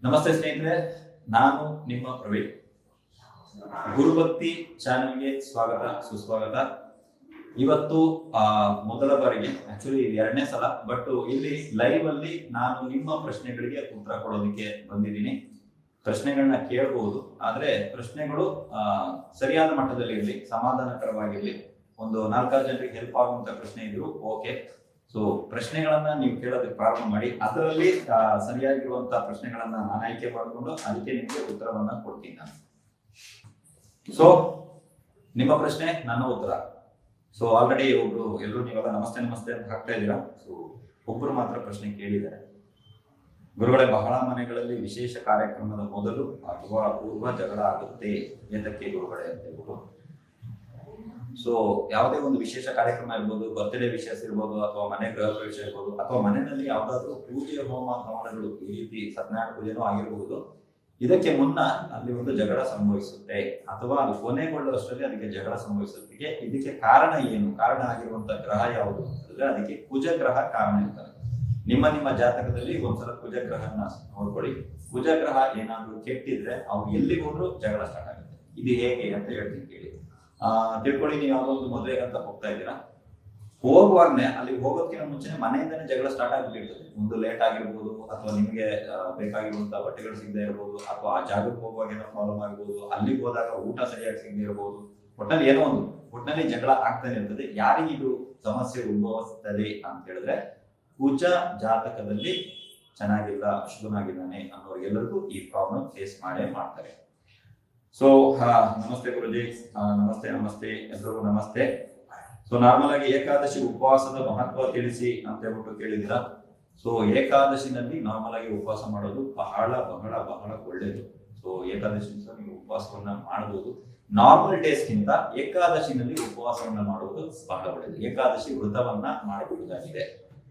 ನಮಸ್ತೆ ಸ್ನೇಹಿತರೆ, ನಾನು ನಿಮ್ಮ ಪ್ರವೀಣ್. ಗುರುಭಕ್ತಿ ಚಾನೆಲ್ಗೆ ಸ್ವಾಗತ ಸುಸ್ವಾಗತ. ಇವತ್ತು ಮೊದಲ ಬಾರಿಗೆ, ಆಕ್ಚುಲಿ ಎರಡನೇ ಸಲ, ಬಟ್ ಇಲ್ಲಿ ಲೈವ್ ಅಲ್ಲಿ ನಾನು ನಿಮ್ಮ ಪ್ರಶ್ನೆಗಳಿಗೆ ಉತ್ತರ ಕೊಡೋದಕ್ಕೆ ಬಂದಿದ್ದೀನಿ. ಪ್ರಶ್ನೆಗಳನ್ನ ಕೇಳಬಹುದು, ಆದ್ರೆ ಪ್ರಶ್ನೆಗಳು ಸರಿಯಾದ ಮಟ್ಟದಲ್ಲಿ ಇರಲಿ, ಸಮಾಧಾನಕರವಾಗಿರ್ಲಿ. ಒಂದು 4-6 ಜನರಿಗೆ ಹೆಲ್ಪ್ ಆಗುವಂತ ಪ್ರಶ್ನೆ ಇದ್ರು ಓಕೆ. ಸೊ ಪ್ರಶ್ನೆಗಳನ್ನ ನೀವು ಕೇಳೋದಕ್ಕೆ ಪ್ರಾರಂಭ ಮಾಡಿ. ಅದರಲ್ಲಿ ಸರಿಯಾಗಿರುವಂತಹ ಪ್ರಶ್ನೆಗಳನ್ನ ನಾನು ಆಯ್ಕೆ ಮಾಡಿಕೊಂಡು ಅದಕ್ಕೆ ನಿಮಗೆ ಉತ್ತರವನ್ನ ಕೊಡ್ತೀನಿ ನಾನು. ಸೊ ನಿಮ್ಮ ಪ್ರಶ್ನೆ, ನನ್ನ ಉತ್ತರ. ಸೊ ಆಲ್ರೆಡಿ ಒಬ್ರು ಎಲ್ಲರೂ ನೀವೆಲ್ಲ ನಮಸ್ತೆ ನಮಸ್ತೆ ಅಂತ ಹಾಕ್ತಾ ಇದ್ದೀರಾ. ಸೊ ಒಬ್ಬರು ಮಾತ್ರ ಪ್ರಶ್ನೆ ಕೇಳಿದ್ದಾರೆ. ಗುರುಗಳೇ, ಬಹಳ ಮನೆಗಳಲ್ಲಿ ವಿಶೇಷ ಕಾರ್ಯಕ್ರಮದ ಮೊದಲು ಅಥವಾ ಪೂರ್ವ ಜಗಳ ಆಗುತ್ತೆ, ಏತಕ್ಕೆ ಗುರುಗಳೇ ಅಂತ ಹೇಳ್ಬೋದು. ಸೊ ಯಾವುದೇ ಒಂದು ವಿಶೇಷ ಕಾರ್ಯಕ್ರಮ ಇರ್ಬೋದು, ಬರ್ತ್ಡೇ ವಿಶೇಷ ಇರ್ಬೋದು, ಅಥವಾ ಮನೆ ಗೃಹ ಪ್ರವೇಶ ಇರ್ಬೋದು, ಅಥವಾ ಮನೆಯಲ್ಲಿ ಯಾವ್ದಾದ್ರು ಪೂಜೆ ಹೋಮ ಹವನಗಳು, ಈ ರೀತಿ ಸತ್ಯನಾರಾಯಣ ಪೂಜೆನೂ ಆಗಿರಬಹುದು. ಇದಕ್ಕೆ ಮುನ್ನ ಅಲ್ಲಿ ಒಂದು ಜಗಳ ಸಂಭವಿಸುತ್ತೆ, ಅಥವಾ ಅದು ಕೊನೆಗೊಳ್ಳುವಷ್ಟರಲ್ಲಿ ಅದಕ್ಕೆ ಜಗಳ ಸಂಭವಿಸುತ್ತೆ. ಇದಕ್ಕೆ ಕಾರಣ ಏನು? ಕಾರಣ ಆಗಿರುವಂತ ಗ್ರಹ ಯಾವುದು ಅಂತಂದ್ರೆ ಅದಕ್ಕೆ ಕುಜ ಗ್ರಹ ಕಾರಣ ಇರ್ತಾರೆ. ನಿಮ್ಮ ಜಾತಕದಲ್ಲಿ ಒಂದ್ಸಲ ಕುಜ ಗ್ರಹನ ನೋಡ್ಕೊಳ್ಳಿ. ಕುಜ ಗ್ರಹ ಏನಾದ್ರೂ ಕೆಟ್ಟಿದ್ರೆ ಅವ್ರು ಎಲ್ಲಿಗೆ ಹೋದ್ರು ಜಗಳ ಸ್ಟಾರ್ಟ್ ಆಗುತ್ತೆ. ಇದು ಹೇಗೆ ಅಂತ ಹೇಳ್ತೀನಿ ಕೇಳಿ. ತಿಳ್ಕೊಳ್ಳಿ. ನೀವು ಯಾವ್ದೋ ಒಂದು ಮದುವೆಗೆ ಅಂತ ಹೋಗ್ತಾ ಇದ್ದೀರಾ, ಹೋಗುವಾಗ್ಲೇ ಅಲ್ಲಿಗೆ ಹೋಗೋದಕ್ಕಿಂತ ಮುಂಚೆನೆ ಮನೆಯಿಂದನೇ ಜಗಳ ಸ್ಟಾರ್ಟ್ ಆಗಿರ್ತದೆ. ಒಂದು ಲೇಟ್ ಆಗಿರ್ಬೋದು, ಅಥವಾ ನಿಮ್ಗೆ ಬೇಕಾಗಿರುವಂತ ಬಟ್ಟೆಗಳು ಸಿಗದೆ ಇರ್ಬೋದು, ಅಥವಾ ಆ ಜಾಗಕ್ಕೆ ಹೋಗುವಾಗ ಏನೋ ಪ್ರಾಬ್ಲಮ್ ಆಗಿರ್ಬೋದು, ಅಲ್ಲಿಗೆ ಹೋದಾಗ ಊಟ ಸರಿಯಾಗಿ ಸಿಗದೆ ಇರ್ಬೋದು. ಒಟ್ಟಲ್ಲಿ ಏನೋ ಒಂದು ಒಟ್ಟಿನಲ್ಲಿ ಜಗಳ ಆಗ್ತಾನೆ ಇರ್ತದೆ. ಯಾರಿಗೆ ಇದು ಸಮಸ್ಯೆ ಉದ್ಭವಿಸ್ತದೆ ಅಂತ ಹೇಳಿದ್ರೆ, ಕುಜ ಜಾತಕದಲ್ಲಿ ಚೆನ್ನಾಗಿಲ್ಲ, ಅಶುಭನಾಗಿದ್ದಾನೆ ಅನ್ನೋರಿಗೆಲ್ಲರಿಗೂ ಈ ಪ್ರಾಬ್ಲಮ್ ಫೇಸ್ ಮಾಡೇ ಮಾಡ್ತಾರೆ. ಸೊ ನಮಸ್ತೆ ಗುರುಜಿ, ನಮಸ್ತೆ ಎಲ್ರಿಗೂ ನಮಸ್ತೆ. ಸೊ ನಾರ್ಮಲ್ ಆಗಿ ಏಕಾದಶಿ ಉಪವಾಸದ ಮಹತ್ವ ತಿಳಿಸಿ ಅಂತ ಹೇಳ್ಬಿಟ್ಟು ಕೇಳಿದಿರಾ. ಸೊ ಏಕಾದಶಿನಲ್ಲಿ ನಾರ್ಮಲ್ ಆಗಿ ಉಪವಾಸ ಮಾಡೋದು ಬಹಳ ಬಹಳ ಬಹಳ ಒಳ್ಳೇದು. ಸೊ ಏಕಾದಶಿ ದಿವಸ ನೀವು ಉಪವಾಸವನ್ನ ಮಾಡಬಹುದು. ನಾರ್ಮಲ್ ಡೇಸ್ಗಿಂತ ಏಕಾದಶಿನಲ್ಲಿ ಉಪವಾಸವನ್ನ ಮಾಡುವುದು ಬಹಳ ಒಳ್ಳೇದು. ಏಕಾದಶಿ ವ್ರತವನ್ನ ಮಾಡಬಹುದಾಗಿದೆ.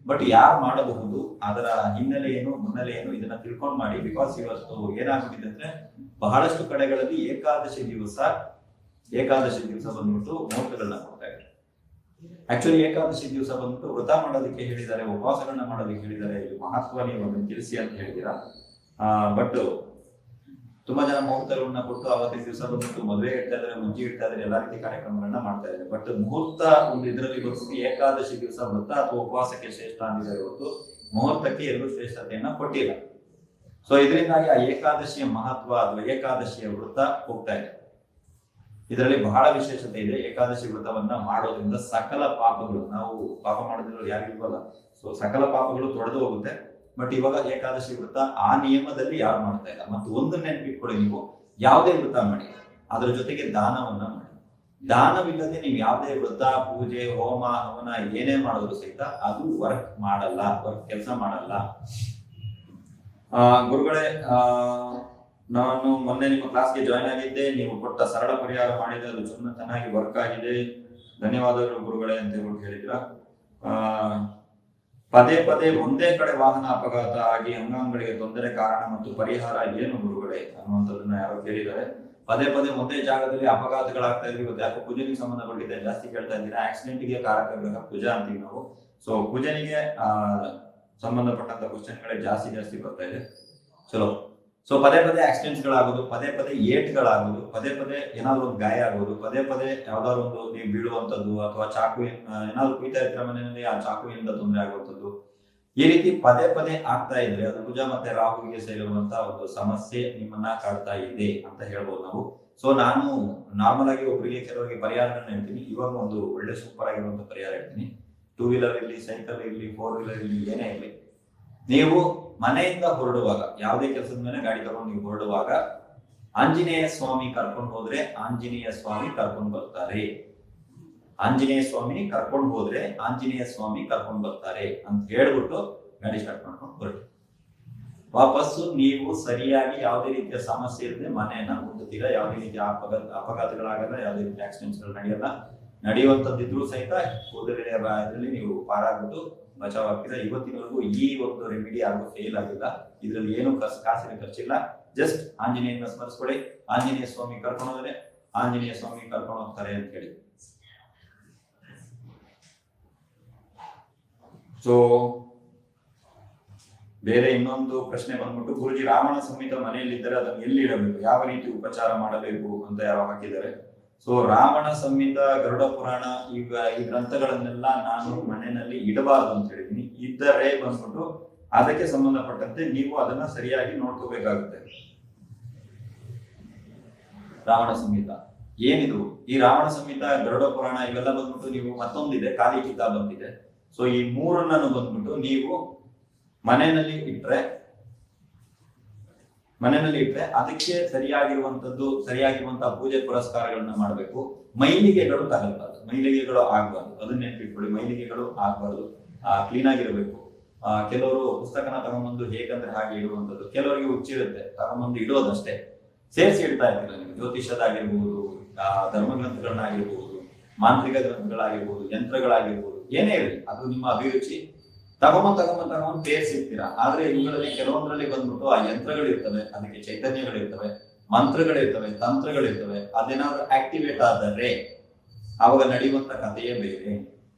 ಬಟ್ ಯಾರು ಮಾಡಬಹುದು, ಅದರ ಹಿನ್ನೆಲೆ ಏನು, ಮುನ್ನೆಲೆ ಏನು, ಇದನ್ನ ತಿಳ್ಕೊಂಡು ಮಾಡಿ. ಬಿಕಾಸ್ ಇವತ್ತು ಏನಾಗ್ಬಿಟ್ಟಿದೆ ಅಂದ್ರೆ, ಬಹಳಷ್ಟು ಕಡೆಗಳಲ್ಲಿ ಏಕಾದಶಿ ದಿವಸ ಬಂದ್ಬಿಟ್ಟು ಮುಹೂರ್ತಗಳನ್ನ ಕೊಡ್ತಾ ಇದ್ದಾರೆ. ಆಕ್ಚುಲಿ ಏಕಾದಶಿ ದಿವಸ ಬಂದ್ಬಿಟ್ಟು ವ್ರತ ಮಾಡೋದಕ್ಕೆ ಹೇಳಿದ್ದಾರೆ, ಉಪವಾಸಗಳನ್ನ ಮಾಡೋದಕ್ಕೆ ಹೇಳಿದ್ದಾರೆ. ಇದು ಮಹತ್ವ ನೀವು ಅದನ್ನು ತಿಳಿಸಿ ಅಂತ ಹೇಳಿದ್ದೀರಾ. ಬಟ್ ತುಂಬಾ ಜನ ಮುಹೂರ್ತಗಳನ್ನ ಕೊಟ್ಟು ಅವತ್ತಿನ ದಿವಸ ಬಂದ್ಬಿಟ್ಟು ಮದುವೆ ಇಡ್ತಾ ಇದ್ದಾರೆ, ಮುಂಜಿ ಇಡ್ತಾ ಇದ್ದಾರೆ, ಎಲ್ಲಾ ರೀತಿ ಕಾರ್ಯಕ್ರಮಗಳನ್ನ ಮಾಡ್ತಾ ಇದ್ದಾರೆ. ಬಟ್ ಮುಹೂರ್ತ ಒಂದು ಇದರಲ್ಲಿ ಬಂದ್ಬಿಟ್ಟು ಏಕಾದಶಿ ದಿವಸ ವ್ರತ ಅಥವಾ ಉಪವಾಸಕ್ಕೆ ಶ್ರೇಷ್ಠ ಅಂದಿದ್ದಾರೆ ಹೊರತು ಮುಹೂರ್ತಕ್ಕೆ ಎಲ್ಲೂ ಶ್ರೇಷ್ಠತೆಯನ್ನ ಕೊಟ್ಟಿಲ್ಲ. ಸೊ ಇದರಿಂದಾಗಿ ಆ ಏಕಾದಶಿಯ ಮಹತ್ವ ಅಥವಾ ಏಕಾದಶಿಯ ವ್ರತ ಹೋಗ್ತಾ ಇದೆ. ಇದರಲ್ಲಿ ಬಹಳ ವಿಶೇಷತೆ ಇದೆ. ಏಕಾದಶಿ ವ್ರತವನ್ನ ಮಾಡೋದ್ರಿಂದ ಸಕಲ ಪಾಪಗಳು, ನಾವು ಪಾಪ ಮಾಡೋದ್ರಲ್ಲಿ ಯಾರಿಲ್ವಲ್ಲ, ಸೊ ಸಕಲ ಪಾಪಗಳು ತೊಳೆದು ಹೋಗುತ್ತೆ. ಬಟ್ ಇವಾಗ ಏಕಾದಶಿ ವ್ರತ ಆ ನಿಯಮದಲ್ಲಿ ಯಾರು ಮಾಡ್ತಾ ಇಲ್ಲ. ಮತ್ತು ಒಂದು ನೆನಪಿಟ್ಕೊಳ್ಳಿ, ನೀವು ಯಾವುದೇ ವ್ರತ ಮಾಡಿ ಅದರ ಜೊತೆಗೆ ದಾನವನ್ನ ಮಾಡಿ. ದಾನವಿಲ್ಲದೆ ನೀವು ಯಾವುದೇ ವ್ರತ, ಪೂಜೆ, ಹೋಮ, ಹವನ ಏನೇ ಮಾಡಿದ್ರು ಸಹಿತ ಅದು ವರ್ಕ್ ಮಾಡಲ್ಲ, ಕೆಲಸ ಮಾಡಲ್ಲ. ಗುರುಗಳೇ, ನಾನು ಮೊನ್ನೆ ನಿಮ್ಮ ಕ್ಲಾಸ್ಗೆ ಜಾಯ್ನ್ ಆಗಿದ್ದೆ. ನೀವು ಕೊಟ್ಟ ಸರಳ ಪರಿಹಾರ ಮಾಡಿದೆ, ಅದು ಚೆನ್ನಾಗಿ ವರ್ಕ್ ಆಗಿದೆ, ಧನ್ಯವಾದಗಳು ಗುರುಗಳೇ ಅಂತ ಹೇಳ್ಬಿಟ್ಟು ಹೇಳಿದ್ರ. ಪದೇ ಪದೇ ಒಂದೇ ಕಡೆ ವಾಹನ ಅಪಘಾತ ಆಗಿ ಅಂಗಾಂಗಗಳಿಗೆ ತೊಂದರೆ ಕಾರಣ ಮತ್ತು ಪರಿಹಾರ ಏನು ಗುರುಗಳೇ ಅನ್ನುವಂಥದ್ದನ್ನ ಯಾರೋ ಕೇಳಿದ್ದಾರೆ. ಪದೇ ಪದೇ ಒಂದೇ ಜಾಗದಲ್ಲಿ ಅಪಘಾತಗಳಾಗ್ತಾ ಇದ್ರಿ. ಇವತ್ತು ಯಾಕೋ ಕುಜನಿಗೆ ಸಂಬಂಧಪಟ್ಟಿದೆ ಜಾಸ್ತಿ ಕೇಳ್ತಾ ಇದ್ದೀರಾ. ಆಕ್ಸಿಡೆಂಟ್ಗೆ ಕಾರಕ ಗ್ರಹ ಕುಜ ಅಂತೀವಿ ನಾವು. ಸೊ ಕುಜನಿಗೆ ಸಂಬಂಧಪಟ್ಟಂತ ಕ್ವಶನ್ಗಳೇ ಜಾಸ್ತಿ ಬರ್ತಾ ಇದೆ. ಚಲೋ. ಸೊ ಪದೇ ಪದೇ ಆಕ್ಸಿಡೆಂಟ್ಸ್ ಗಳಾಗೋದು, ಪದೇ ಪದೇ ಏಟ್ಗಳಾಗೋದು, ಪದೇ ಪದೇ ಏನಾದ್ರು ಒಂದು ಗಾಯ ಆಗೋದು, ಪದೇ ಪದೇ ಯಾವ್ದಾದ್ರು ಒಂದು ನೀವು ಬೀಳುವಂತದ್ದು, ಅಥವಾ ಚಾಕು ಏನಾದ್ರು ಕುಯ್ತಾ ಇರ್ತೀರ ಮನೆಯಲ್ಲಿ, ಆ ಚಾಕುವಿನಿಂದ ತೊಂದರೆ ಆಗುವಂಥದ್ದು, ಈ ರೀತಿ ಪದೇ ಪದೇ ಆಗ್ತಾ ಇದ್ರೆ ಅದು ಕುಜ ಮತ್ತೆ ರಾಹುವಿಗೆ ಸೇರಿರುವಂತಹ ಒಂದು ಸಮಸ್ಯೆ ನಿಮ್ಮನ್ನ ಕಾಡ್ತಾ ಇದೆ ಅಂತ ಹೇಳ್ಬೋದು ನಾವು. ಸೊ ನಾನು ನಾರ್ಮಲ್ ಆಗಿ ಒಬ್ಬರಿಗೆ ಕೆಲವರಿಗೆ ಪರಿಹಾರಗಳನ್ನ ಹೇಳ್ತೀನಿ. ಇವಾಗ ಒಂದು ಒಳ್ಳೆ ಸೂಪರ್ ಆಗಿರುವಂತ ಪರಿಹಾರ ಹೇಳ್ತೀನಿ. 2 ವೀಲರ್ ಇರ್ಲಿ, ಸೈಕಲ್ ಇರ್ಲಿ, 4 ವೀಲರ್ ಇರ್ಲಿ, ಏನೇ ಇರ್ಲಿ, ನೀವು ಮನೆಯಿಂದ ಹೊರಡುವಾಗ, ಯಾವುದೇ ಕೆಲಸದ ಮೇಲೆ ಗಾಡಿ ತಗೊಂಡು ನೀವು ಹೊರಡುವಾಗ ಆಂಜನೇಯ ಸ್ವಾಮಿ ಕರ್ಕೊಂಡು ಹೋದ್ರೆ ಆಂಜನೇಯ ಸ್ವಾಮಿ ಕರ್ಕೊಂಡು ಬರ್ತಾರೆ. ಆಂಜನೇಯ ಸ್ವಾಮಿ ಕರ್ಕೊಂಡು ಹೋದ್ರೆ ಆಂಜನೇಯ ಸ್ವಾಮಿ ಕರ್ಕೊಂಡು ಬರ್ತಾರೆ ಅಂತ ಹೇಳ್ಬಿಟ್ಟು ಗಾಡಿ ಸ್ಟಾರ್ಟ್ ಮಾಡ್ಕೊಂಡು ಹೊರಡಿ. ವಾಪಸ್ಸು ನೀವು ಸರಿಯಾಗಿ ಯಾವುದೇ ರೀತಿಯ ಸಮಸ್ಯೆ ಇರದೆ ಮನೆಯನ್ನ ಮುಟ್ಟುತ್ತೀರಾ. ಯಾವುದೇ ರೀತಿಯ ಅಪಘಾತಗಳಾಗಲ್ಲ, ಯಾವುದೇ ರೀತಿಯ ಆಕ್ಸಿಡೆಂಟ್ಸ್ಗಳು ನಡೆಯಲ್ಲ. ನಡೆಯುವಂತದ್ದಿದ್ರು ಸಹಿತ ಇದರಲ್ಲಿ ನೀವು ಪಾರಾಗ್ಬಿಟ್ಟು ಬಚಾವ್ ಆಗ್ತೀರಾ. ಇವತ್ತಿನವರೆಗೂ ಈ ಒಂದು ರೆಮಿಡಿ ಯಾರಿಗೂ ಫೇಲ್ ಆಗಿಲ್ಲ. ಇದರಲ್ಲಿ ಏನು ಕಾಸಿನ ಖರ್ಚಿಲ್ಲ. ಜಸ್ಟ್ ಆಂಜನೇಯನ ಸ್ಮರಿಸ್ಕೊಳ್ಳಿ. ಆಂಜನೇಯ ಸ್ವಾಮಿ ಕರ್ಕೊಂಡು ಹೋದ್ರೆ ಆಂಜನೇಯ ಸ್ವಾಮಿ ಕರ್ಕೊಂಡು ಹೋಗ್ತಾರೆ ಅಂತ ಹೇಳಿ. ಸೊ ಬೇರೆ ಇನ್ನೊಂದು ಪ್ರಶ್ನೆ ಬಂದ್ಬಿಟ್ಟು, ಗುರುಜಿ ರಾವಣ ಸಂಹಿತ ಮನೆಯಲ್ಲಿದ್ದರೆ ಅದನ್ನು ಎಲ್ಲಿ ಇಡಬೇಕು, ಯಾವ ರೀತಿ ಉಪಚಾರ ಮಾಡಬೇಕು ಅಂತ ಯಾರೋ ಹಾಕಿದ್ದಾರೆ. ಸೊ ರಾವಣ ಸಂಹಿತ, ಗರುಡ ಪುರಾಣ, ಈಗ ಈ ಗ್ರಂಥಗಳನ್ನೆಲ್ಲ ನಾನು ಮನೆಯಲ್ಲಿ ಇಡಬಾರದು ಅಂತ ಹೇಳಿದೀನಿ. ಇದ್ದರೆ ಬಂದ್ಬಿಟ್ಟು ಅದಕ್ಕೆ ಸಂಬಂಧಪಟ್ಟಂತೆ ನೀವು ಅದನ್ನ ಸರಿಯಾಗಿ ನೋಡ್ಕೋಬೇಕಾಗುತ್ತೆ. ರಾವಣ ಸಂಹಿತ ಏನಿದು, ಈ ರಾವಣ ಸಂಹಿತ, ಗರುಡ ಪುರಾಣ ಇವೆಲ್ಲ ಬಂದ್ಬಿಟ್ಟು ನೀವು ಮತ್ತೊಂದಿದೆ ಕಾಲಿ ಕಿತಾಬ್ ಅಂತಿದೆ. ಸೊ ಈ ಮೂರನ್ನು ಬಂದ್ಬಿಟ್ಟು ನೀವು ಮನೆಯಲ್ಲಿ ಇಟ್ರೆ ಅದಕ್ಕೆ ಸರಿಯಾಗಿರುವಂತಹ ಪೂಜೆ ಪುರಸ್ಕಾರಗಳನ್ನ ಮಾಡಬೇಕು. ಮೈಲಿಗೆಗಳು ತಗಲ್ಬಾರ್ದು, ಮೈಲಿಗೆಗಳು ಆಗ್ಬಾರ್ದು, ಅದನ್ನ ನೆನ್ಪಿಟ್ಕೊಳ್ಳಿ. ಮೈಲಿಗೆಗಳು ಆಗ್ಬಾರ್ದು, ಕ್ಲೀನ್ ಆಗಿರ್ಬೇಕು. ಕೆಲವರು ಪುಸ್ತಕನ ತಗೊಂಬಂದು ಹೇಗಂದ್ರೆ ಹಾಗೆ ಇಡುವಂಥದ್ದು, ಕೆಲವರಿಗೆ ಹುಚ್ಚಿರುತ್ತೆ ತಗೊಂಬಂದು ಇಡೋದಷ್ಟೇ, ಸೇರಿಸಿ ಇಡ್ತಾ ಇರ್ತೀರ ನೀವು. ಜ್ಯೋತಿಷದಾಗಿರ್ಬೋದು, ಧರ್ಮಗ್ರಂಥಗಳನ್ನಾಗಿರ್ಬೋದು, ಮಾಂತ್ರಿಕ ಗ್ರಂಥಗಳಾಗಿರ್ಬೋದು, ಯಂತ್ರಗಳಾಗಿರ್ಬೋದು, ಏನೇ ಇರಲಿ ಅದು ನಿಮ್ಮ ಅಭಿರುಚಿ. ತಗೊಂಬಂದ್ ಸೇರಿಸಿರ್ತೀರಾ. ಆದ್ರೆ ಇವುಗಳಲ್ಲಿ ಕೆಲವೊಂದರಲ್ಲಿ ಬಂದ್ಬಿಟ್ಟು ಆ ಯಂತ್ರಗಳಿರ್ತವೆ, ಅದಕ್ಕೆ ಚೈತನ್ಯಗಳಿರ್ತವೆ, ಮಂತ್ರಗಳಿರ್ತವೆ, ತಂತ್ರಗಳಿರ್ತವೆ. ಅದೇನಾದ್ರೂ ಆಕ್ಟಿವೇಟ್ ಆದರೆ ಆವಾಗ ನಡೆಯುವಂತ ಕಥೆಯೇ ಬೇರೆ.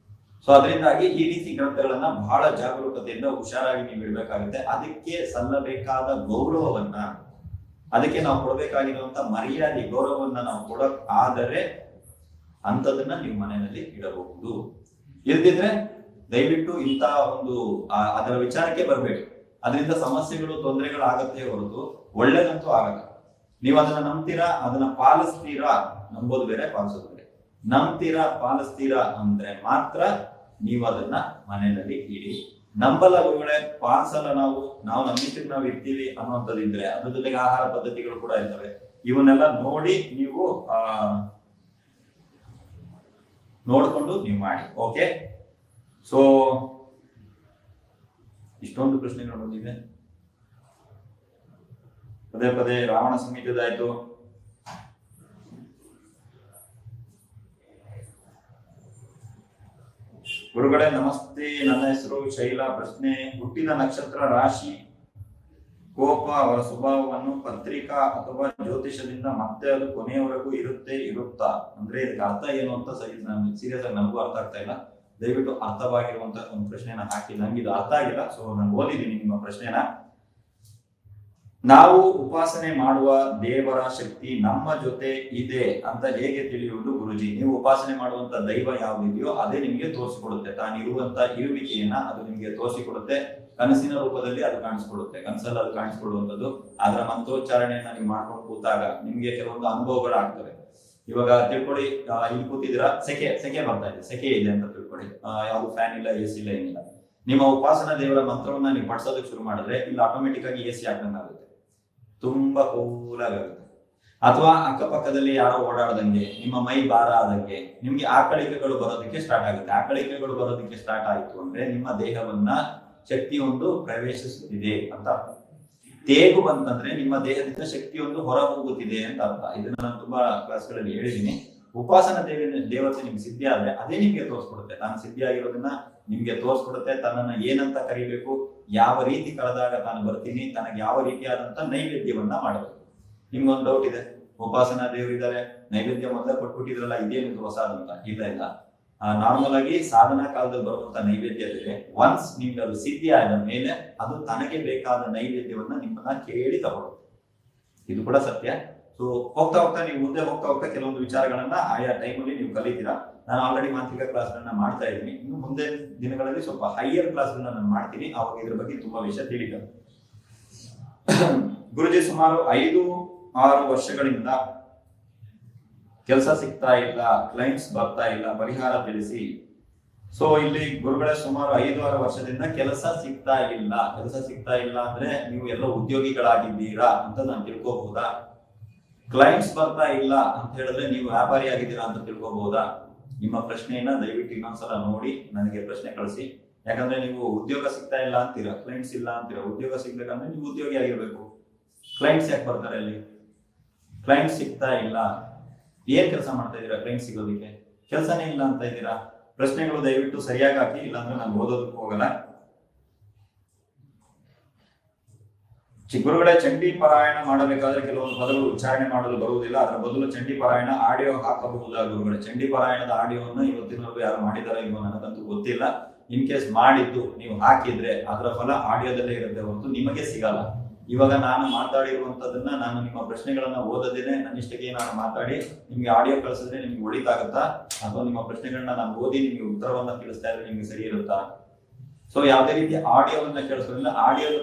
ಸೊ ಅದರಿಂದಾಗಿ ಈ ರೀತಿ ಗ್ರಂಥಗಳನ್ನ ಬಹಳ ಜಾಗರೂಕತೆಯಿಂದ ಹುಷಾರಾಗಿ ನೀವು ಇಡಬೇಕಾಗುತ್ತೆ. ಅದಕ್ಕೆ ಸಲ್ಲಬೇಕಾದ ಗೌರವವನ್ನ, ಅದಕ್ಕೆ ನಾವು ಕೊಡಬೇಕಾಗಿರುವಂತ ಮರ್ಯಾದೆ, ಗೌರವವನ್ನ ನಾವು ಕೊಡಕ್ ಆದರೆ ಅಂತದನ್ನ ನೀವು ಮನೆಯಲ್ಲಿ ಇಡಬಹುದು. ಇಲ್ದಿದ್ರೆ ದಯವಿಟ್ಟು ಇಂತಹ ಒಂದು ಅದರ ವಿಚಾರಕ್ಕೆ ಬರಬೇಡಿ. ಅದರಿಂದ ಸಮಸ್ಯೆಗಳು, ತೊಂದರೆಗಳು ಆಗತ್ತೆ ಹೊರತು ಒಳ್ಳೇದಂತೂ ಆಗಲ್ಲ. ನೀವು ಅದನ್ನ ನಂಬ್ತೀರಾ, ಅದನ್ನ ಪಾಲಿಸ್ತೀರಾ, ನಂಬೋದು ಬೇರೆ ಪಾಲಿಸೋದು ಬೇರೆ. ನಂಬ್ತೀರಾ, ಪಾಲಿಸ್ತೀರಾ ಅಂದ್ರೆ ಮಾತ್ರ ನೀವು ಅದನ್ನ ಮನೆಯಲ್ಲಿ ಇಡಿ. ನಂಬಲ್ಲ ಗುರುಗಳೇ, ಪಾಲಿಸಲ್ಲ, ನಾವು ನಂಬಿಕೆ ನಾವು ಇರ್ತೀವಿ ಅನ್ನುವಂಥದ್ದಿದ್ರೆ ಅದ್ರ ಜೊತೆಗೆ ಆಹಾರ ಪದ್ಧತಿಗಳು ಕೂಡ ಇರ್ತವೆ. ಇವನ್ನೆಲ್ಲ ನೋಡಿ ನೀವು ನೋಡ್ಕೊಂಡು ನೀವು ಮಾಡಿ. ಓಕೆ, ಸೊ ಇಷ್ಟೊಂದು ಪ್ರಶ್ನೆಗಳು ಬಂದಿದೆ. ಪದೇ ಪದೇ ರಾವಣ ಸಂಹಿತದಾಯ್ತು. ಗುರುಗಳೇ ನಮಸ್ತೆ, ನನ್ನ ಹೆಸರು ಶೈಲಾ. ಪ್ರಶ್ನೆ, ಹುಟ್ಟಿದ ನಕ್ಷತ್ರ, ರಾಶಿ, ಕೋಪ, ಅವರ ಸ್ವಭಾವವನ್ನು ಪತ್ರಿಕಾ ಅಥವಾ ಜ್ಯೋತಿಷದಿಂದ ಮತ್ತೆ ಅದು ಕೊನೆಯವರೆಗೂ ಇರುತ್ತಾ ಅಂದ್ರೆ ಇದಕ್ಕೆ ಅರ್ಥ ಏನು ಅಂತ ಸೀರಿಯಸ್ ಆಗಿ ನನಗೂ ಅರ್ಥ ಆಗ್ತಾ ಇಲ್ಲ. ದಯವಿಟ್ಟು ಅರ್ಥವಾಗಿರುವಂತ ಒಂದು ಪ್ರಶ್ನೆನ ಹಾಕಿ. ನಂಗೆ ಇದು ಅರ್ಥ ಆಗಿಲ್ಲ, ಸೊ ನಾನು ಓದಿದ್ದೀನಿ ನಿಮ್ಮ ಪ್ರಶ್ನೆನ. ನಾವು ಉಪಾಸನೆ ಮಾಡುವ ದೇವರ ಶಕ್ತಿ ನಮ್ಮ ಜೊತೆ ಇದೆ ಅಂತ ಹೇಗೆ ತಿಳಿಯುವುದು ಗುರುಜಿ? ನೀವು ಉಪಾಸನೆ ಮಾಡುವಂತ ದೈವ ಯಾವುದಿದೆಯೋ ಅದೇ ನಿಮಗೆ ತೋರಿಸಿಕೊಡುತ್ತೆ. ತಾನಿರುವಂತ ಇರುವಿಕೆಯನ್ನ ಅದು ನಿಮಗೆ ತೋರಿಸಿಕೊಡುತ್ತೆ. ಕನಸಿನ ರೂಪದಲ್ಲಿ ಅದು ಕಾಣಿಸ್ಕೊಡುತ್ತೆ. ಕನಸಲ್ಲಿ ಅದು ಕಾಣಿಸ್ಕೊಡುವಂಥದ್ದು. ಅದರ ಮಂತ್ರೋಚ್ಚಾರಣೆಯನ್ನ ನೀವು ಮಾಡ್ಕೊಂಡು ಕೂತಾಗ ನಿಮ್ಗೆ ಕೆಲವೊಂದು ಅನುಭವಗಳಾಗ್ತವೆ. ಇವಾಗ ತಿಳ್ಕೊಳ್ಳಿ, ಇಲ್ಲಿ ಕೂತಿದ್ದೀರಾ, ಸೆಕೆ ಬರ್ತಾ ಇದೆ, ಸೆಕೆ ಇದೆ ಅಂತ ತಿಳ್ಕೊಳ್ಳಿ. ಯಾವ್ದು ಫ್ಯಾನ್ ಇಲ್ಲ, ಎ ಸಿ ಇಲ್ಲ, ಏನಿಲ್ಲ. ನಿಮ್ಮ ಉಪಾಸನಾ ದೇವರ ಮಂತ್ರವನ್ನ ನೀವು ಪಡಿಸೋದಕ್ಕೆ ಶುರು ಮಾಡಿದ್ರೆ ಇಲ್ಲಿ ಆಟೋಮೆಟಿಕ್ ಆಗಿ ಎ ಸಿ ಹಾಕಂಗಾಗುತ್ತೆ, ತುಂಬಾ ಕೂಲ್ ಆಗುತ್ತೆ. ಅಥವಾ ಅಕ್ಕಪಕ್ಕದಲ್ಲಿ ಯಾರೋ ಓಡಾಡದಂಗೆ, ನಿಮ್ಮ ಮೈ ಭಾರ ಆದಂಗೆ ನಿಮ್ಗೆ ಆಕಳಿಕೆಗಳು ಬರೋದಕ್ಕೆ ಸ್ಟಾರ್ಟ್ ಆಗುತ್ತೆ. ಆಕಳಿಕೆಗಳು ಬರೋದಕ್ಕೆ ಸ್ಟಾರ್ಟ್ ಆಯ್ತು ಅಂದ್ರೆ ನಿಮ್ಮ ದೇಹವನ್ನ ಶಕ್ತಿಯೊಂದು ಪ್ರವೇಶಿಸುತ್ತಿದೆ ಅಂತ ಅರ್ಥ. ತೇಗು ಬಂತಂದ್ರೆ ನಿಮ್ಮ ದೇಹದಿಂದ ಶಕ್ತಿಯೊಂದು ಹೊರ ಹೋಗುತ್ತಿದೆ ಅಂತ ಅರ್ಥ. ಇದನ್ನ ನಾನು ತುಂಬಾ ಕ್ಲಾಸ್ಗಳಲ್ಲಿ ಹೇಳಿದ್ದೀನಿ. ಉಪಾಸನ ದೇವತೆ ನಿಮ್ಗೆ ಸಿದ್ಧಿ ಆದ್ರೆ ಅದೇ ನಿಮ್ಗೆ ತೋರಿಸ್ಕೊಡುತ್ತೆ. ತಾನು ಸಿದ್ಧಿ ಆಗಿರೋದನ್ನ ನಿಮ್ಗೆ ತೋರಿಸ್ಕೊಡುತ್ತೆ. ತನ್ನನ್ನ ಏನಂತ ಕರಿಬೇಕು, ಯಾವ ರೀತಿ ಕರೆದಾಗ ತಾನು ಬರ್ತೀನಿ, ತನಗೆ ಯಾವ ರೀತಿಯಾದಂತ ನೈವೇದ್ಯವನ್ನ ಮಾಡಬೇಕು. ನಿಮ್ಗೊಂದು ಡೌಟ್ ಇದೆ, ಉಪಾಸನಾ ದೇವರಿದ್ದಾರೆ, ನೈವೇದ್ಯ ಮೊದಲೇ ಕೊಟ್ಬಿಟ್ಟಿದ್ರಲ್ಲ, ಇದೇನಿದು ಹೊಸದಂತ? ಇಲ್ಲ. ನಾರ್ಮಲ್ ಆಗಿ ಸಾಧನಾ ಕಾಲದಲ್ಲಿ ಬರುವಂತ ನೈವೇದ್ಯ ಇದೆ. ಒನ್ಸ್ ನಿಮ್ಗೆ ಅದು ಸಿದ್ಧಿ ಆದ ಮೇಲೆ ಅದು ತನಗೆ ಬೇಕಾದ ನೈವೇದ್ಯವನ್ನ ನಿಮ್ಮನ್ನ ಕೇಳಿ ತಗೊಳುತ್ತೆ. ಇದು ಕೂಡ ಸತ್ಯ. ಸೊ ಹೋಗ್ತಾ ನೀವು ಮುಂದೆ ಹೋಗ್ತಾ ಕೆಲವೊಂದು ವಿಚಾರಗಳನ್ನ ಆಯಾ ಟೈಮಲ್ಲಿ ನೀವು ಕಲಿತೀರಾ. ನಾನು ಆಲ್ರೆಡಿ ಮಾಂತ್ರಿಕ ಕ್ಲಾಸ್ಗಳನ್ನ ಮಾಡ್ತಾ ಇದ್ದೀನಿ. ಇನ್ನು ಮುಂದೆ ದಿನಗಳಲ್ಲಿ ಸ್ವಲ್ಪ ಹೈಯರ್ ಕ್ಲಾಸ್ಗಳನ್ನ ನಾನು ಮಾಡ್ತೀನಿ. ಅವಾಗ ಇದ್ರ ಬಗ್ಗೆ ತುಂಬಾ ವಿಷಯ ತಿಳಿತಾರೆ. ಗುರುಜಿ, ಸುಮಾರು 5-6 ವರ್ಷಗಳಿಂದ ಕೆಲಸ ಸಿಗ್ತಾ ಇಲ್ಲ, ಕ್ಲೈಂಟ್ಸ್ ಬರ್ತಾ ಇಲ್ಲ, ಪರಿಹಾರ ತಿಳಿಸಿ. ಸೊ ಇಲ್ಲಿ ಗುರುಗಳೇ, ಸುಮಾರು 5-6 ವರ್ಷದಿಂದ ಕೆಲಸ ಸಿಗ್ತಾ ಇಲ್ಲ ಅಂದ್ರೆ ನೀವು ಎಲ್ಲ ಉದ್ಯೋಗಿಗಳಾಗಿದ್ದೀರಾ ಅಂತ ನಾನು ತಿಳ್ಕೋಬಹುದಾ? ಕ್ಲೈಂಟ್ಸ್ ಬರ್ತಾ ಇಲ್ಲ ಅಂತ ಹೇಳಿದ್ರೆ ನೀವು ವ್ಯಾಪಾರಿ ಆಗಿದ್ದೀರಾ ಅಂತ ತಿಳ್ಕೋಬಹುದಾ? ನಿಮ್ಮ ಪ್ರಶ್ನೆಯನ್ನ ದಯವಿಟ್ಟು ಇನ್ನೊಂದ್ಸಲ ನೋಡಿ ನನಗೆ ಪ್ರಶ್ನೆ ಕಳಿಸಿ. ಯಾಕಂದ್ರೆ ನೀವು ಉದ್ಯೋಗ ಸಿಗ್ತಾ ಇಲ್ಲ ಅಂತೀರಾ, ಕ್ಲೈಂಟ್ಸ್ ಇಲ್ಲ ಅಂತೀರಾ. ಉದ್ಯೋಗ ಸಿಗ್ಬೇಕಂದ್ರೆ ನೀವು ಉದ್ಯೋಗಿ ಆಗಿರ್ಬೇಕು. ಕ್ಲೈಂಟ್ಸ್ ಯಾಕೆ ಬರ್ತಾರೆ? ಅಲ್ಲಿ ಕ್ಲೈಂಟ್ಸ್ ಸಿಗ್ತಾ ಇಲ್ಲ. ಏನ್ ಕೆಲಸ ಮಾಡ್ತಾ ಇದ್ದೀರಾ ಕ್ಲೈಂಟ್ ಸಿಗೋದಿಕ್ಕೆ? ಕೆಲಸನೇ ಇಲ್ಲ ಅಂತ ಇದ್ದೀರಾ? ಪ್ರಶ್ನೆಗಳು ದಯವಿಟ್ಟು ಸರಿಯಾಗಿ ಹಾಕಿ, ಇಲ್ಲಾಂದ್ರೆ ನಾನು ಓದೋದಕ್ಕೆ ಹೋಗಲ್ಲ. ಗುರುಗಳೇ, ಚಂಡಿ ಪಾರಾಯಣ ಮಾಡಬೇಕಾದ್ರೆ ಕೆಲವೊಂದು ಪದಗಳು ಉಚ್ಚಾರಣೆ ಮಾಡಲು ಬರುವುದಿಲ್ಲ, ಅದರ ಬದಲು ಚಂಡಿ ಪಾರಾಯಣ ಆಡಿಯೋ ಹಾಕಬಹುದಾ ಗುರುಗಳೇ? ಚಂಡಿ ಪಾರಾಯಣದ ಆಡಿಯೋವನ್ನು ಇವತ್ತಿನವರೆಗೂ ಯಾರು ಮಾಡಿದಾರೋ ಇಲ್ವೋ ನನಗಂತೂ ಗೊತ್ತಿಲ್ಲ. ಇನ್ ಕೇಸ್ ಮಾಡಿದ್ದು ನೀವು ಹಾಕಿದ್ರೆ ಅದರ ಫಲ ಆಡಿಯೋದಲ್ಲೇ ಇರುತ್ತೆ ಹೊರತು ನಿಮಗೆ ಸಿಗಲ್ಲ. ಇವಾಗ ನಾನು ಮಾತಾಡಿರುವಂತದನ್ನ ನಾನು ನಿಮ್ಮ ಪ್ರಶ್ನೆಗಳನ್ನ ಓದದೇನೆ ನನ್ನಿಷ್ಟಕ್ಕೆ ನಾನು ಮಾತಾಡಿ ನಿಮ್ಗೆ ಆಡಿಯೋ ಕಳಿಸಿದ್ರೆ ನಿಮ್ಗೆ ಒಳಿತಾಗುತ್ತಾ, ಅಥವಾ ನಿಮ್ಮ ಪ್ರಶ್ನೆಗಳನ್ನ ನಾನು ಓದಿ ನಿಮ್ಗೆ ಉತ್ತರವನ್ನ ತಿಳಿಸ್ತಾ ಇದ್ರೆ ನಿಮ್ಗೆ ಸರಿ ಇರುತ್ತಾ? ಸೊ ಯಾವುದೇ ರೀತಿ ಆಡಿಯೋವನ್ನ ಕೇಳಿಸೋದ್ರಿಂದ ಆಡಿಯೋದ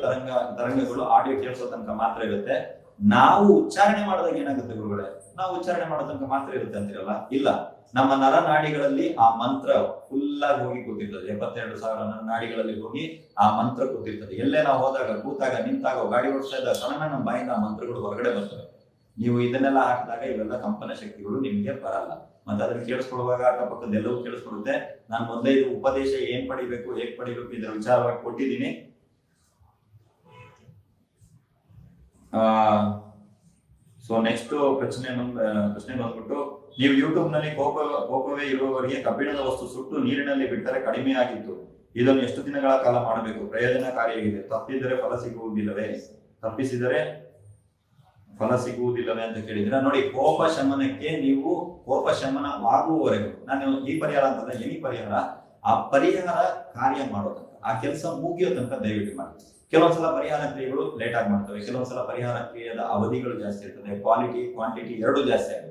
ತರಂಗಗಳು ಆಡಿಯೋ ಕೇಳಿಸೋ ತನಕ ಮಾತ್ರ ಇರುತ್ತೆ. ನಾವು ಉಚ್ಚಾರಣೆ ಮಾಡಿದಾಗ ಏನಾಗುತ್ತೆ ಗುರುಗಳೇ, ನಾವು ಉಚ್ಚಾರಣೆ ಮಾಡೋ ತನಕ ಮಾತ್ರ ಇರುತ್ತೆ ಅಂತಿರಲ್ಲ, ಇಲ್ಲ. ನಮ್ಮ ನರನಾಡಿಗಳಲ್ಲಿ ಆ ಮಂತ್ರ ಫುಲ್ ಆಗಿ ಹೋಗಿ ಕೂತಿರ್ತದೆ. 72,000 ನರನಾಡಿಗಳಲ್ಲಿ ಹೋಗಿ ಆ ಮಂತ್ರ ಕೂತಿರ್ತದೆ. ಎಲ್ಲೇ ನಾವು ಹೋದಾಗ, ಕೂತಾಗ, ನಿಂತಾಗ, ಗಾಡಿ ಓಡಿಸ್ತಾ ಇದ್ದಾಗ ಸಡನ್ ನಮ್ಮ ಬಾಯಿಂದ ಆ ಮಂತ್ರಗಳು ಹೊರಗಡೆ ಬರ್ತವೆ. ನೀವು ಇದನ್ನೆಲ್ಲ ಹಾಕಿದಾಗ ಇವೆಲ್ಲ ಕಂಪನ ಶಕ್ತಿಗಳು ನಿಮ್ಗೆ ಬರಲ್ಲ. ಮತ್ತೆ ಅದನ್ನ ಕೇಳಿಸ್ಕೊಳ್ಳುವಾಗ ಅಕ್ಕಪಕ್ಕದ ಎಲ್ಲವೂ ಕೇಳಿಸ್ಕೊಡುತ್ತೆ. ನಾನು ಮೊದಲೇ ಇದು ಉಪದೇಶ ಏನ್ ಪಡಿಬೇಕು, ಹೇಗ್ ಪಡಿಬೇಕು ಇದರ ವಿಚಾರವಾಗಿ ಕೊಟ್ಟಿದ್ದೀನಿ. ಸೊ ನೆಕ್ಸ್ಟ್ ಪ್ರಶ್ನೆ ಬಂದ್ಬಿಟ್ಟು, ನೀವು ಯೂಟ್ಯೂಬ್ ನಲ್ಲಿ ಕೋಪವೇ ಇರುವವರಿಗೆ ಕಬ್ಬಿಣದ ವಸ್ತು ಸುಟ್ಟು ನೀರಿನಲ್ಲಿ ಬಿಟ್ಟರೆ ಕಡಿಮೆ ಆಗಿತ್ತು. ಇದನ್ನು ಎಷ್ಟು ದಿನಗಳ ಕಾಲ ಮಾಡಬೇಕು? ಪ್ರಯೋಜನಕಾರಿಯಾಗಿದೆ. ತಪ್ಪಿದರೆ ತಪ್ಪಿಸಿದರೆ ಫಲ ಸಿಗುವುದಿಲ್ಲವೇ ಅಂತ ಕೇಳಿದ್ರೆ, ನೋಡಿ, ಕೋಪ ಶಮನಕ್ಕೆ ನೀವು ಕೋಪ ಶಮನವಾಗುವವರೆಗೂ, ನಾನು ಈ ಪರಿಹಾರ ಅಂತಲ್ಲ, ಎನಿ ಪರಿಹಾರ, ಆ ಪರಿಹಾರ ಕಾರ್ಯ ಮಾಡೋ ತನಕ, ಆ ಕೆಲಸ ಮುಗಿಯೋ ತನಕ ದಯವಿಟ್ಟು ಮಾಡಿ. ಕೆಲವೊಂದ್ಸಲ ಪರಿಹಾರ ಕ್ರಿಯೆಗಳು ಲೇಟ್ ಆಗಿ ಮಾಡ್ತವೆ, ಕೆಲವೊಂದ್ಸಲ ಪರಿಹಾರ ಕ್ರಿಯೆಯ ಅವಧಿಗಳು ಜಾಸ್ತಿ ಇರ್ತದೆ, ಕ್ವಾಲಿಟಿ ಕ್ವಾಂಟಿಟಿ ಎರಡೂ ಜಾಸ್ತಿ ಆಗುತ್ತೆ.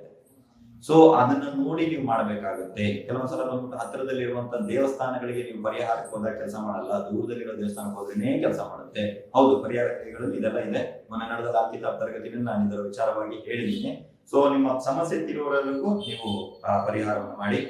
ಸೊ ಅದನ್ನ ನೋಡಿ ನೀವು ಮಾಡಬೇಕಾಗುತ್ತೆ. ಕೆಲವೊಂದ್ಸಲ ಬಂದ್ಬಿಟ್ಟು ಹತ್ತಿರದಲ್ಲಿರುವಂತ ದೇವಸ್ಥಾನಗಳಿಗೆ ನೀವು ಪರಿಹಾರಕ್ಕೆ ಹೋದಾಗ ಕೆಲಸ ಮಾಡಲ್ಲ, ದೂರದಲ್ಲಿರೋ ದೇವಸ್ಥಾನಕ್ಕೆ ಹೋದ್ರೇನೆ ಕೆಲಸ ಮಾಡುತ್ತೆ. ಹೌದು, ಪರಿಹಾರ ಕ್ರಿಯೆಗಳಲ್ಲಿ ಇದೆಲ್ಲ ಇದೆ. ಮೊನ್ನೆ ನಡೆದ ಕಿತಾಬ್ ತರಗತಿಯಲ್ಲಿ ನಾನು ಇದರ ವಿಚಾರವಾಗಿ ಹೇಳಿದ್ದೀನಿ. ಸೊ ನಿಮ್ಮ ಸಮಸ್ಯೆ ತೀರುವವರೆಗೂ ನೀವು ಪರಿಹಾರವನ್ನು ಮಾಡಿ.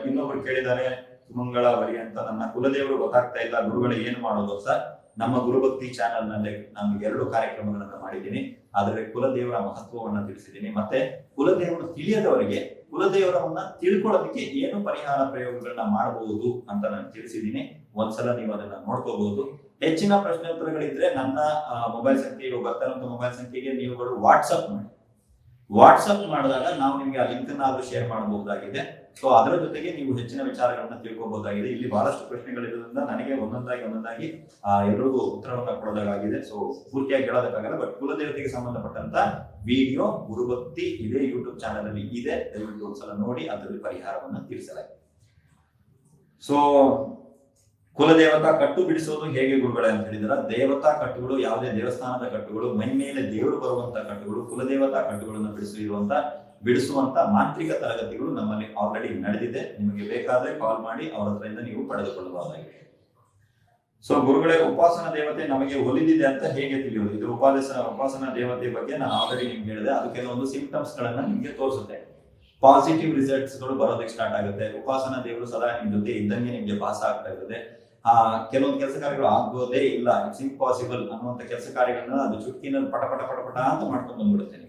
ಇನ್ನೊಬ್ರು ಕೇಳಿದ್ದಾರೆ, ಸುಮಂಗಳವರಿ ಅಂತ, ನನ್ನ ಕುಲದೇವರು ಗೊತ್ತಾಗ್ತಾ ಇಲ್ಲ, ಗುರುಗಳು ಏನು ಮಾಡೋದು ಸರ್? ನಮ್ಮ ಗುರುಭಕ್ತಿ ಚಾನೆಲ್ ನಲ್ಲಿ ನಾನು 2 ಕಾರ್ಯಕ್ರಮಗಳನ್ನ ಮಾಡಿದ್ದೀನಿ. ಅದರಲ್ಲಿ ಕುಲದೇವರ ಮಹತ್ವವನ್ನ ತಿಳಿಸಿದ್ದೀನಿ. ಮತ್ತೆ ಕುಲದೇವರು ತಿಳಿಯದವರಿಗೆ ಕುಲದೇವರನ್ನ ತಿಳ್ಕೊಳ್ಳೋದಕ್ಕೆ ಏನು ಪರಿಹಾರ ಪ್ರಯೋಗಗಳನ್ನ ಮಾಡಬಹುದು ಅಂತ ನಾನು ತಿಳಿಸಿದ್ದೀನಿ. ಒಂದ್ಸಲ ನೀವು ಅದನ್ನ ನೋಡ್ಕೋಬಹುದು. ಹೆಚ್ಚಿನ ಪ್ರಶ್ನೆ ಉತ್ತರಗಳಿದ್ರೆ ನನ್ನ ಮೊಬೈಲ್ ಸಂಖ್ಯೆಗೆ, ಬರ್ತಾ ಇರುವಂತ ಮೊಬೈಲ್ ಸಂಖ್ಯೆಗೆ ನೀವುಗಳು ವಾಟ್ಸಪ್ ಮಾಡಿ. ವಾಟ್ಸಪ್ ಮಾಡಿದಾಗ ನಾವು ನಿಮ್ಗೆ ಆ ಲಿಂಕ್ ಅನ್ನು ಶೇರ್ ಮಾಡಬಹುದಾಗಿದೆ. ಸೊ ಅದರ ಜೊತೆಗೆ ನೀವು ಹೆಚ್ಚಿನ ವಿಚಾರಗಳನ್ನ ತಿಳ್ಕೊಬಹುದಾಗಿದೆ. ಇಲ್ಲಿ ಬಹಳಷ್ಟು ಪ್ರಶ್ನೆಗಳಿರೋದ್ರಿಂದ ನನಗೆ ಒಂದೊಂದಾಗಿ ಎಲ್ರಿಗೂ ಉತ್ತರವನ್ನ ಕೊಡೋದಾಗಿದೆ. ಸೊ ಪೂರ್ತಿಯಾಗಿ ಹೇಳೋದಕ್ಕಾಗಲ್ಲ, ಬಟ್ ಕುಲದೇವತೆಗೆ ಸಂಬಂಧಪಟ್ಟಂತ ವಿಡಿಯೋ ಗುರುಭಕ್ತಿ ಇದೇ ಯೂಟ್ಯೂಬ್ ಚಾನೆಲ್ ಅಲ್ಲಿ ಇದೆ. ದಯವಿಟ್ಟು ಒಂದ್ಸಲ ನೋಡಿ, ಅದರಲ್ಲಿ ಪರಿಹಾರವನ್ನ ತಿಳಿಸಲಾಗಿದೆ. ಸೊ ಕುಲದೇವತಾ ಕಟ್ಟು ಬಿಡಿಸೋದು ಹೇಗೆ ಗುರುಗಳೇ ಅಂತ ಹೇಳಿದ್ರ, ದೇವತಾ ಕಟ್ಟುಗಳು, ಯಾವುದೇ ದೇವಸ್ಥಾನದ ಕಟ್ಟುಗಳು, ಮೈ ಮೇಲೆ ದೇವರು ಬರುವಂತ ಕಟ್ಟುಗಳು, ಕುಲದೇವತಾ ಕಟ್ಟುಗಳನ್ನು ಬಿಡಿಸುವಂತ ಮಾಂತ್ರಿಕ ತರಗತಿಗಳು ನಮ್ಮಲ್ಲಿ ಆಲ್ರೆಡಿ ನಡೆದಿದೆ. ನಿಮಗೆ ಬೇಕಾದ್ರೆ ಕಾಲ್ ಮಾಡಿ ಅವರ ಹತ್ರದಿಂದ ನೀವು ಪಡೆದುಕೊಳ್ಳಬಹುದಾಗಿದೆ. ಸೊ ಗುರುಗಳೇ, ಉಪಾಸನಾ ದೇವತೆ ನಮಗೆ ಒಲಿದಿದೆ ಅಂತ ಹೇಗೆ ತಿಳಿಯೋದು? ಇದು ಉಪಾಸನಾ ದೇವತೆ ಬಗ್ಗೆ ನಾನು ಆಲ್ರೆಡಿ ನಿಮ್ಗೆ ಹೇಳಿದೆ. ಅದು ಕೆಲವೊಂದು ಸಿಂಪ್ಟಮ್ಸ್ ಗಳನ್ನ ನಿಮ್ಗೆ ತೋರಿಸುತ್ತೆ. ಪಾಸಿಟಿವ್ ರಿಸಲ್ಟ್ಸ್ ಗಳು ಬರೋದಕ್ಕೆ ಸ್ಟಾರ್ಟ್ ಆಗುತ್ತೆ. ಉಪಾಸನಾ ದೇವರು ಸದಾ ನಿಮ್ ಜೊತೆ ಇದ್ದಂಗೆ ನಿಮ್ಗೆ ಪಾಸ ಆಗ್ತಾ ಇರುತ್ತೆ. ಕೆಲವೊಂದು ಕೆಲಸ ಕಾರ್ಯಗಳು ಆಗೋದೇ ಇಲ್ಲ, ಇಟ್ಸ್ ಇಂಪಾಸಿಬಲ್ ಅನ್ನುವಂತ ಕೆಲಸ ಕಾರ್ಯಗಳನ್ನ ಅದು ಚುಟ್ಕಿನಲ್ಲಿ ಪಟ ಅಂತ ಮಾಡ್ಕೊಂಡು ಬಂದ್ಬಿಡುತ್ತೆ ನಿಮ್ಗೆ.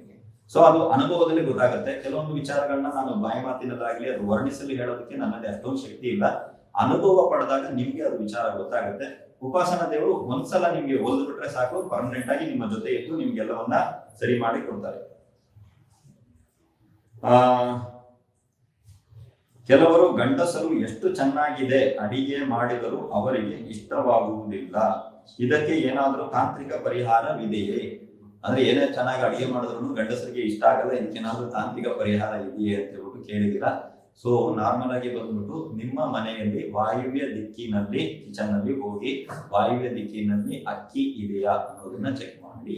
ಸೊ ಅದು ಅನುಭವದಲ್ಲಿ ಗೊತ್ತಾಗುತ್ತೆ. ಕೆಲವೊಂದು ವಿಚಾರಗಳನ್ನ ನಾನು ಬಾಯಿ ಮಾತಿನಲ್ಲಾಗ್ಲಿ ಅದು ವರ್ಣಿಸಲು ಹೇಳೋದಕ್ಕೆ ನನ್ನಲ್ಲಿ ಅಷ್ಟೊಂದು ಶಕ್ತಿ ಇಲ್ಲ. ಅನುಭವ ಪಡೆದಾಗ ನಿಮ್ಗೆ ಅದು ವಿಚಾರ ಗೊತ್ತಾಗುತ್ತೆ. ಉಪಾಸನಾ ದೇವರು ಒಂದ್ಸಲ ನಿಮ್ಗೆ ಓದ್ ಬಿಟ್ರೆ ಸಾಕು, ಪರ್ಮನೆಂಟ್ ಆಗಿ ನಿಮ್ಮ ಜೊತೆ ಇದ್ದು ನಿಮ್ಗೆಲ್ಲವನ್ನ ಸರಿ ಮಾಡಿ ಕೊಡ್ತಾರೆ. ಕೆಲವರು ಗಂಡಸರು ಎಷ್ಟು ಚೆನ್ನಾಗಿದೆ ಅಡಿಗೆ ಮಾಡಿದರೂ ಅವರಿಗೆ ಇಷ್ಟವಾಗುವುದಿಲ್ಲ. ಇದಕ್ಕೆ ಏನಾದ್ರೂ ತಾಂತ್ರಿಕ ಪರಿಹಾರವಿದೆಯೇ? ಅಂದ್ರೆ ಏನೇ ಚೆನ್ನಾಗಿ ಅಡಿಗೆ ಮಾಡಿದ್ರು ಗಂಡಸರಿಗೆ ಇಷ್ಟ ಆಗಲ್ಲ, ಇದಕ್ಕೇನಾದ್ರೂ ತಾಂತ್ರಿಕ ಪರಿಹಾರ ಇದೆಯೇ ಅಂತ ಹೇಳ್ಬಿಟ್ಟು ಕೇಳಿದಿರ. ಸೊ ನಾರ್ಮಲ್ ಆಗಿ ಬಂದ್ಬಿಟ್ಟು ನಿಮ್ಮ ಮನೆಯಲ್ಲಿ ವಾಯುವ್ಯ ದಿಕ್ಕಿನಲ್ಲಿ ಕಿಚನ್ ನಲ್ಲಿ ಹೋಗಿ ವಾಯುವ್ಯ ದಿಕ್ಕಿನಲ್ಲಿ ಅಕ್ಕಿ ಇದೆಯಾ ಅನ್ನೋದನ್ನ ಚೆಕ್ ಮಾಡಿ.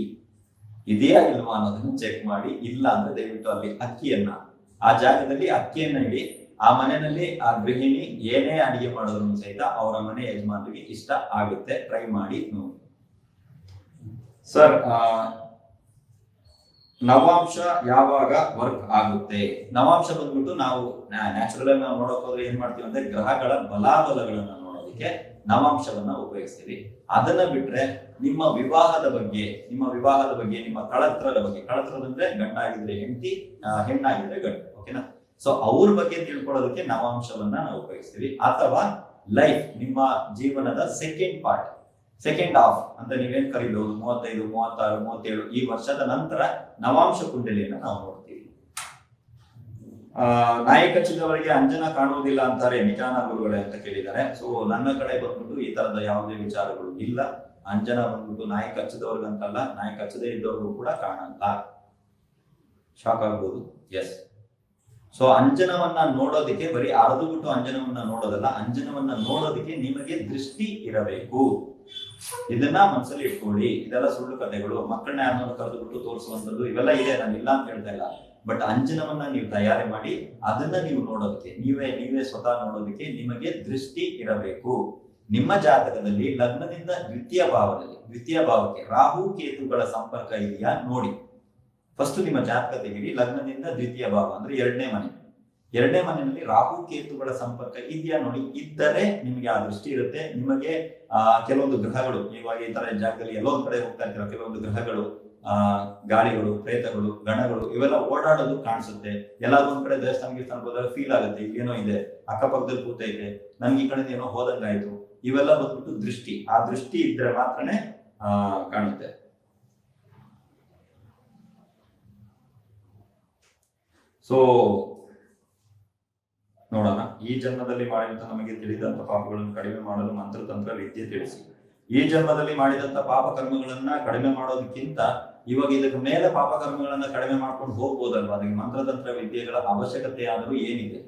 ಇದೆಯಾ ಇಲ್ವಾ ಅನ್ನೋದನ್ನ ಚೆಕ್ ಮಾಡಿ. ಇಲ್ಲ ಅಂದ್ರೆ ದಯವಿಟ್ಟು ಅಲ್ಲಿ ಅಕ್ಕಿಯನ್ನ, ಆ ಜಾಗದಲ್ಲಿ ಅಕ್ಕಿಯನ್ನ ಇಡಿ. ಆ ಮನೆಯಲ್ಲಿ ಆ ಗೃಹಿಣಿ ಏನೇ ಅಡಿಗೆ ಮಾಡಿದ್ರು ಸಹಿತ ಅವರ ಮನೆ ಯಜಮಾನರಿಗೆ ಇಷ್ಟ ಆಗುತ್ತೆ. ಟ್ರೈ ಮಾಡಿ ನೋಡಿ. ಸರ್, ನವಾಂಶ ಯಾವಾಗ ವರ್ಕ್ ಆಗುತ್ತೆ? ನವಾಂಶ ಬಂದ್ಬಿಟ್ಟು ನಾವು ನ್ಯಾಚುರಲ್ ಆಗಿ ನಾವು ನೋಡಕ್ ಹೋದ್ರೆ ಏನ್ ಮಾಡ್ತೀವಿ ಅಂದ್ರೆ ಗ್ರಹಗಳ ಬಲಾಬಲಗಳನ್ನ ನೋಡೋದಕ್ಕೆ ನವಾಂಶವನ್ನ ಉಪಯೋಗಿಸ್ತೀವಿ. ಅದನ್ನ ಬಿಟ್ರೆ ನಿಮ್ಮ ವಿವಾಹದ ಬಗ್ಗೆ, ನಿಮ್ಮ ಕಳತ್ರದ ಬಗ್ಗೆ, ಕಳತ್ರದ ಗಂಡಾಗಿದ್ರೆ ಹೆಂಡತಿ, ಹೆಣ್ಣಾಗಿದ್ರೆ ಗಂಡು, ಓಕೆನಾ? ಸೊ ಅವ್ರ ಬಗ್ಗೆ ತಿಳ್ಕೊಳ್ಳೋದಕ್ಕೆ ನವಾಂಶವನ್ನ ನಾವು ಉಪಯೋಗಿಸ್ತೀವಿ. ಅಥವಾ ಲೈಫ್, ನಿಮ್ಮ ಜೀವನದ ಸೆಕೆಂಡ್ ಹಾಫ್ ಅಂತ ನೀವೇನ್ ಕರೀಬಹುದು, 35, 36, 37 ಈ ವರ್ಷದ ನಂತರ ನವಾಂಶ ಕುಂಡಲಿಯನ್ನ ನಾವು ನೋಡ್ತೀವಿ. ನಾಯಿ ಕಚ್ಚಿದವರಿಗೆ ಅಂಜನ ಕಾಣುವುದಿಲ್ಲ ಅಂತಾರೆ, ನಿಜಾನ ಗುರುಗಳೇ ಅಂತ ಕೇಳಿದ್ದಾರೆ. ಸೊ ನನ್ನ ಕಡೆ ಬಂದ್ಬಿಟ್ಟು ಈ ತರದ ಯಾವುದೇ ವಿಚಾರಗಳು ಇಲ್ಲ. ಅಂಜನ ಬಂದ್ಬಿಟ್ಟು ನಾಯಿ ಕಚ್ಚಿದವ್ರಿಗಂತಲ್ಲ, ನಾಯಿ ಕಚ್ಚದೇ ಇದ್ದವ್ರಿಗೂ ಕೂಡ ಕಾಣಲ್ಲ. ಶಾಕ್ ಆಗ್ಬೋದು. ಎಸ್, ಸೊ ಅಂಜನವನ್ನ ನೋಡೋದಕ್ಕೆ ಬರೀ ಅರ್ದು ಬಿಟ್ಟು ಅಂಜನವನ್ನ ನೋಡೋದಲ್ಲ, ಅಂಜನವನ್ನ ನೋಡೋದಕ್ಕೆ ನಿಮಗೆ ದೃಷ್ಟಿ ಇರಬೇಕು. ಇದನ್ನ ಮನಸ್ಸಲ್ಲಿ ಇಟ್ಕೊಳ್ಳಿ. ಇದೆಲ್ಲ ಸುಳ್ಳು ಕಥೆಗಳು, ಮಕ್ಕಳನ್ನ ಯಾರನ್ನ ಕರೆದು ಬಿಟ್ಟು ತೋರಿಸುವಂತದ್ದು ಇವೆಲ್ಲ ಇದೆ, ನಾನು ಇಲ್ಲ ಅಂತ ಹೇಳ್ತಾ ಇಲ್ಲ. ಬಟ್ ಅಂಜನವನ್ನ ನೀವು ತಯಾರಿ ಮಾಡಿ ಅದನ್ನ ನೀವು ನೋಡೋದಕ್ಕೆ, ನೀವೇ ಸ್ವತಃ ನೋಡೋದಕ್ಕೆ ನಿಮಗೆ ದೃಷ್ಟಿ ಇರಬೇಕು. ನಿಮ್ಮ ಜಾತಕದಲ್ಲಿ ಲಗ್ನದಿಂದ ದ್ವಿತೀಯ ಭಾವಕ್ಕೆ ರಾಹು ಕೇತುಗಳ ಸಂಪರ್ಕ ಇದೆಯಾ ನೋಡಿ. ಫಸ್ಟ್ ನಿಮ್ಮ ಜಾತಕ ತೆಗಿರಿ, ಲಗ್ನದಿಂದ ದ್ವಿತೀಯ ಭಾವ ಅಂದ್ರೆ ಎರಡನೇ ಮನೆಯಲ್ಲಿ ರಾಹು ಕೇತುಗಳ ಸಂಪರ್ಕ ಇದೆಯಾ ನೋಡಿ. ಇದ್ದರೆ ನಿಮಗೆ ಆ ದೃಷ್ಟಿ ಇರುತ್ತೆ. ನಿಮಗೆ ಕೆಲವೊಂದು ಗ್ರಹಗಳು, ಇವಾಗ ಈ ತರ ಜಾಗದಲ್ಲಿ ಎಲ್ಲೋ ಕಡೆ ಹೋಗ್ತಾ ಇರ್ತೀರ, ಕೆಲವೊಂದು ಗ್ರಹಗಳು, ಗಾಳಿಗಳು, ಪ್ರೇತಗಳು, ಗಣಗಳು ಇವೆಲ್ಲ ಓಡಾಡೋದು ಕಾಣಿಸುತ್ತೆ. ಎಲ್ಲಾದ್ರೂ ಒಂದ್ ಕಡೆ ದೇವಸ್ಥಾನ ಹೋದಾಗ ಫೀಲ್ ಆಗುತ್ತೆ, ಏನೋ ಇದೆ ಅಕ್ಕಪಕ್ಕದಲ್ಲಿ ಕೂತೈತೆ, ನನ್ಗೆ ಈ ಕಡೆ ಏನೋ ಹೋದಂಗಾಯ್ತು. ಇವೆಲ್ಲ ಬಂದ್ಬಿಟ್ಟು ದೃಷ್ಟಿ. ಆ ದೃಷ್ಟಿ ಇದ್ರೆ ಮಾತ್ರನೇ ಕಾಣುತ್ತೆ. ಸೊ ನೋಡೋಣ. ಈ ಜನ್ಮದಲ್ಲಿ ಮಾಡಿದಂತ ನಮಗೆ ತಿಳಿದಂತ ಪಾಪಗಳನ್ನು ಕಡಿಮೆ ಮಾಡಲು ಮಂತ್ರತಂತ್ರ ವಿದ್ಯೆ ತಿಳಿಸಿ. ಈ ಜನ್ಮದಲ್ಲಿ ಮಾಡಿದಂತ ಪಾಪ ಕರ್ಮಗಳನ್ನ ಕಡಿಮೆ ಮಾಡೋದಕ್ಕಿಂತ ಇವಾಗ ಇದಕ್ಕೆ ಮೇಲೆ ಪಾಪ ಕರ್ಮಗಳನ್ನ ಕಡಿಮೆ ಮಾಡ್ಕೊಂಡು ಹೋಗ್ಬೋದಲ್ವಾ? ಅದಕ್ಕೆ ಮಂತ್ರತಂತ್ರ ವಿದ್ಯೆಗಳ ಅವಶ್ಯಕತೆ ಆದ್ರೂ ಏನಿದೆ?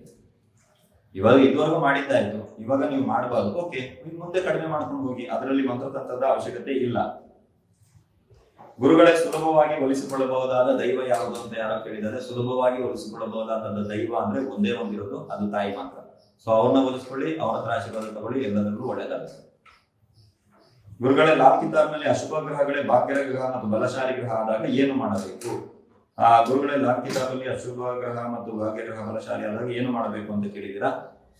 ಇವಾಗ ಇದುವರೆಗೂ ಮಾಡಿದ್ದಾಯ್ತು, ಇವಾಗ ನೀವು ಮಾಡಬಾರ್ದು, ಓಕೆ, ಮುಂದೆ ಕಡಿಮೆ ಮಾಡ್ಕೊಂಡು ಹೋಗಿ, ಅದರಲ್ಲಿ ಮಂತ್ರತಂತ್ರದ ಅವಶ್ಯಕತೆ ಇಲ್ಲ. ಗುರುಗಳೇ, ಸುಲಭವಾಗಿ ಒಲಿಸಿಕೊಳ್ಳಬಹುದಾದ ದೈವ ಯಾವುದು ಅಂತ ಯಾರೋ ಕೇಳಿದರೆ, ಸುಲಭವಾಗಿ ಒಲಿಸಿಕೊಳ್ಳಬಹುದಾದ ದೈವ ಅಂದ್ರೆ ಒಂದೇ ಒಂದಿರೋದು, ಅದು ತಾಯಿ ಮಾತ್ರ. ಸೊ ಅವ್ರನ್ನ ಒಲಿಸ್ಕೊಳ್ಳಿ, ಅವ್ರ ಹತ್ರ ಆಶೀರ್ವಾದ ತಗೊಳ್ಳಿ, ಎಲ್ಲದರಲ್ಲೂ ಒಳ್ಳೆಯದಾಗುತ್ತೆ. ಗುರುಗಳೇ, ಲಾಭ ಕಿತಾಬ್ನಲ್ಲಿ ಅಶುಭ ಗ್ರಹಗಳೇ ಭಾಗ್ಯ ಗ್ರಹ ಮತ್ತು ಬಲಶಾಲಿ ಗ್ರಹ ಆದಾಗ ಏನು ಮಾಡಬೇಕು? ಗುರುಗಳೇ, ಲಾಭ ಕಿತಾಬಲ್ಲಿ ಅಶುಭ ಗ್ರಹ ಮತ್ತು ಭಾಗ್ಯ ಗ್ರಹ ಬಲಶಾಲಿ ಆದಾಗ ಏನು ಮಾಡಬೇಕು ಅಂತ ಕೇಳಿದ್ದೀರಾ.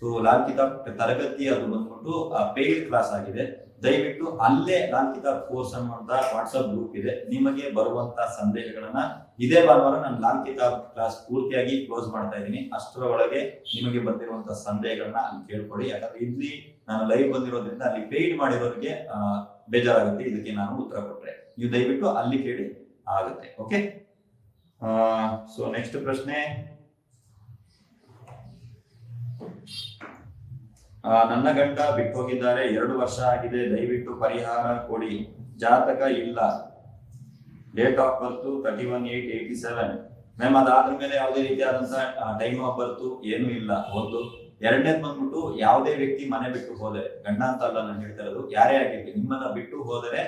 ಸೊ ಲಾಲ್ ಕಿತಾಬ್ ತರಗತಿ ಅದು ಬಂದ್ಬಿಟ್ಟು ಪೇಯ್ಡ್ ಕ್ಲಾಸ್ ಆಗಿದೆ. ದಯವಿಟ್ಟು ಅಲ್ಲೇ ಲಾಲ್ ಕಿತಾಬ್ ಕೋರ್ಸ್ ಅನ್ನುವಂತ ವಾಟ್ಸ್ಆಪ್ ಗ್ರೂಪ್ ಇದೆ. ನಿಮಗೆ ಬರುವಂತ ಸಂದೇಹಗಳನ್ನ ಇದೇ ಭಾನುವಾರ ನಾನು ಲಾಲ್ ಕಿತಾಬ್ ಕ್ಲಾಸ್ ಪೂರ್ತಿಯಾಗಿ ಕ್ಲೋಸ್ ಮಾಡ್ತಾ ಇದ್ದೀನಿ. ಅಷ್ಟರ ಒಳಗೆ ನಿಮಗೆ ಬಂದಿರುವಂತ ಸಂದೇಹಗಳನ್ನ ಅಲ್ಲಿ ಕೇಳ್ಕೊಳ್ಳಿ. ಯಾಕಂದ್ರೆ ಇಲ್ಲಿ ನಾನು ಲೈವ್ ಬಂದಿರೋದ್ರಿಂದ ಅಲ್ಲಿ ಪೇಯ್ಡ್ ಮಾಡಿರೋರಿಗೆ ಬೇಜಾರಾಗುತ್ತೆ ಇದಕ್ಕೆ ನಾನು ಉತ್ತರ ಕೊಟ್ರೆ. ನೀವು ದಯವಿಟ್ಟು ಅಲ್ಲಿ ಕೇಳಿ ಆಗುತ್ತೆ. ಓಕೆ, ಸೊ ನೆಕ್ಸ್ಟ್ ಪ್ರಶ್ನೆ. ನನ್ನ ಗಂಡ ಬಿಟ್ಟು ಹೋಗಿದ್ದಾರೆ, 2 ವರ್ಷ ಆಗಿದೆ, ದಯವಿಟ್ಟು ಪರಿಹಾರ ಕೊಡಿ. ಜಾತಕ ಇಲ್ಲ, ಡೇಟ್ ಆಫ್ ಬರ್ತ್ 31/8/87. ಮ್ಯಾಮ್, ಅದಾದ್ರ ಮೇಲೆ ಯಾವುದೇ ರೀತಿಯಾದಂತ ಟೈಮ್ ಆಫ್ ಬರ್ತ್ ಏನು ಇಲ್ಲ. ಒಂದು. ಎರಡನೇದು ಬಂದ್ಬಿಟ್ಟು ಯಾವುದೇ ವ್ಯಕ್ತಿ ಮನೆ ಬಿಟ್ಟು ಹೋದರೆ, ಗಂಡ ಅಂತ ಅಲ್ಲ ನಾನು ಹೇಳ್ತಾ ಇರೋದು, ಯಾರೇ ಆಗಿರ್ಲಿ, ನಿಮ್ಮನ್ನ ಬಿಟ್ಟು ಹೋದರೆ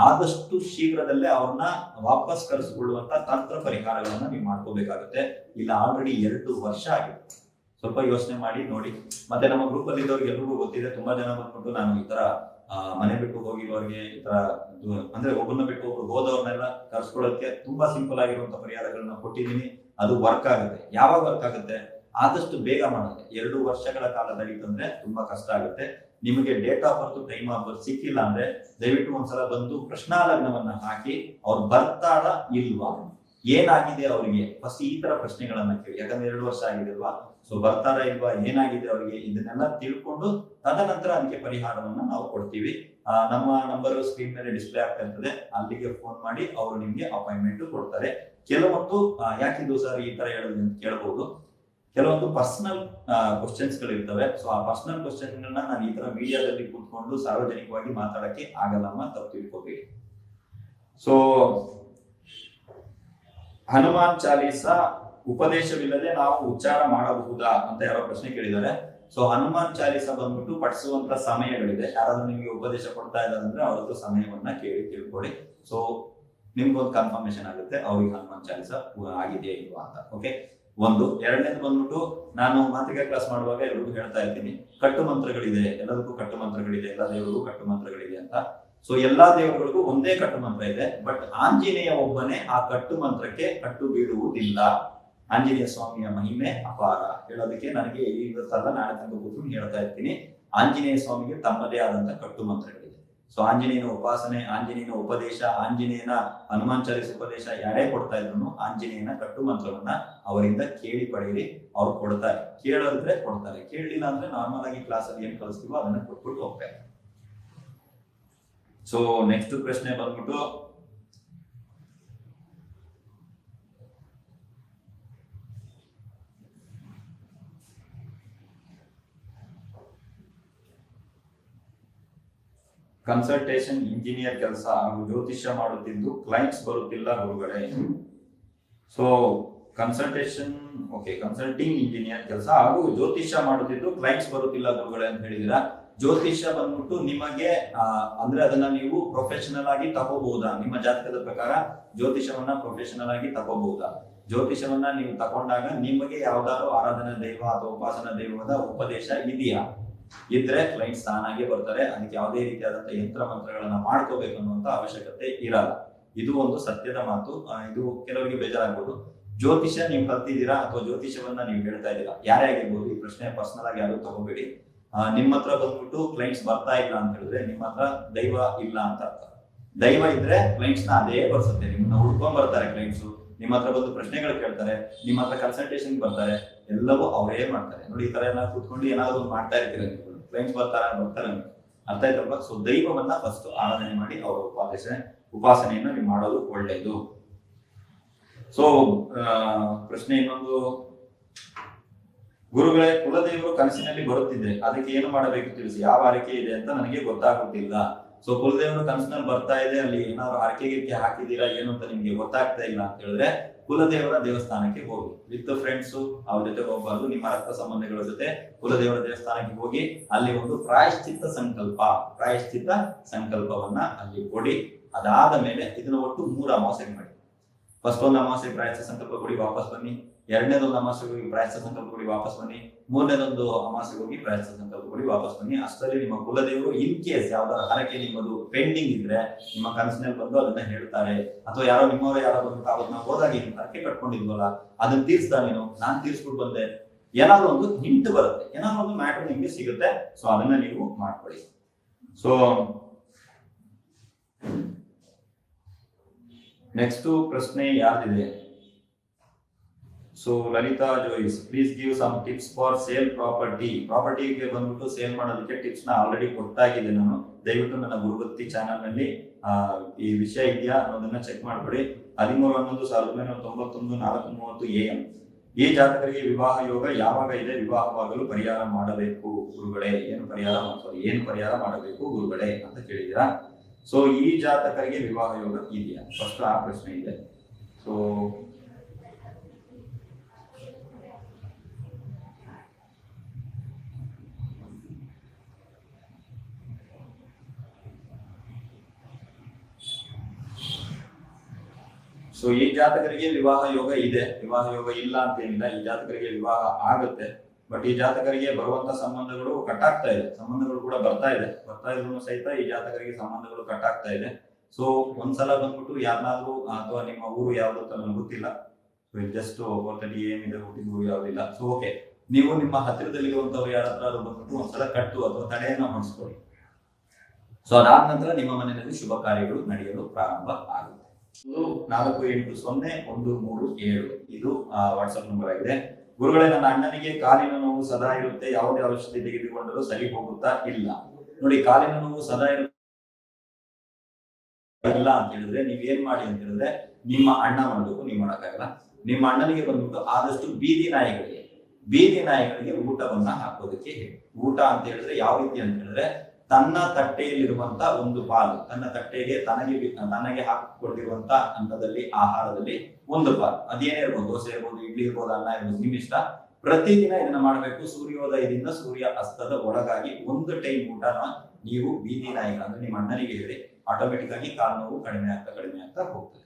ಆದಷ್ಟು ಶೀಘ್ರದಲ್ಲೇ ಅವ್ರನ್ನ ವಾಪಸ್ ಕರೆಸಿಕೊಳ್ಳುವಂತ ತಂತ್ರ ಪರಿಹಾರಗಳನ್ನ ನೀವು ಮಾಡ್ಕೋಬೇಕಾಗುತ್ತೆ. ಇಲ್ಲ ಆಲ್ರೆಡಿ 2 ವರ್ಷ ಆಗಿದೆ. ಸ್ವಲ್ಪ ಯೋಚನೆ ಮಾಡಿ ನೋಡಿ. ಮತ್ತೆ ನಮ್ಮ ಗ್ರೂಪ್ ಅಲ್ಲಿ ಇದ್ದವ್ರಿಗೆ ಎಲ್ರಿಗೂ ಗೊತ್ತಿದೆ, ತುಂಬಾ ಜನ ಬಂದ್ಬಿಟ್ಟು ನಾನು ಈ ತರ ಮನೆ ಬಿಟ್ಟು ಹೋಗಿರೋರಿಗೆ ಈ ತರ ಅಂದ್ರೆ ಒಬ್ಬನ ಬಿಟ್ಟು ಒಬ್ರು ಹೋದವ್ರನ್ನೆಲ್ಲ ಕರ್ಸ್ಕೊಳ್ಳೋದಕ್ಕೆ ತುಂಬಾ ಸಿಂಪಲ್ ಆಗಿರುವಂತ ಪರಿಹಾರಗಳನ್ನ ಕೊಟ್ಟಿದ್ದೀನಿ. ಅದು ವರ್ಕ್ ಆಗುತ್ತೆ. ಯಾವಾಗ ವರ್ಕ್ ಆಗುತ್ತೆ? ಆದಷ್ಟು ಬೇಗ ಮಾಡುತ್ತೆ. 2 ವರ್ಷಗಳ ಕಾಲ ನಡೀತಂದ್ರೆ ತುಂಬಾ ಕಷ್ಟ ಆಗುತ್ತೆ. ನಿಮಗೆ date of birth, time of birth ಸಿಕ್ಕಿಲ್ಲ ಅಂದ್ರೆ ದಯವಿಟ್ಟು ಒಂದ್ಸಲ ಬಂದು ಪ್ರಶ್ನಾಲಗ್ನವನ್ನ ಹಾಕಿ ಅವ್ರು ಬರ್ತಾರ ಇಲ್ವಾ, ಏನಾಗಿದೆ ಅವರಿಗೆ, ಫಸ್ಟ್ ಈ ತರ ಪ್ರಶ್ನೆಗಳನ್ನ ಕೇಳಿ. ಯಾಕಂದ್ರೆ 2 ವರ್ಷ ಆಗಿದೆ ಅಲ್ವಾ, ಸೊ ಬರ್ತಾರ ಇಲ್ವಾ, ಏನಾಗಿದೆ ಅವರಿಗೆ, ಇದನ್ನೆಲ್ಲ ತಿಳ್ಕೊಂಡು ತದನಂತರ ಅದಕ್ಕೆ ಪರಿಹಾರವನ್ನ ನಾವು ಕೊಡ್ತೀವಿ. ನಮ್ಮ ನಂಬರ್ ಸ್ಕ್ರೀನ್ ಮೇಲೆ ಡಿಸ್ಪ್ಲೇ ಆಗ್ತಾ ಇರ್ತದೆ, ಅಲ್ಲಿಗೆ ಫೋನ್ ಮಾಡಿ ಅವರು ನಿಮ್ಗೆ ಅಪಾಯಿಂಟ್ಮೆಂಟ್ ಕೊಡ್ತಾರೆ. ಕೆಲವೊಂದು ಯಾಕಿದು ಸರ್ ಈ ತರ ಹೇಳೋದು ಅಂತ ಕೇಳಬಹುದು. ಕೆಲವೊಂದು ಪರ್ಸನಲ್ ಕ್ವಶನ್ಸ್ ಗಳು ಇರ್ತವೆ. ಸೊ ಆ ಪರ್ಸನಲ್ ಕ್ವಶನ್ ಗಳನ್ನ ನಾನು ಈ ತರ ಮೀಡಿಯಾದಲ್ಲಿ ಕೂತ್ಕೊಂಡು ಸಾರ್ವಜನಿಕವಾಗಿ ಮಾತಾಡಕ್ಕೆ ಆಗಲ್ಲಮ್ಮ, ತಪ್ಪು ತಿಳ್ಕೊಬೇಡಿ. ಸೊ ಹನುಮಾನ್ ಚಾಲೀಸ ಉಪದೇಶವಿಲ್ಲದೆ ನಾವು ಉಚ್ಚಾರ ಮಾಡಬಹುದಾ ಅಂತ ಯಾರೋ ಪ್ರಶ್ನೆ ಕೇಳಿದ್ದಾರೆ. ಸೊ ಹನುಮಾನ್ ಚಾಲೀಸ ಬಂದ್ಬಿಟ್ಟು ಪಠಿಸುವಂತ ಸಮಯಗಳಿದೆ. ಯಾರಾದ್ರೂ ನಿಮ್ಗೆ ಉಪದೇಶ ಕೊಡ್ತಾ ಇದ್ದಾರೆ ಅಂದ್ರೆ ಅವ್ರದ್ದು ಸಮಯವನ್ನ ಕೇಳಿ ತಿಳ್ಕೊಳ್ಳಿ. ಸೊ ನಿಮ್ಗೊಂದು ಕನ್ಫರ್ಮೇಶನ್ ಆಗುತ್ತೆ ಅವ್ರಿಗೆ ಹನುಮಾನ್ ಚಾಲೀಸ ಆಗಿದೆಯಾ ಇಲ್ವಾ ಅಂತ. ಓಕೆ, ಒಂದು. ಎರಡನೇದು ಬಂದ್ಬಿಟ್ಟು ನಾನು ಮಾಂತ್ರಿಕ ಕ್ಲಾಸ್ ಮಾಡುವಾಗ ಎಲ್ರಿಗೂ ಹೇಳ್ತಾ ಇರ್ತೀನಿ, ಕಟ್ಟು ಮಂತ್ರಗಳಿದೆ, ಎಲ್ಲದಕ್ಕೂ ಕಟ್ಟು ಮಂತ್ರಗಳಿದೆ, ಎಲ್ಲ ದೇವರಿಗೂ ಕಟ್ಟು ಮಂತ್ರಗಳಿದೆ ಅಂತ. ಸೊ ಎಲ್ಲಾ ದೇವರುಗಳಿಗೂ ಒಂದೇ ಕಟ್ಟು ಮಂತ್ರ ಇದೆ. ಬಟ್ ಆಂಜನೇಯ ಒಬ್ಬನೇ ಆ ಕಟ್ಟು ಮಂತ್ರಕ್ಕೆ ಕಟ್ಟು ಬೀಳುವುದಿಲ್ಲ. ಆಂಜನೇಯ ಸ್ವಾಮಿಯ ಮಹಿಮೆ ಅಪಾರ. ಹೇಳೋದಕ್ಕೆ ನನಗೆ ಇವತ್ತಲ್ಲ ನಾಳೆ ತನಕ ಕೂತ್ಕೊಂಡು ಹೇಳ್ತಾ ಇರ್ತೀನಿ. ಆಂಜನೇಯ ಸ್ವಾಮಿಗೆ ತಮ್ಮದೇ ಆದಂತ ಕಟ್ಟು ಮಂತ್ರಗಳಿದೆ. ಸೊ ಆಂಜನೇಯನ ಉಪಾಸನೆ, ಆಂಜನೇಯನ ಉಪದೇಶ, ಆಂಜನೇಯನ ಹನುಮಾನ್ ಚಾಲೀಸ್ ಉಪದೇಶ ಯಾರೇ ಕೊಡ್ತಾ ಇದ್ರು ಆಂಜನೇಯನ ಕಟ್ಟು ಮಂತ್ರವನ್ನ ಅವರಿಂದ ಕೇಳಿ ಪಡೆಯಿರಿ. ಅವ್ರು ಕೊಡ್ತಾರೆ, ಕೇಳಿದ್ರೆ ಕೊಡ್ತಾರೆ, ಕೇಳಲಿಲ್ಲ ಅಂದ್ರೆ ನಾರ್ಮಲ್ ಆಗಿ ಕ್ಲಾಸ್ ಅಲ್ಲಿ ಏನ್ ಕಲಿಸ್ತೀವೋ ಅದನ್ನ ಕೊಟ್ಬಿಟ್ಟು ಹೋಗ್ತಾರೆ. ಸೊ ನೆಕ್ಸ್ಟ್ ಪ್ರಶ್ನೆ ಬಂದ್ಬಿಟ್ಟು, ಕನ್ಸಲ್ಟೇಷನ್ ಇಂಜಿನಿಯರ್ ಕೆಲಸ ಹಾಗೂ ಜ್ಯೋತಿಷ್ಯ ಮಾಡುತ್ತಿದ್ದು ಕ್ಲೈಂಟ್ಸ್ ಬರುತ್ತಿಲ್ಲ ಗುರುಗಳೇ. ಸೊ ಕನ್ಸಲ್ಟೇಷನ್ ಕನ್ಸಲ್ಟಿಂಗ್ ಇಂಜಿನಿಯರ್ ಕೆಲಸ ಹಾಗೂ ಜ್ಯೋತಿಷ್ಯ ಮಾಡುತ್ತಿದ್ದು ಕ್ಲೈಂಟ್ಸ್ ಬರುತ್ತಿಲ್ಲ ಗುರುಗಳೇ ಅಂತ ಹೇಳಿದಿರಾ. ಜ್ಯೋತಿಷ್ಯ ಬಂದ್ಬಿಟ್ಟು ನಿಮಗೆ ಅಂದ್ರೆ ಅದನ್ನ ನೀವು ಪ್ರೊಫೆಷನಲ್ ಆಗಿ ತಗೋಬಹುದಾ? ನಿಮ್ಮ ಜಾತಕದ ಪ್ರಕಾರ ಜ್ಯೋತಿಷವನ್ನ ಪ್ರೊಫೆಷನಲ್ ಆಗಿ ತಗೋಬಹುದಾ? ಜ್ಯೋತಿಷವನ್ನ ನೀವು ತಗೊಂಡಾಗ ನಿಮಗೆ ಯಾವ್ದಾದ್ರು ಆರಾಧನಾ ದೈವ ಅಥವಾ ಉಪಾಸನಾ ದೈವದ ಉಪದೇಶ ಇದೆಯಾ? ಇದ್ರೆ ಕ್ಲೈಂಟ್ಸ್ ತಾನಾಗೆ ಬರ್ತಾರೆ. ಅದಕ್ಕೆ ಯಾವುದೇ ರೀತಿಯಾದಂತಹ ಯಂತ್ರ ಮಂತ್ರಗಳನ್ನ ಮಾಡ್ಕೋಬೇಕು ಅನ್ನುವಂತ ಅವಶ್ಯಕತೆ ಇರಲ್ಲ. ಇದು ಒಂದು ಸತ್ಯದ ಮಾತು. ಇದು ಕೆಲವರಿಗೆ ಬೇಜಾರಾಗ್ಬೋದು. ಜ್ಯೋತಿಷ್ಯ ನೀವು ಕಲ್ತಿದ್ದೀರಾ ಅಥವಾ ಜ್ಯೋತಿಷ್ಯವನ್ನ ನೀವು ಹೇಳ್ತಾ ಇದ್ದೀರಾ, ಯಾರೇ ಆಗಿರ್ಬೋದು, ಈ ಪ್ರಶ್ನೆ ಪರ್ಸನಲ್ ಆಗಿ ಯಾರು ತಗೋಬೇಡಿ. ನಿಮ್ಮ ಹತ್ರ ಬಂದ್ಬಿಟ್ಟು ಕ್ಲೈಂಟ್ಸ್ ಬರ್ತಾ ಇಲ್ಲ ಅಂತ ಹೇಳಿದ್ರೆ ನಿಮ್ಮ ಹತ್ರ ದೈವ ಇಲ್ಲ ಅಂತ ಅರ್ಥ. ದೈವ ಇದ್ರೆ ಕ್ಲೈಂಟ್ಸ್ ನ ಅದೇ ಬರ್ಸುತ್ತೆ, ನಿಮ್ಮನ್ನ ಹುಡ್ಕೊಂಡ್ ಬರ್ತಾರೆ ಕ್ಲೈಂಟ್ಸ್, ನಿಮ್ಮ ಹತ್ರ ಬಂದು ಪ್ರಶ್ನೆಗಳು ಕೇಳ್ತಾರೆ, ನಿಮ್ಮ ಹತ್ರ ಕನ್ಸಲ್ಟೇಷನ್ ಬರ್ತಾರೆ, ಎಲ್ಲವೂ ಅವರೇ ಮಾಡ್ತಾರೆ. ನೋಡಿ, ಈ ತರ ಎಲ್ಲ ಕೂತ್ಕೊಂಡು ಏನಾದ್ರು ಒಂದು ಮಾಡ್ತಾ ಇರ್ತೀರ, ಕ್ಲೈಂಟ್ಸ್ ಬರ್ತಾರೆ ಅರ್ಥ ಆಯ್ತಲ್ವಾ? ಸೊ ದೈವವನ್ನ ಫಸ್ಟ್ ಆರಾಧನೆ ಮಾಡಿ ಅವರ ಉಪಾಸನೆಯನ್ನು ನೀವು ಮಾಡೋದು ಒಳ್ಳೆಯದು. ಸೊ ಪ್ರಶ್ನೆ ಇನ್ನೊಂದು, ಗುರುಗಳೇ ಕುಲದೇವರು ಕನಸಿನಲ್ಲಿ ಬರುತ್ತಿದ್ರೆ ಅದಕ್ಕೆ ಏನು ಮಾಡಬೇಕು ತಿಳಿಸಿ, ಯಾವ ಆರೈಕೆ ಇದೆ ಅಂತ ನನಗೆ ಗೊತ್ತಾಗುತ್ತಿಲ್ಲ. ಸೊ ಕುಲದೇವರು ಕನಸಿನಲ್ಲಿ ಬರ್ತಾ ಇದೆ, ಅಲ್ಲಿ ಏನಾದ್ರು ಆರೈಕೆ ಹಾಕಿದೀರಾ ಏನು ಅಂತ ನಿಮ್ಗೆ ಗೊತ್ತಾಗ್ತಾ ಇಲ್ಲ ಅಂತ ಹೇಳಿದ್ರೆ ಕುಲದೇವರ ದೇವಸ್ಥಾನಕ್ಕೆ ಹೋಗಿ ವಿತ್ ಫ್ರೆಂಡ್ಸ್, ಅವ್ರ ಜೊತೆ ಹೋಗ್ಬಾರ್ದು, ನಿಮ್ಮ ರಕ್ತ ಸಂಬಂಧಿಗಳ ಜೊತೆ ಕುಲದೇವರ ದೇವಸ್ಥಾನಕ್ಕೆ ಹೋಗಿ ಅಲ್ಲಿ ಒಂದು ಪ್ರಾಯಶ್ಚಿತ್ತ ಸಂಕಲ್ಪವನ್ನ ಅಲ್ಲಿ ಕೊಡಿ. ಅದಾದ ಮೇಲೆ ಇದನ್ನ ಒಟ್ಟು 3 ಅಮಾವಾಸ್ಯೆ ಮಾಡಿ. ಫಸ್ಟ್ ಒಂದು ಅಮಾವಾಸ್ಯೆ ಪ್ರಾಯಶ್ಚಿತ್ತ ಸಂಕಲ್ಪ ಕೊಡಿ, ವಾಪಸ್ ಬನ್ನಿ. ಎರಡನೇದೊಂದು ಅಮಾವಾಸ್ಯೆಗೆ ಹೋಗಿ ಪ್ರಾಯಶ್ಚಿತ್ತ ಸಂಕಲ್ಪ ಕೊಡಿ, ವಾಪಸ್ ಬನ್ನಿ. ಮೂರನೇದೊಂದು ಅಮಾವಾಸ್ಯೆಗೆ ಹೋಗಿ ಪ್ರಾಯಶ್ಚಿತ್ತ ಸಂಕಲ್ಪ ಕೊಡಿ, ವಾಪಸ್ ಬನ್ನಿ. ಅಷ್ಟರಲ್ಲಿ ನಿಮ್ಮ ಕುಲದೇವರು ಇನ್ ಕೇಸ್ ಯಾವ್ದಾದ್ರು ಹರಕೆ ನಿಮ್ಮದು ಪೆಂಡಿಂಗ್ ಇದ್ರೆ ನಿಮ್ಮ ಕನಸಿನಲ್ಲಿ ಬಂದು ಅದನ್ನ ಹೇಳ್ತಾರೆ. ಅಥವಾ ಯಾರೋ ನಿಮ್ಮವರೇ ಯಾರೋ ಬಂದು ಅವತ್ತು ನಾವು ಹೋದಾಗ ಹರಕೆ ಕಟ್ಕೊಂಡಿದ್ವಲ್ಲ ಅದನ್ನ ತೀರ್ಸ್ದ ನೀನು, ನಾನ್ ತೀರ್ಸ್ಬಿಟ್ಟು ಬಂದೆ, ಏನಾದ್ರು ಒಂದು ಹಿಂಟ್ ಬರುತ್ತೆ, ಏನಾದ್ರು ಒಂದು ಮ್ಯಾಟರ್ ನಿಮ್ಗೆ ಸಿಗುತ್ತೆ. ಸೊ ಅದನ್ನ ನೀವು ಮಾಡ್ಕೊಳ್ಳಿ. ಸೊ ನೆಕ್ಸ್ಟ್ ಪ್ರಶ್ನೆ ಯಾರ್ದಿದೆ? So Lalitha Jois, please give some tips for sale ಪ್ರಾಪರ್ಟಿಗೆ ಬಂದ್ಬಿಟ್ಟು ಸೇಲ್ ಮಾಡೋದಕ್ಕೆ ಟಿಪ್ಸ್ ನ ಆಲ್ರೆಡಿ ಕೊಟ್ಟಾಗಿದೆ ನಾನು. ದಯವಿಟ್ಟು ನನ್ನ ಗುರುಭಕ್ತಿ ಚಾನಲ್ ನಲ್ಲಿ ಈ ವಿಷಯ ಇದೆಯಾ ಅನ್ನೋದನ್ನ ಚೆಕ್ ಮಾಡ್ಕೊಳ್ಳಿ. 13/11/1991 4:30 AM. ಈ ಜಾತಕರಿಗೆ ವಿವಾಹ ಯೋಗ ಯಾವಾಗ ಇದೆ, ವಿವಾಹವಾಗಲು ಪರಿಹಾರ ಮಾಡಬೇಕು ಗುರುಗಳೇ, ಏನು ಪರಿಹಾರ ಮಾಡಬೇಕು ಗುರುಗಳೇ ಅಂತ ಕೇಳಿದಿರಾ. ಸೊ ಈ ಜಾತಕರಿಗೆ ವಿವಾಹ ಯೋಗ ಇದೆಯಾ, ಫಸ್ಟ್ ಆ ಪ್ರಶ್ನೆ ಇದೆ. ಸೊ ಈ ಜಾತಕರಿಗೆ ವಿವಾಹ ಯೋಗ ಇದೆ, ವಿವಾಹ ಯೋಗ ಇಲ್ಲ ಅಂತ ಏನಿಲ್ಲ. ಈ ಜಾತಕರಿಗೆ ವಿವಾಹ ಆಗುತ್ತೆ. ಬಟ್ ಈ ಜಾತಕರಿಗೆ ಬರುವಂತ ಸಂಬಂಧಗಳು ಕಟ್ಟಾಗ್ತಾ ಇದೆ, ಸಂಬಂಧಗಳು ಕೂಡ ಬರ್ತಾ ಇದ್ರು ಸಹಿತ ಈ ಜಾತಕರಿಗೆ ಸಂಬಂಧಗಳು ಕಟ್ಟಾಗ್ತಾ ಇದೆ. ಸೊ ಒಂದ್ಸಲ ಬಂದ್ಬಿಟ್ಟು ಯಾರನ್ನಾದ್ರೂ, ಅಥವಾ ನಿಮ್ಮ ಊರು ಯಾವ್ದು ಅಂತ ನನಗೆ ಗೊತ್ತಿಲ್ಲ, ಜಸ್ಟ್ ಓವರ್ದಲ್ಲಿ ಏನಿದೆ ಹುಟ್ಟಿದ ಊರು ಯಾವ್ದಿಲ್ಲ. ಸೊ ಓಕೆ, ನೀವು ನಿಮ್ಮ ಹತ್ತಿರದಲ್ಲಿರುವಂತವ್ರು ಯಾರ ಹತ್ರ ಬಂದ್ಬಿಟ್ಟು ಒಂದ್ಸಲ ಕಟ್ಟು ಅಥವಾ ತಡೆಯನ್ನ ಹೊಣಿಸ್ಕೊಳ್ಳಿ. ಸೊ ಅದಾದ ನಂತರ ನಿಮ್ಮ ಮನೆಯಲ್ಲಿ ಶುಭ ಕಾರ್ಯಗಳು ನಡೆಯಲು ಪ್ರಾರಂಭ ಆಗುತ್ತೆ. 480137 ಇದು ವಾಟ್ಸ್ಆಪ್ ನಂಬರ್ ಆಗಿದೆ. ಗುರುಗಳೇ, ನನ್ನ ಅಣ್ಣನಿಗೆ ಕಾಲಿನ ನೋವು ಸದಾ ಇರುತ್ತೆ, ಯಾವುದೇ ಔಷಧಿ ತೆಗೆದುಕೊಂಡರೂ ಸರಿ ಹೋಗುತ್ತಾ ಇಲ್ಲ. ನೋಡಿ, ಕಾಲಿನ ನೋವು ಸದಾ ಇರುತ್ತೆ ಇಲ್ಲ ಅಂತ ಹೇಳಿದ್ರೆ ನೀವ್ ಏನ್ ಮಾಡಿ ಅಂತ ಹೇಳಿದ್ರೆ, ನಿಮ್ಮ ಅಣ್ಣ ಮಾಡಬೇಕು, ನೀವು ಮಾಡಕ್ಕಾಗಲ್ಲ. ನಿಮ್ಮ ಅಣ್ಣನಿಗೆ ಬಂದ್ಬಿಟ್ಟು ಆದಷ್ಟು ಬೀದಿ ನಾಯಿಗಳಿಗೆ ಊಟವನ್ನ ಹಾಕೋದಕ್ಕೆ ಹೇಳಿ. ಊಟ ಅಂತ ಹೇಳಿದ್ರೆ ಯಾವ ರೀತಿ ಅಂತ ಹೇಳಿದ್ರೆ, ತನ್ನ ತಟ್ಟೆಯಲ್ಲಿರುವಂತ ಒಂದು ಪಾಲು, ತನ್ನ ತಟ್ಟೆಗೆ ತನಗೆ ಹಾಕಿಕೊಟ್ಟಿರುವಂತ ಅನ್ನದಲ್ಲಿ ಆಹಾರದಲ್ಲಿ ಒಂದು ಪಾಲು, ಅದೇನೇ ಇರ್ಬೋದು, ದೋಸೆ ಇರ್ಬೋದು, ಇಡ್ಲಿ ಇರ್ಬೋದು, ಅನ್ನ ಇರ್ಬೋದು, ನಿಮ್ ಇಷ್ಟ. ಪ್ರತಿದಿನ ಇದನ್ನ ಮಾಡಬೇಕು. ಸೂರ್ಯೋದಯದಿಂದ ಸೂರ್ಯ ಅಸ್ತದ ಒಳಗಾಗಿ ಒಂದು ಟೈಮ್ ಊಟನ ನೀವು ಬೀದಿ ನಾಯಿಗೆ ಅಂದ್ರೆ ನಿಮ್ಮ ಅಣ್ಣನಿಗೆ ಹೇಳಿ, ಆಟೋಮೆಟಿಕ್ ಆಗಿ ಕಾಲು ನೋವು ಕಡಿಮೆ ಆಗ್ತಾ ಹೋಗ್ತದೆ.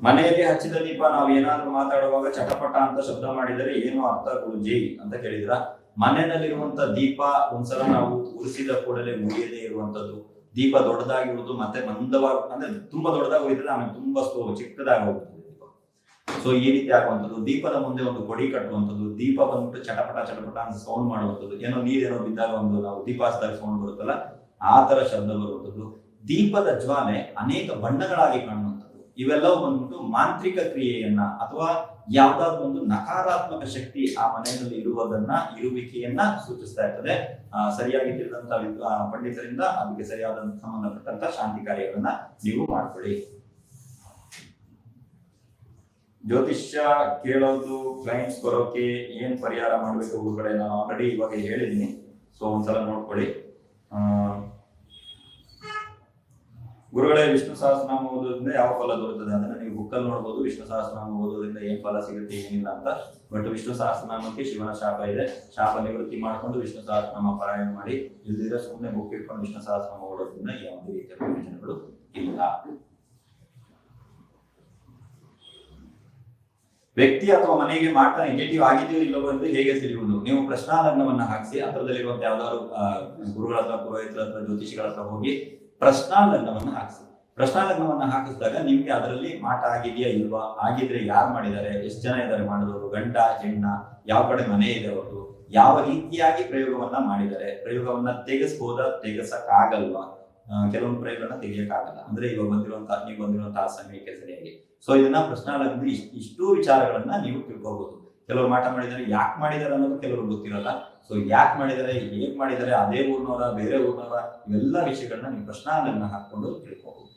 ಮನೆಯಲ್ಲಿ ಹಚ್ಚಿದ ದೀಪ ನಾವು ಏನಾದ್ರೂ ಮಾತಾಡುವಾಗ ಚಟಪಟ ಅಂತ ಶಬ್ದ ಮಾಡಿದರೆ ಏನು ಅರ್ಥ ಗುರುಜಿ ಅಂತ ಕೇಳಿದ್ರ. ಮನೆಯಲ್ಲಿರುವಂತ ದೀಪ ಒಂದ್ಸಲ ನಾವು ಉರಿಸಿದ ಕೂಡಲೇ ಮುಗಿಯದೇ ಇರುವಂತದ್ದು, ದೀಪ ದೊಡ್ಡದಾಗಿರುವುದು, ಮತ್ತೆ ಮಂದವಾಗಿ ಅಂದ್ರೆ ತುಂಬಾ ದೊಡ್ಡದಾಗಿ ಹೋಗಿದ್ರೆ ಆಮೇಲೆ ತುಂಬಾ ಚಿಕ್ಕದಾಗಿ ಹೋಗ್ತದೆ ದೀಪ. ಸೊ ಈ ರೀತಿ ಆಗುವಂಥದ್ದು, ದೀಪದ ಮುಂದೆ ಒಂದು ಕೊಡಿ ಕಟ್ಟುವಂಥದ್ದು, ದೀಪ ಬಂದ್ಬಿಟ್ಟು ಚಟಪಟ ಅಂತ ಸೌಂಡ್ ಮಾಡುವಂಥದ್ದು, ಏನೋ ನೀರೇನೋ ಬಿದ್ದಾಗ ಒಂದು ನಾವು ದೀಪ ಹಚ್ಚಿದಾಗ ಸೌಂಡ್ ಬರುತ್ತಲ್ಲ ಆ ತರ ಶಬ್ದ ಬರುವಂಥದ್ದು, ದೀಪದ ಜ್ವಾಲೆ ಅನೇಕ ಬಣ್ಣಗಳಾಗಿ ಕಾಣುವಂಥದ್ದು, ಇವೆಲ್ಲವೂ ಬಂದ್ಬಿಟ್ಟು ಮಾಂತ್ರಿಕ ಕ್ರಿಯೆಯನ್ನ ಅಥವಾ ಯಾವ್ದಾದ್ರು ಒಂದು ನಕಾರಾತ್ಮಕ ಶಕ್ತಿ ಆ ಮನೆಯಲ್ಲಿ ಇರುವಿಕೆಯನ್ನ ಸೂಚಿಸ್ತಾ ಇರ್ತದೆ. ಸರಿಯಾಗಿ ತಿಳಿದಂತ ಪಂಡಿತರಿಂದ ಅದಕ್ಕೆ ಸರಿಯಾದ ಸಂಬಂಧಪಟ್ಟಂತ ಶಾಂತಿ ಕಾರ್ಯಗಳನ್ನ ನೀವು ಮಾಡ್ಕೊಳ್ಳಿ. ಜ್ಯೋತಿಷ್ಯ ಕೇಳೋದು ಕ್ಲೈಂಟ್ಸ್ ಬರೋಕೆ ಏನ್ ಪರಿಹಾರ ಮಾಡ್ಬೇಕು ಗುರುಗಳೇ? ನಾನು ಆಲ್ರೆಡಿ ಇವಾಗ ಹೇಳಿದೀನಿ, ಸೊ ಒಂದ್ಸಲ ನೋಡ್ಕೊಳ್ಳಿ. ಗುರುಗಳೇ, ವಿಷ್ಣು ಸಹಸ್ರನಾಮ ಓದೋದ್ರಿಂದ ಯಾವ ಫಲ ದೊರೆತದೆ? ಅದನ್ನ ನೀವು ಬುಕ್ಕಲ್ಲಿ ನೋಡ್ಬೋದು. ವಿಷ್ಣು ಸಹಸ್ರನಾಮ ಓದೋದ್ರಿಂದ ಏನ್ ಫಲ ಸಿಗುತ್ತೆ ಏನಿಲ್ಲ ಅಂತ. ಬಟ್ ವಿಷ್ಣು ಸಹಸ್ರನಾಮಕ್ಕೆ ಶಿವನ ಶಾಪ ಇದೆ. ಶಾಪ ನಿವೃತ್ತಿ ಮಾಡ್ಕೊಂಡು ವಿಷ್ಣು ಸಹಸ್ರನಾಮ ಪಾರಾಯಣ ಮಾಡಿ. ಇಲ್ದಿದ್ರೆ ಸುಮ್ಮನೆ ಬುಕ್ ಇಟ್ಕೊಂಡು ವಿಷ್ಣು ಸಹಸ್ರನಾಮ ಓದೋದ್ರಿಂದ ಯಾವುದೇ ರೀತಿಯ ಪ್ರಯೋಜನಗಳು ಇಲ್ಲ. ವ್ಯಕ್ತಿ ಅಥವಾ ಮನೆಗೆ ಮಾಟ ನೆಗೆಟಿವ್ ಆಗಿದೆಯೋ ಇಲ್ಲವೋ ಎಂದು ಹೇಗೆ ತಿಳಿಯುವುದು? ನೀವು ಪ್ರಶ್ನಾ ಲಗ್ನವನ್ನ ಹಾಕಿಸಿ ಅದರಲ್ಲಿರುವಂತ ಯಾವ್ದಾದ್ರು ಗುರುಗಳ ಹತ್ರ, ಪುರೋಹಿತರ ಹತ್ರ, ಜ್ಯೋತಿಷಿಗಳ ಹತ್ರ ಹೋಗಿ ಪ್ರಶ್ನಾ ಲಗ್ನವನ್ನ ಹಾಕಿಸಿ. ಪ್ರಶ್ನಾ ಲಗ್ನವನ್ನ ಹಾಕಿಸಿದಾಗ ನಿಮ್ಗೆ ಅದರಲ್ಲಿ ಮಾಟ ಆಗಿದೆಯಾ ಇಲ್ವಾ, ಆಗಿದ್ರೆ ಯಾರು ಮಾಡಿದ್ದಾರೆ, ಎಷ್ಟು ಜನ ಇದ್ದಾರೆ ಮಾಡಿದವರು, ಗಂಡ ಹೆಣ್ಣ, ಯಾವ ಕಡೆ ಮನೆ ಇದೆ ಅವರು, ಯಾವ ರೀತಿಯಾಗಿ ಪ್ರಯೋಗವನ್ನ ಮಾಡಿದ್ದಾರೆ, ಪ್ರಯೋಗವನ್ನ ತೆಗೆಸ್ಬೋದಾ, ತೆಗೆಸಕ್ಕಾಗಲ್ವಾ? ಕೆಲವೊಂದು ಪ್ರಯೋಗಗಳನ್ನ ತೆಗಿಯಕ್ಕಾಗಲ್ಲ. ಅಂದ್ರೆ ಇವಾಗ ನೀವು ಬಂದಿರುವಂತಹ ಸಮಯಕ್ಕೆ ಸರಿಯಾಗಿ. ಸೊ ಇದನ್ನ ಪ್ರಶ್ನಾ ಲಗ್ನದ ಇಷ್ಟು ವಿಚಾರಗಳನ್ನ ನೀವು ತಿಳ್ಕೋಬಹುದು. ಕೆಲವರು ಮಾಟ ಮಾಡಿದ್ದಾರೆ, ಯಾಕೆ ಮಾಡಿದ್ದಾರೆ ಅನ್ನೋದು ಕೆಲವರು ಗೊತ್ತಿರಲ್ಲ. ಸೊ ಯಾಕೆ ಮಾಡಿದ್ದಾರೆ, ಹೇಗ್ ಮಾಡಿದ್ದಾರೆ, ಅದೇ ಊರ್ನವರ, ಬೇರೆ ಊರ್ನವರ, ಇವೆಲ್ಲ ವಿಷಯಗಳನ್ನ ನೀವು ಪ್ರಶ್ನಾ ಲಗ್ನ ಹಾಕೊಂಡು ತಿಳ್ಕೋಬಹುದು.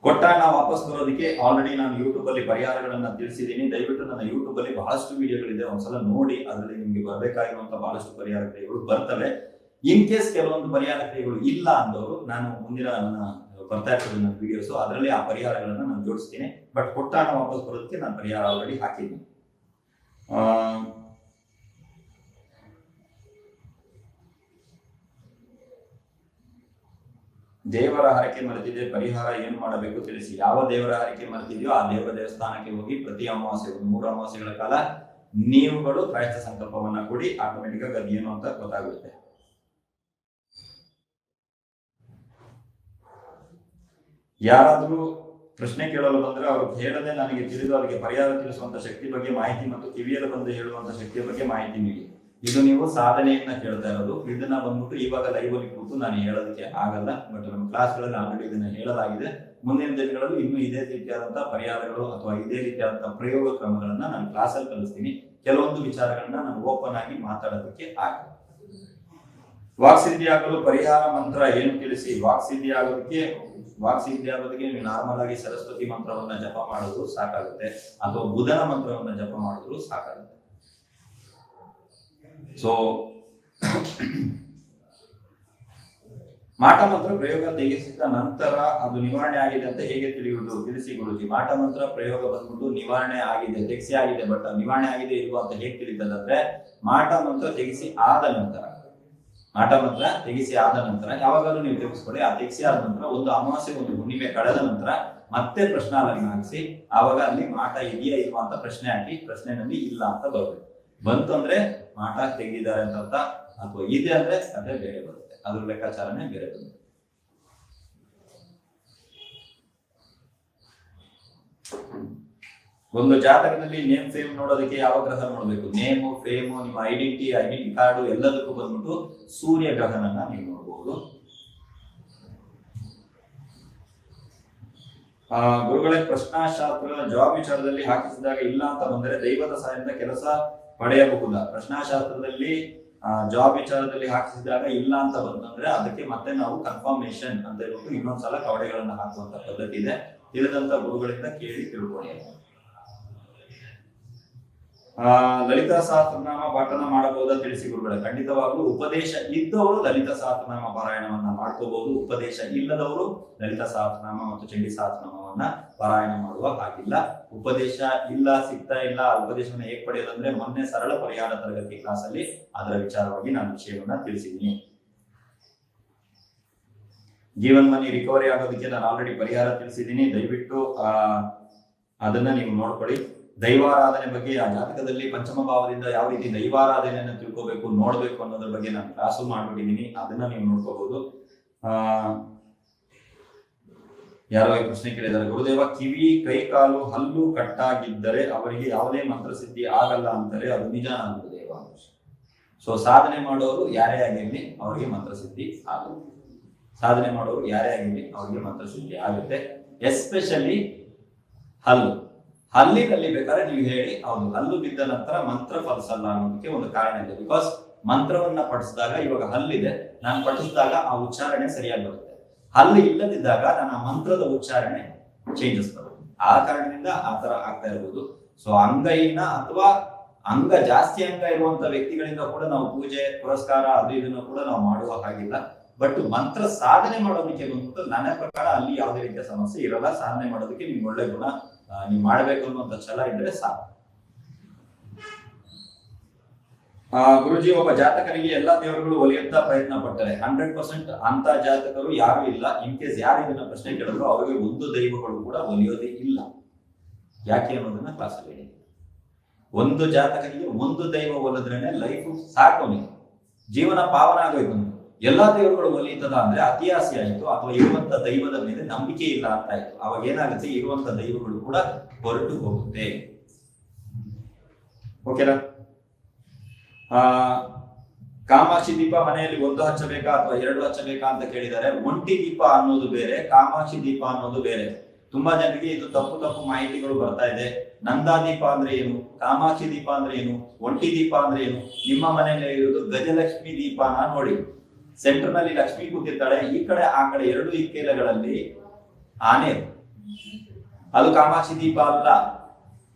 ಕೊಟ್ಟ ಹಣ ವಾಪಸ್ ಬರೋದಕ್ಕೆ ಆಲ್ರೆಡಿ ನಾನು ಯೂಟ್ಯೂಬ್ ಅಲ್ಲಿ ಪರಿಹಾರಗಳನ್ನ ತಿಳಿಸಿದ್ದೀನಿ. ದಯವಿಟ್ಟು ನನ್ನ ಯೂಟ್ಯೂಬ್ ಅಲ್ಲಿ ಬಹಳಷ್ಟು ವಿಡಿಯೋಗಳಿದೆ, ಒಂದ್ಸಲ ನೋಡಿ. ಅದರಲ್ಲಿ ನಿಮ್ಗೆ ಬರಬೇಕಾಗಿರುವಂತಹ ಬಹಳಷ್ಟು ಪರಿಹಾರ ಕ್ರಿಯೆಗಳು ಬರ್ತವೆ. ಇನ್ ಕೇಸ್ ಕೆಲವೊಂದು ಪರಿಹಾರ ಕ್ರಿಯೆಗಳು ಇಲ್ಲ ಅಂದವರು, ನಾನು ಮುಂದಿನ ನನ್ನ ಬರ್ತಾ ಇರ್ತದೆ ನನ್ನ ವಿಡಿಯೋಸ್, ಅದರಲ್ಲಿ ಆ ಪರಿಹಾರಗಳನ್ನ ನಾನು ಜೋಡಿಸ್ತೀನಿ. ಬಟ್ ಕೊಟ್ಟ ಹಣ ವಾಪಸ್ ಬರೋದಕ್ಕೆ ನಾನು ಪರಿಹಾರ ಆಲ್ರೆಡಿ ಹಾಕಿದ್ದೀನಿ. ದೇವರ ಹರಕೆ ಮರೆತಿದೆ, ಪರಿಹಾರ ಏನು ಮಾಡಬೇಕು ತಿಳಿಸಿ. ಯಾವ ದೇವರ ಹರಕೆ ಮರೆತಿದೆಯೋ ಆ ದೇವಸ್ಥಾನಕ್ಕೆ ಹೋಗಿ ಪ್ರತಿ ಅಮಾವಾಸ್ಯೆ 3 ಅಮಾವಾಸ್ಯೆಗಳ ಕಾಲ ನೀವುಗಳು ಪ್ರಾಯಶ್ಚಿತ್ತ ಸಂಕಲ್ಪವನ್ನ ಕೊಡಿ. ಆಟೋಮೆಟಿಕ್ ಆಗಿ ಅದೇನು ಅಂತ ಗೊತ್ತಾಗುತ್ತೆ. ಯಾರಾದ್ರೂ ಪ್ರಶ್ನೆ ಕೇಳಲು ಬಂದ್ರೆ ಅವರು ಹೇಳದೆ ನನಗೆ ತಿಳಿದು ಅವರಿಗೆ ಪರಿಹಾರ ತಿಳಿಸುವಂತ ಶಕ್ತಿ ಬಗ್ಗೆ ಮಾಹಿತಿ ಮತ್ತು ಕಿವಿಯಲ್ಲಿ ಬಂದು ಹೇಳುವಂತ ಶಕ್ತಿಯ ಬಗ್ಗೆ ಮಾಹಿತಿ ನೀಡಿ. ಇದು ನೀವು ಸಾಧನೆಯನ್ನ ಕೇಳ್ತಾ ಇರೋದು. ಇದನ್ನ ಬಂದ್ಬಿಟ್ಟು ಇವಾಗ ಲೈವ್ ಅಲ್ಲಿ ಕೂತು ನಾನು ಹೇಳೋದಕ್ಕೆ ಆಗಲ್ಲ. ಬಟ್ ನಮ್ಮ ಕ್ಲಾಸ್ಗಳಲ್ಲಿ ಆಲ್ರೆಡಿ ಇದನ್ನ ಹೇಳಲಾಗಿದೆ. ಮುಂದಿನ ದಿನಗಳಲ್ಲಿ ಇನ್ನೂ ಇದೇ ರೀತಿಯಾದಂತಹ ಪರಿಹಾರಗಳು ಅಥವಾ ಇದೇ ರೀತಿಯಾದಂತಹ ಪ್ರಯೋಗ ಕ್ರಮಗಳನ್ನ ನಾನು ಕ್ಲಾಸಲ್ಲಿ ಕಲಿಸ್ತೀನಿ. ಕೆಲವೊಂದು ವಿಚಾರಗಳನ್ನ ನಾನು ಓಪನ್ ಆಗಿ ಮಾತಾಡೋದಕ್ಕೆ ಆಗಲ್ಲ. ವಾಕ್ಸಿದ್ಧಿ ಆಗಲು ಪರಿಹಾರ ಮಂತ್ರ ಏನು ತಿಳಿಸಿ. ವಾಕ್ಸಿದ್ಧಿ ಆಗೋದಕ್ಕೆ ನೀವು ನಾರ್ಮಲ್ ಆಗಿ ಸರಸ್ವತಿ ಮಂತ್ರವನ್ನ ಜಪ ಮಾಡೋದು ಸಾಕಾಗುತ್ತೆ, ಅಥವಾ ಬುಧನ ಮಂತ್ರವನ್ನ ಜಪ ಮಾಡಿದ್ರು ಸಾಕಾಗುತ್ತೆ. ಸೊ ಮಾಟ ಮಂತ್ರ ಪ್ರಯೋಗ ತೆಗೆಸಿದ ನಂತರ ಅದು ನಿವಾರಣೆ ಆಗಿದೆ ಅಂತ ಹೇಗೆ ತಿಳಿಯುವುದು ತಿಳಿಸಿ ಗುರುಜಿ. ಮಾಟ ಮಂತ್ರ ಪ್ರಯೋಗ ಬಂದ್ಬಿಟ್ಟು ನಿವಾರಣೆ ಆಗಿದೆ, ತೆಗೆಸಿ ಆಗಿದೆ, ಬಟ್ ನಿವಾರಣೆ ಆಗಿದೆ ಇಲ್ವಾ ಅಂತ ಹೇಗೆ ತಿಳಿತದಂದ್ರೆ, ಮಾಟ ಮಂತ್ರ ತೆಗೆಸಿ ಆದ ನಂತರ ಯಾವಾಗಾದ್ರೂ ನೀವು ತೆಗೆಸ್ಕೊಳ್ಳಿ. ಆ ತೆಗೆಸಿ ಆದ ನಂತರ ಒಂದು ಅಮಾವಾಸ್ಯೆ, ಒಂದು ಹುಣ್ಣಿಮೆ ಕಳೆದ ನಂತರ ಮತ್ತೆ ಪ್ರಶ್ನಾ ಲಗ್ನ ಹಾಕಿಸಿ. ಆವಾಗ ಅಲ್ಲಿ ಮಾಟ ಇದೆಯಾ ಇಲ್ವಾ ಅಂತ ಪ್ರಶ್ನೆ ಹಾಕಿ, ಪ್ರಶ್ನೆನಲ್ಲಿ ಇಲ್ಲ ಅಂತ ಬರ್ಬೇಕು. ಬಂತು ಅಂದ್ರೆ ಮಾಟ ತೆಗೆದಿದ್ದಾರೆ ಅಂತ ಅರ್ಥ, ಅಥವಾ ಇದೆ ಅಂದ್ರೆ ಅದೇ ಬೇರೆ ಬರುತ್ತೆ, ಅದ್ರ ಲೆಕ್ಕಾಚಾರನೇ ಬೇರೆ ಬರುತ್ತೆ. ಒಂದು ಜಾತಕದಲ್ಲಿ ನೇಮ್ ಫೇಮ್ ನೋಡೋದಕ್ಕೆ ಯಾವ ಗ್ರಹ ನೋಡ್ಬೇಕು? ನೇಮು, ಫೇಮು, ನಿಮ್ಮ ಐಡೆಂಟಿ ಕಾರ್ಡು ಎಲ್ಲದಕ್ಕೂ ಬಂದ್ಬಿಟ್ಟು ಸೂರ್ಯ ಗ್ರಹನನ್ನ ನೀವು ನೋಡಬಹುದು. ಗುರುಗಳೇ, ಪ್ರಶ್ನಾಶಾಸ್ತ್ರ ಜಾಬ್ ವಿಚಾರದಲ್ಲಿ ಹಾಕಿಸಿದಾಗ ಇಲ್ಲ ಅಂತ ಬಂದರೆ ದೈವದ ಸಹಾಯದಿಂದ ಕೆಲಸ ಪಡೆಯಬಹುದಾ? ಪ್ರಶ್ನಾಶಾಸ್ತ್ರದಲ್ಲಿ ಜಾಬ್ ವಿಚಾರದಲ್ಲಿ ಹಾಕಿಸಿದಾಗ ಇಲ್ಲ ಅಂತ ಬಂತಂದ್ರೆ ಅದಕ್ಕೆ ಮತ್ತೆ ನಾವು ಕನ್ಫರ್ಮೇಶನ್ ಅಂತ ಹೇಳ್ಬಿಟ್ಟು ಇನ್ನೊಂದ್ಸಲ ಕವಡೆಗಳನ್ನ ಹಾಕುವಂತ ಪದ್ಧತಿ ಇದೆ. ತಿಳಿದಂತ ಗುರುಗಳಿಂದ ಕೇಳಿ ತಿಳ್ಕೊಳ್ಳಿ. ಲಲಿತಾ ಸಹಸ್ರನಾಮ ಪಾಠನ ಮಾಡಬಹುದಾ ತಿಳಿಸಿ ಗುರುಗಳೇ. ಖಂಡಿತವಾಗ್ಲೂ ಉಪದೇಶ ಇದ್ದವರು ಲಲಿತಾ ಸಹಸ್ರನಾಮ ಪಾರಾಯಣವನ್ನ ಮಾಡ್ಕೋಬಹುದು. ಉಪದೇಶ ಇಲ್ಲದವರು ಲಲಿತಾ ಸಹಸ್ರನಾಮ ಮತ್ತು ಚಂಡಿ ಸಹಸ್ರನಾಮವನ್ನ ಪಾರಾಯಣ ಮಾಡುವ ಹಾಗಿಲ್ಲ. ಉಪದೇಶ ಇಲ್ಲ, ಸಿಗ್ತಾ ಇಲ್ಲ, ಉಪದೇಶವನ್ನ ಹೇಗೆ ಪಡೆಯೋದಂದ್ರೆ ಮೊನ್ನೆ ಸರಳ ಪರಿಹಾರ ತರಗತಿ ಕ್ಲಾಸ್ ಅಲ್ಲಿ ಅದರ ವಿಚಾರವಾಗಿ ನಾನು ವಿಷಯವನ್ನ ತಿಳಿಸಿದ್ದೀನಿ. ಜೀವನ್ ಮನಿ ರಿಕವರಿ ಆಗೋದಕ್ಕೆ ನಾನು ಆಲ್ರೆಡಿ ಪರಿಹಾರ ತಿಳಿಸಿದ್ದೀನಿ. ದಯವಿಟ್ಟು ಅದನ್ನ ನೀವು ನೋಡ್ಕೊಳ್ಳಿ. ದೈವಾರಾಧನೆ ಬಗ್ಗೆ, ಆ ಜಾತಕದಲ್ಲಿ ಪಂಚಮ ಭಾವದಿಂದ ಯಾವ ರೀತಿ ದೈವಾರಾಧನೆಯನ್ನು ತಿಳ್ಕೋಬೇಕು, ನೋಡ್ಬೇಕು ಅನ್ನೋದ್ರ ಬಗ್ಗೆ ನಾನು ಕ್ಲಾಸು ಮಾಡ್ಬಿಟ್ಟಿದ್ದೀನಿ. ಅದನ್ನ ನೀವು ನೋಡ್ಕೋಬಹುದು. ಯಾರೋ ಈ ಪ್ರಶ್ನೆ ಕೇಳಿದ್ದಾರೆ, ಗುರುದೇವ ಕಿವಿ, ಕೈ ಕಾಲು, ಹಲ್ಲು ಕಟ್ಟಾಗಿದ್ದರೆ ಅವರಿಗೆ ಯಾವುದೇ ಮಂತ್ರಸಿದ್ಧಿ ಆಗಲ್ಲ ಅಂತಾರೆ, ಅದು ನಿಜ ಗುರುದೇವ? ಸೊ ಸಾಧನೆ ಮಾಡೋರು ಯಾರೇ ಆಗಿರ್ಲಿ ಅವರಿಗೆ ಮಂತ್ರಸಿದ್ಧಿ ಆಗುತ್ತೆ. ಮಂತ್ರಸಿದ್ಧಿ ಆಗುತ್ತೆ. ಎಸ್ಪೆಷಲಿ ಹಲ್ಲಿನಲ್ಲಿ ಬೇಕಾದ್ರೆ ನೀವು ಹೇಳಿ, ಹೌದು ಹಲ್ಲು ಬಿದ್ದ ನಂತರ ಮಂತ್ರ ಫಲಿಸಲ್ಲ ಅನ್ನೋದಕ್ಕೆ ಒಂದು ಕಾರಣ ಇದೆ. ಬಿಕಾಸ್ ಮಂತ್ರವನ್ನ ಪಠಿಸಿದಾಗ, ಇವಾಗ ಹಲ್ಲಿದೆ, ನಾನು ಪಠಿಸಿದಾಗ ಆ ಉಚ್ಚಾರಣೆ ಸರಿಯಾಗಿ ಬರುತ್ತೆ. ಹಲ್ಲು ಇಲ್ಲದಿದ್ದಾಗ ನನ್ನ ಮಂತ್ರದ ಉಚ್ಚಾರಣೆ ಚೇಂಜಸ್ ಬರುತ್ತೆ. ಆ ಕಾರಣದಿಂದ ಆ ತರ ಆಗ್ತಾ ಇರ್ಬೋದು. ಸೊ ಅಂಗೈನ ಅಥವಾ ಜಾಸ್ತಿ ಅಂಗ ಇರುವಂತ ವ್ಯಕ್ತಿಗಳಿಂದ ಕೂಡ ನಾವು ಪೂಜೆ ಪುರಸ್ಕಾರ ಅದು ಇದನ್ನು ಕೂಡ ನಾವು ಮಾಡುವ ಹಾಗಿಲ್ಲ. ಬಟ್ ಮಂತ್ರ ಸಾಧನೆ ಮಾಡೋದಕ್ಕೆ ಬಂದ್ಬಿಟ್ಟು ನನ್ನ ಪ್ರಕಾರ ಅಲ್ಲಿ ಯಾವುದೇ ರೀತಿಯ ಸಮಸ್ಯೆ ಇರಲ್ಲ. ಸಾಧನೆ ಮಾಡೋದಕ್ಕೆ ನಿಮ್ಗೆ ಒಳ್ಳೆ ಗುಣ, ನೀವು ಮಾಡ್ಬೇಕು ಅನ್ನುವಂತ ಛಲ ಇದ್ರೆ ಸಾಕು. ಗುರುಜಿ, ಒಬ್ಬ ಜಾತಕನಿಗೆ ಎಲ್ಲಾ ದೇವರುಗಳು ಒಲಿಯುತ್ತಾ ಪ್ರಯತ್ನ ಪಡ್ತಾರೆ. 100% ಅಂತ ಜಾತಕರು ಯಾರು ಇಲ್ಲ. ಇನ್ ಕೇಸ್ ಯಾರು ಇದನ್ನ ಪ್ರಶ್ನೆ ಕೇಳಿದ್ರು ಅವರಿಗೆ ಒಂದು ದೈವಗಳು ಕೂಡ ಒಲಿಯೋದೇ ಇಲ್ಲ. ಯಾಕೆ ಅನ್ನೋದನ್ನ ಕ್ಲಾಸಲ್ಲಿ ಹೇಳಿ. ಒಂದು ಜಾತಕನಿಗೆ ಒಂದು ದೈವ ಒಲಿದ್ರೇನೆ ಲೈಫ್ ಸಾಕು, ಜೀವನ ಪಾವನ ಆಗೋಯ್ತು. ಎಲ್ಲಾ ದೇವರುಗಳು ಒಲಿಯುತ್ತದ ಅಂದ್ರೆ ಅತಿಯಾಸೆ ಆಯ್ತು, ಅಥವಾ ಇರುವಂತ ದೈವದ ಮೇಲೆ ನಂಬಿಕೆ ಇಲ್ಲ ಅಂತ ಆಯ್ತು. ಅವಾಗ ಏನಾಗುತ್ತೆ, ಇರುವಂತ ದೈವಗಳು ಕೂಡ ಹೊರಟು ಹೋಗುತ್ತೆ. ಓಕೆನಾ? ಕಾಮಾಕ್ಷಿ ದೀಪ ಮನೆಯಲ್ಲಿ ಒಂದು ಹಚ್ಚಬೇಕಾ ಅಥವಾ 2 ಹಚ್ಚಬೇಕಾ ಅಂತ ಕೇಳಿದ್ದಾರೆ. ಒಂಟಿ ದೀಪ ಅನ್ನೋದು ಬೇರೆ, ಕಾಮಾಕ್ಷಿ ದೀಪ ಅನ್ನೋದು ಬೇರೆ. ತುಂಬಾ ಜನರಿಗೆ ಇದು ತಪ್ಪು ಮಾಹಿತಿಗಳು ಬರ್ತಾ ಇದೆ. ನಂದಾ ದೀಪ ಅಂದ್ರೆ ಏನು, ಕಾಮಾಕ್ಷಿ ದೀಪ ಅಂದ್ರೆ ಏನು, ಒಂಟಿ ದೀಪ ಅಂದ್ರೆ ಏನು? ನಿಮ್ಮ ಮನೆಯಲ್ಲಿ ಇರುವುದು ಗಜಲಕ್ಷ್ಮಿ ದೀಪನ ನೋಡಿ. ಸೆಂಟರ್ ನಲ್ಲಿ ಲಕ್ಷ್ಮಿ ಕೂತಿರ್ತಾಳೆ, ಈ ಕಡೆ ಆ ಕಡೆ 2 ಇಕ್ಕೆಲೆಗಳಲ್ಲಿ ಆನೆ. ಅದು ಕಾಮಾಕ್ಷಿ ದೀಪ ಅಲ್ಲ.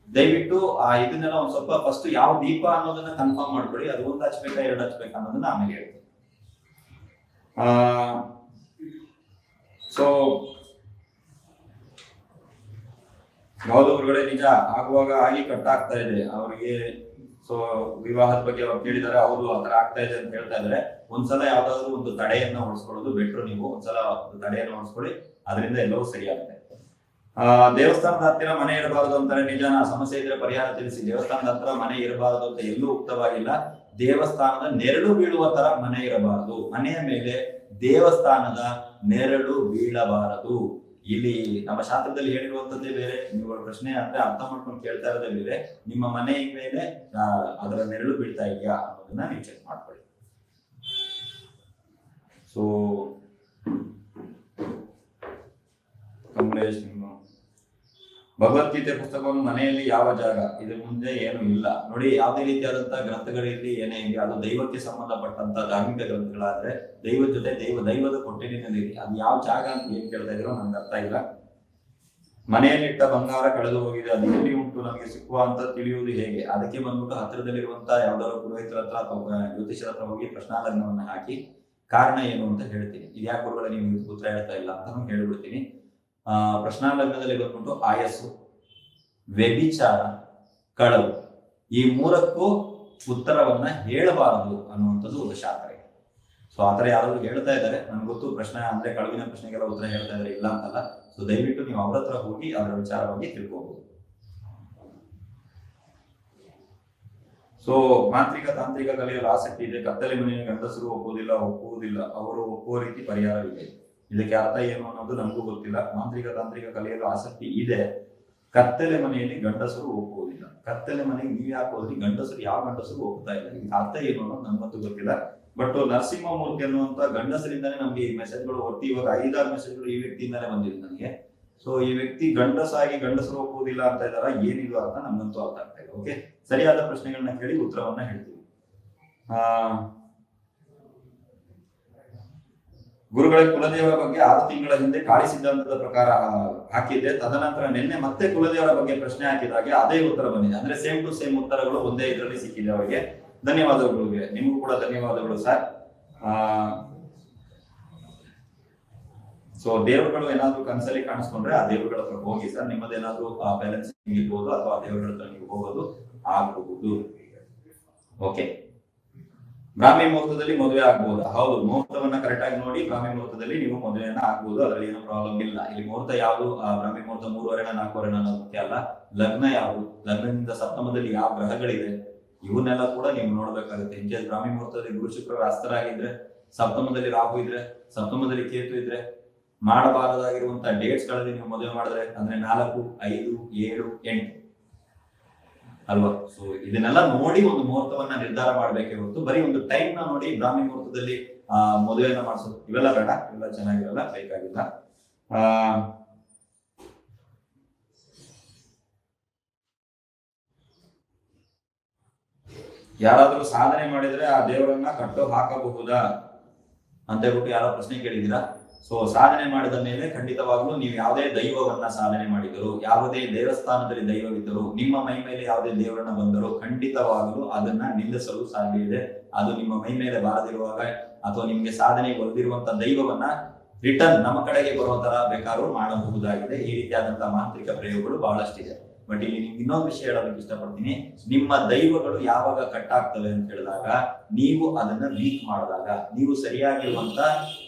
ದಯವಿಟ್ಟು ಇದನ್ನೆಲ್ಲ ಒಂದ್ ಸ್ವಲ್ಪ ಫಸ್ಟ್ ಯಾವ ದೀಪ ಅನ್ನೋದನ್ನ ಕನ್ಫರ್ಮ್ ಮಾಡ್ಕೊಳ್ಳಿ. ಅದು 1 ಹಚ್ಬೇಕಾ 2 ಹಚ್ಬೇಕಾ ಅನ್ನೋದನ್ನ ಆಮೇಲೆ ಹೇಳ್ತೀನಿ. ಸೊ ಯಾವ್ದು ಹೊರಗಡೆ ನಿಜ ಆಗುವಾಗ ಆಗಿ ಕಟ್ಟಾಗ್ತಾ ಇದೆ ಅವ್ರಿಗೆ. ಸೊ ವಿವಾಹದ ಬಗ್ಗೆ ಅವ್ರು ಕೇಳಿದಾರೆ, ಹೌದು ಆತರ ಆಗ್ತಾ ಇದೆ ಅಂತ ಹೇಳ್ತಾ ಇದಾರೆ. ಒಂದ್ಸಲ ಯಾವ್ದಾದ್ರು ಒಂದು ತಡೆಯನ್ನ ಓಡಿಸ್ಕೊಳ್ಳೋದು ಬೆಟ್ರು. ನೀವು ಒಂದ್ಸಲ ಒಂದು ತಡೆಯನ್ನ ಓಡಿಸ್ಕೊಳ್ಳಿ, ಅದರಿಂದ ಎಲ್ಲವೂ ಸರಿಯಾಗುತ್ತೆ. ದೇವಸ್ಥಾನದ ಹತ್ತಿರ ಮನೆ ಇರಬಾರದು ಅಂತಾರೆ, ನಿಜಾನ? ಸಮಸ್ಯೆ ಇದ್ರೆ ಪರಿಹಾರ ತಿಳಿಸಿ. ದೇವಸ್ಥಾನದ ಹತ್ರ ಮನೆ ಇರಬಾರದು ಅಂತ ಎಲ್ಲೂ ಉಕ್ತವಾಗಿಲ್ಲ. ದೇವಸ್ಥಾನದ ನೆರಳು ಬೀಳುವ ತರ ಮನೆ ಇರಬಾರದು. ಮನೆಯ ಮೇಲೆ ದೇವಸ್ಥಾನದ ನೆರಳು ಬೀಳಬಾರದು. ಇಲ್ಲಿ ನಮ್ಮ ಶಾಸ್ತ್ರದಲ್ಲಿ ಹೇಳಿರುವಂತದ್ದೇ ಬೇರೆ, ನೀವು ಪ್ರಶ್ನೆ ಅಂದ್ರೆ ಅರ್ಥ ಮಾಡ್ಕೊಂಡು ಕೇಳ್ತಾ ಇರೋದೇ ಬೇರೆ. ನಿಮ್ಮ ಮನೆ ಮೇಲೆ ಅದರ ನೆರಳು ಬೀಳ್ತಾ ಇದೆಯಾ ಅನ್ನೋದನ್ನ ನೀವು ಚೆಕ್ ಮಾಡ್ಕೊಳ್ಳಿ. ಸೊ ಕಮಲೇಶ್, ಭಗವದ್ಗೀತೆ ಪುಸ್ತಕವನ್ನು ಮನೆಯಲ್ಲಿ ಯಾವ ಜಾಗ? ಇದ್ರ ಮುಂದೆ ಏನು ಇಲ್ಲ ನೋಡಿ. ಯಾವುದೇ ರೀತಿಯಾದಂತಹ ಗ್ರಂಥಗಳಲ್ಲಿ ಏನೇ ಇದೆ ಅದು ದೈವಕ್ಕೆ ಸಂಬಂಧಪಟ್ಟಂತ ಧಾರ್ಮಿಕ ಗ್ರಂಥಗಳಾದ್ರೆ ದೈವದ ಜೊತೆ ದೈವದ ಕೊಟ್ಟಿನಲ್ಲಿ ಅದು ಯಾವ ಜಾಗ ಅಂತ ಏನ್ ಕೇಳ್ತಾ ಇದ್ರೋ ನನ್ಗೆ ಅರ್ಥ ಇಲ್ಲ. ಮನೆಯಲ್ಲಿಟ್ಟ ಬಂಗಾರ ಕಳೆದು ಹೋಗಿದೆ, ಅದು ಎಲ್ಲಿ ಉಂಟು, ನಮಗೆ ಸಿಕ್ಕುವ ಅಂತ ತಿಳಿಯುವುದು ಹೇಗೆ? ಅದಕ್ಕೆ ಬಂದ್ಬಿಟ್ಟು ಹತ್ತಿರದಲ್ಲಿರುವಂತಹ ಯಾವ್ದಾದ್ರು ಪುರೋಹಿತರ ಹತ್ರ ಅಥವಾ ಜ್ಯೋತಿಷರ ಹತ್ರ ಹೋಗಿ ಪ್ರಶ್ನಾಲಗ್ನವನ್ನ ಹಾಕಿ ಕಾರಣ ಏನು ಅಂತ ಹೇಳ್ತೀನಿ. ಇದ್ಯಾಕೆ ಗುರುಗಳ ನೀವು ಉತ್ತರ ಹೇಳ್ತಾ ಇಲ್ಲ ಅಂತ ಹೇಳ್ಬಿಡ್ತೀನಿ. ಪ್ರಶ್ನಾಲಗ್ನದಲ್ಲಿ ಬಂದ್ಬಿಟ್ಟು ಆಯಸ್ಸು, ವ್ಯಭಿಚಾರ, ಕಳವು, ಈ 3ಕ್ಕೂ ಉತ್ತರವನ್ನ ಹೇಳಬಾರದು ಅನ್ನುವಂಥದ್ದು ಒಂದು ಶಾಸ್ತ್ರ ಇದೆ. ಸೊ ಆತರ ಯಾರಾದ್ರೂ ಹೇಳ್ತಾ ಇದ್ದಾರೆ, ನನ್ಗೆ ಗೊತ್ತು ಪ್ರಶ್ನೆ ಅಂದ್ರೆ ಕಳುವಿನ ಪ್ರಶ್ನೆಗೆಲ್ಲ ಉತ್ತರ ಹೇಳ್ತಾ ಇದ್ದಾರೆ, ಇಲ್ಲ ಅಂತಲ್ಲ. ಸೊ ದಯವಿಟ್ಟು ನೀವು ಅವ್ರ ಹತ್ರ ಹೋಗಿ ಅದರ ವಿಚಾರವಾಗಿ ತಿಳ್ಕೋಬಹುದು. ಸೊ ಮಾಂತ್ರಿಕ ತಾಂತ್ರಿಕ ಕಲಿಯಲು ಆಸಕ್ತಿ ಇದೆ, ಕತ್ತಲೆ ಮನೆಯ ಗಂಡಸರು ಒಪ್ಪುವುದಿಲ್ಲ, ಅವರು ಒಪ್ಪುವ ರೀತಿ ಪರಿಹಾರವಿದೆ. ಇದಕ್ಕೆ ಅರ್ಥ ಏನು ಅನ್ನೋದು ನಮಗೂ ಗೊತ್ತಿಲ್ಲ. ಮಾಂತ್ರಿಕ ತಾಂತ್ರಿಕ ಕಲಿಯಲು ಆಸಕ್ತಿ ಇದೆ, ಕತ್ತಲೆ ಮನೆಯಲ್ಲಿ ಗಂಡಸರು ಒಪ್ಪುವುದಿಲ್ಲ. ಕತ್ತಲೆ ಮನೆಗೆ ನೀವು ಯಾಕೆ ಹೋದ್ರಿ? ಗಂಡಸರು ಯಾವ ಗಂಡಸರು ಒಪ್ಪುತ್ತಾ ಇಲ್ಲ. ಇದಕ್ಕೆ ಅರ್ಥ ಏನು ಅನ್ನೋದು ನನ್ಗಂತೂ ಗೊತ್ತಿಲ್ಲ. ಬಟ್ ನರಸಿಂಹಮೂರ್ತಿ ಅನ್ನುವಂತ ಗಂಡಸರಿಂದಾನೇ ನಮ್ಗೆ ಈ ಮೆಸೇಜ್ಗಳು ಒಟ್ಟು ಇವಾಗ 5-6 ಮೆಸೇಜ್ಗಳು ಈ ವ್ಯಕ್ತಿಯಿಂದಾನೇ ಬಂದಿದೆ ನನಗೆ. ಸೊ ಈ ವ್ಯಕ್ತಿ ಗಂಡಸಾಗಿ ಗಂಡಸರು ಒಪ್ಪುವುದಿಲ್ಲ ಅಂತ ಇದಾರ, ಏನಿದು ಅಂತ ನಮ್ಗಂತೂ ಅರ್ಥ ಆಗ್ತಾ ಇದೆ. ಓಕೆ, ಸರಿಯಾದ ಪ್ರಶ್ನೆಗಳನ್ನ ಕೇಳಿ ಉತ್ತರವನ್ನ ಹೇಳ್ತೀವಿ. ಗುರುಗಳ ಕುಲದೇವರ ಬಗ್ಗೆ 6 ತಿಂಗಳ ಹಿಂದೆ ಕಾಳಿ ಸಿದ್ಧಾಂತದ ಪ್ರಕಾರ ಹಾಕಿದ್ದೆ. ತದನಂತರ ನಿನ್ನೆ ಮತ್ತೆ ಕುಲದೇವರ ಬಗ್ಗೆ ಪ್ರಶ್ನೆ ಹಾಕಿದಾಗೆ ಅದೇ ಉತ್ತರ ಬಂದಿದೆ. ಅಂದ್ರೆ ಸೇಮ್ ಟು ಸೇಮ್ ಉತ್ತರಗಳು ಒಂದೇ ಇದರಲ್ಲಿ ಸಿಕ್ಕಿದೆ ಅವರಿಗೆ. ಧನ್ಯವಾದಗಳು, ನಿಮಗೂ ಕೂಡ ಧನ್ಯವಾದಗಳು ಸರ್. ಸೊ ದೇವರುಗಳು ಏನಾದ್ರು ಕನಸಲ್ಲಿ ಕಾಣಿಸ್ಕೊಂಡ್ರೆ ಆ ದೇವರುಗಳ ಹತ್ರ ಹೋಗಿ ಸರ್. ನಿಮ್ಮದೇನಾದ್ರೂ ಬ್ಯಾಲೆನ್ಸ್ ಇರ್ಬೋದು ಅಥವಾ ಆ ದೇವರುಗಳ ಹತ್ರ ನೀವು ಹೋಗೋದು ಆಗಬಹುದು. ಓಕೆ, ಬ್ರಾಹ್ಮಿ ಮುಹೂರ್ತದಲ್ಲಿ ಮದುವೆ ಆಗ್ಬಹುದು. ಹೌದು, ಮುಹೂರ್ತವನ್ನ ಕರೆಕ್ಟ್ ಆಗಿ ನೋಡಿ ಬ್ರಾಹ್ಮಿ ಮುಹೂರ್ತದಲ್ಲಿ ನೀವು ಮದುವೆಯನ್ನ ಆಗ್ಬಹುದು, ಅದ್ರಲ್ಲಿ ಏನೋ ಪ್ರಾಬ್ಲಮ್ ಇಲ್ಲ. ಇಲ್ಲಿ ಮುಹೂರ್ತ ಯಾವುದು, ಬ್ರಾಹ್ಮಿ ಮುಹೂರ್ತ 3ವರೆನ 4ವರೆನ ಅನ್ನೋದು ಮುಖ್ಯ ಅಲ್ಲ. ಲಗ್ನ ಯಾವುದು, ಲಗ್ನದಿಂದ ಸಪ್ತಮದಲ್ಲಿ ಯಾವ ಗ್ರಹಗಳಿದೆ ಇವನ್ನೆಲ್ಲ ಕೂಡ ನೀವು ನೋಡ್ಬೇಕಾಗುತ್ತೆ. ಇನ್ ಕೇಸ್ ಬ್ರಾಹ್ಮಿ ಮುಹೂರ್ತದಲ್ಲಿ ಗುರು ಶುಕ್ರರ ಅಸ್ತರಾಗಿದ್ರೆ, ಸಪ್ತಮದಲ್ಲಿ ರಾಹು ಇದ್ರೆ, ಸಪ್ತಮದಲ್ಲಿ ಕೇತು ಇದ್ರೆ, ಮಾಡಬಾರದಾಗಿರುವಂತಹ ಡೇಟ್ಸ್ ಗಳಲ್ಲಿ ನೀವು ಮದುವೆ ಮಾಡಿದ್ರೆ ಅಂದ್ರೆ 4, 5, 7, 8 ಅಲ್ವಾ? ಸೊ ಇದನ್ನೆಲ್ಲ ನೋಡಿ ಒಂದು ಮುಹೂರ್ತವನ್ನ ನಿರ್ಧಾರ ಮಾಡ್ಬೇಕೆ ಹೊರತು ಬರೀ ಒಂದು ಟೈಮ್ ನ ನೋಡಿ ಬ್ರಾಹ್ಮಿ ಮುಹೂರ್ತದಲ್ಲಿ ಮದುವೆಯನ್ನ ಮಾಡಿಸೋದು ಇವೆಲ್ಲ ಬೇಡ, ಇವೆಲ್ಲ ಚೆನ್ನಾಗಿರಲ್ಲ, ಬೇಕಾಗಿಲ್ಲ. ಯಾರಾದ್ರೂ ಸಾಧನೆ ಮಾಡಿದ್ರೆ ಆ ದೇವರನ್ನ ಕಟ್ಟು ಹಾಕಬಹುದಾ ಅಂತ ಹೇಳ್ಬಿಟ್ಟು ಯಾರೋ ಪ್ರಶ್ನೆ ಕೇಳಿದ್ದೀರಾ. ಸೊ ಸಾಧನೆ ಮಾಡಿದ ಮೇಲೆ ಖಂಡಿತವಾಗ್ಲೂ ನೀವು ಯಾವುದೇ ದೈವವನ್ನ ಸಾಧನೆ ಮಾಡಿದರು, ಯಾವುದೇ ದೇವಸ್ಥಾನದಲ್ಲಿ ದೈವವಿದ್ದರು, ನಿಮ್ಮ ಮೈ ಮೇಲೆ ಯಾವುದೇ ದೇವರನ್ನ ಬಂದರು, ಖಂಡಿತವಾಗಲೂ ಅದನ್ನ ನಿಲ್ಲಿಸಲು ಸಾಧ್ಯ ಇದೆ. ಅದು ನಿಮ್ಮ ಮೈ ಮೇಲೆ ಬಾರದಿರುವಾಗ ಅಥವಾ ನಿಮ್ಗೆ ಸಾಧನೆ ಒಲಿದಿರುವಂತ ದೈವವನ್ನ ರಿಟರ್ನ್ ನಮ್ಮ ಕಡೆಗೆ ಬರೋ ತರ ಬೇಕಾದ್ರೂ ಮಾಡಬಹುದಾಗಿದೆ. ಈ ರೀತಿಯಾದಂತಹ ಮಾಂತ್ರಿಕ ಪ್ರಯೋಗಗಳು ಬಹಳಷ್ಟಿದೆ. ಬಟ್ ಇಲ್ಲಿ ನಿಮ್ಗೆ ಇನ್ನೊಂದು ವಿಷಯ ಹೇಳೋದಕ್ಕೆ ಇಷ್ಟಪಡ್ತೀನಿ. ನಿಮ್ಮ ದೈವಗಳು ಯಾವಾಗ ಕಟ್ ಆಗ್ತವೆ ಅಂತ ಹೇಳಿದಾಗ, ನೀವು ಅದನ್ನ ವೀಕ್ ಮಾಡಿದಾಗ, ನೀವು ಸರಿಯಾಗಿರುವಂತ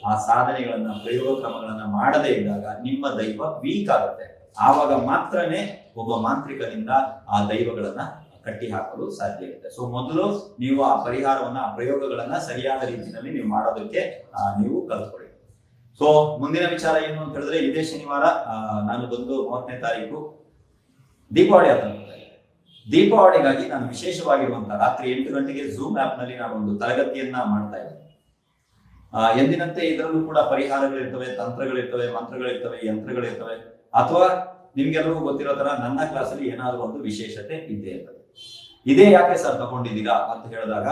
ಆ ಸಾಧನೆಗಳನ್ನ ಪ್ರಯೋಗ ಕ್ರಮಗಳನ್ನ ಮಾಡದೇ ಇದ್ದಾಗ ನಿಮ್ಮ ದೈವ ವೀಕ್ ಆಗುತ್ತೆ. ಆವಾಗ ಮಾತ್ರನೇ ಒಬ್ಬ ಮಾಂತ್ರಿಕನಿಂದ ಆ ದೈವಗಳನ್ನ ಕಟ್ಟಿ ಹಾಕಲು ಸಾಧ್ಯ ಇರುತ್ತೆ. ಸೊ ಮೊದಲು ನೀವು ಆ ಪರಿಹಾರವನ್ನ, ಆ ಪ್ರಯೋಗಗಳನ್ನ ಸರಿಯಾದ ರೀತಿಯಲ್ಲಿ ನೀವು ಮಾಡೋದಕ್ಕೆ ನೀವು ಕಲ್ತ್ಕೊಳ್ಳಿ. ಸೊ ಮುಂದಿನ ವಿಚಾರ ಏನು ಅಂತ ಹೇಳಿದ್ರೆ, ಇದೇ ಶನಿವಾರ ನಾನು ಬಂದು 30ನೇ ತಾರೀಕು ದೀಪಾವಳಿ ಹತ್ರ ದೀಪಾವಳಿಗಾಗಿ ನಾನು ವಿಶೇಷವಾಗಿರುವಂತಹ ರಾತ್ರಿ 8 ಗಂಟೆಗೆ ಝೂಮ್ ಆಪ್ ನಲ್ಲಿ ನಾನು ಒಂದು ತರಗತಿಯನ್ನ ಮಾಡ್ತಾ ಇದ್ದೇನೆ. ಎಂದಿನಂತೆ ಇದರಲ್ಲೂ ಕೂಡ ಪರಿಹಾರಗಳಿರ್ತವೆ, ತಂತ್ರಗಳಿರ್ತವೆ, ಮಂತ್ರಗಳಿರ್ತವೆ, ಯಂತ್ರಗಳಿರ್ತವೆ. ಅಥವಾ ನಿಮ್ಗೆಲ್ಲರಿಗೂ ಗೊತ್ತಿರೋ ತರ ನನ್ನ ಕ್ಲಾಸಲ್ಲಿ ಏನಾದ್ರು ಒಂದು ವಿಶೇಷತೆ ಇದ್ದೇ ಇರ್ತದೆ. ಇದೇ ಯಾಕೆ ಸರ್ ತಗೊಂಡಿದ್ದೀರಾ ಅಂತ ಹೇಳಿದಾಗ,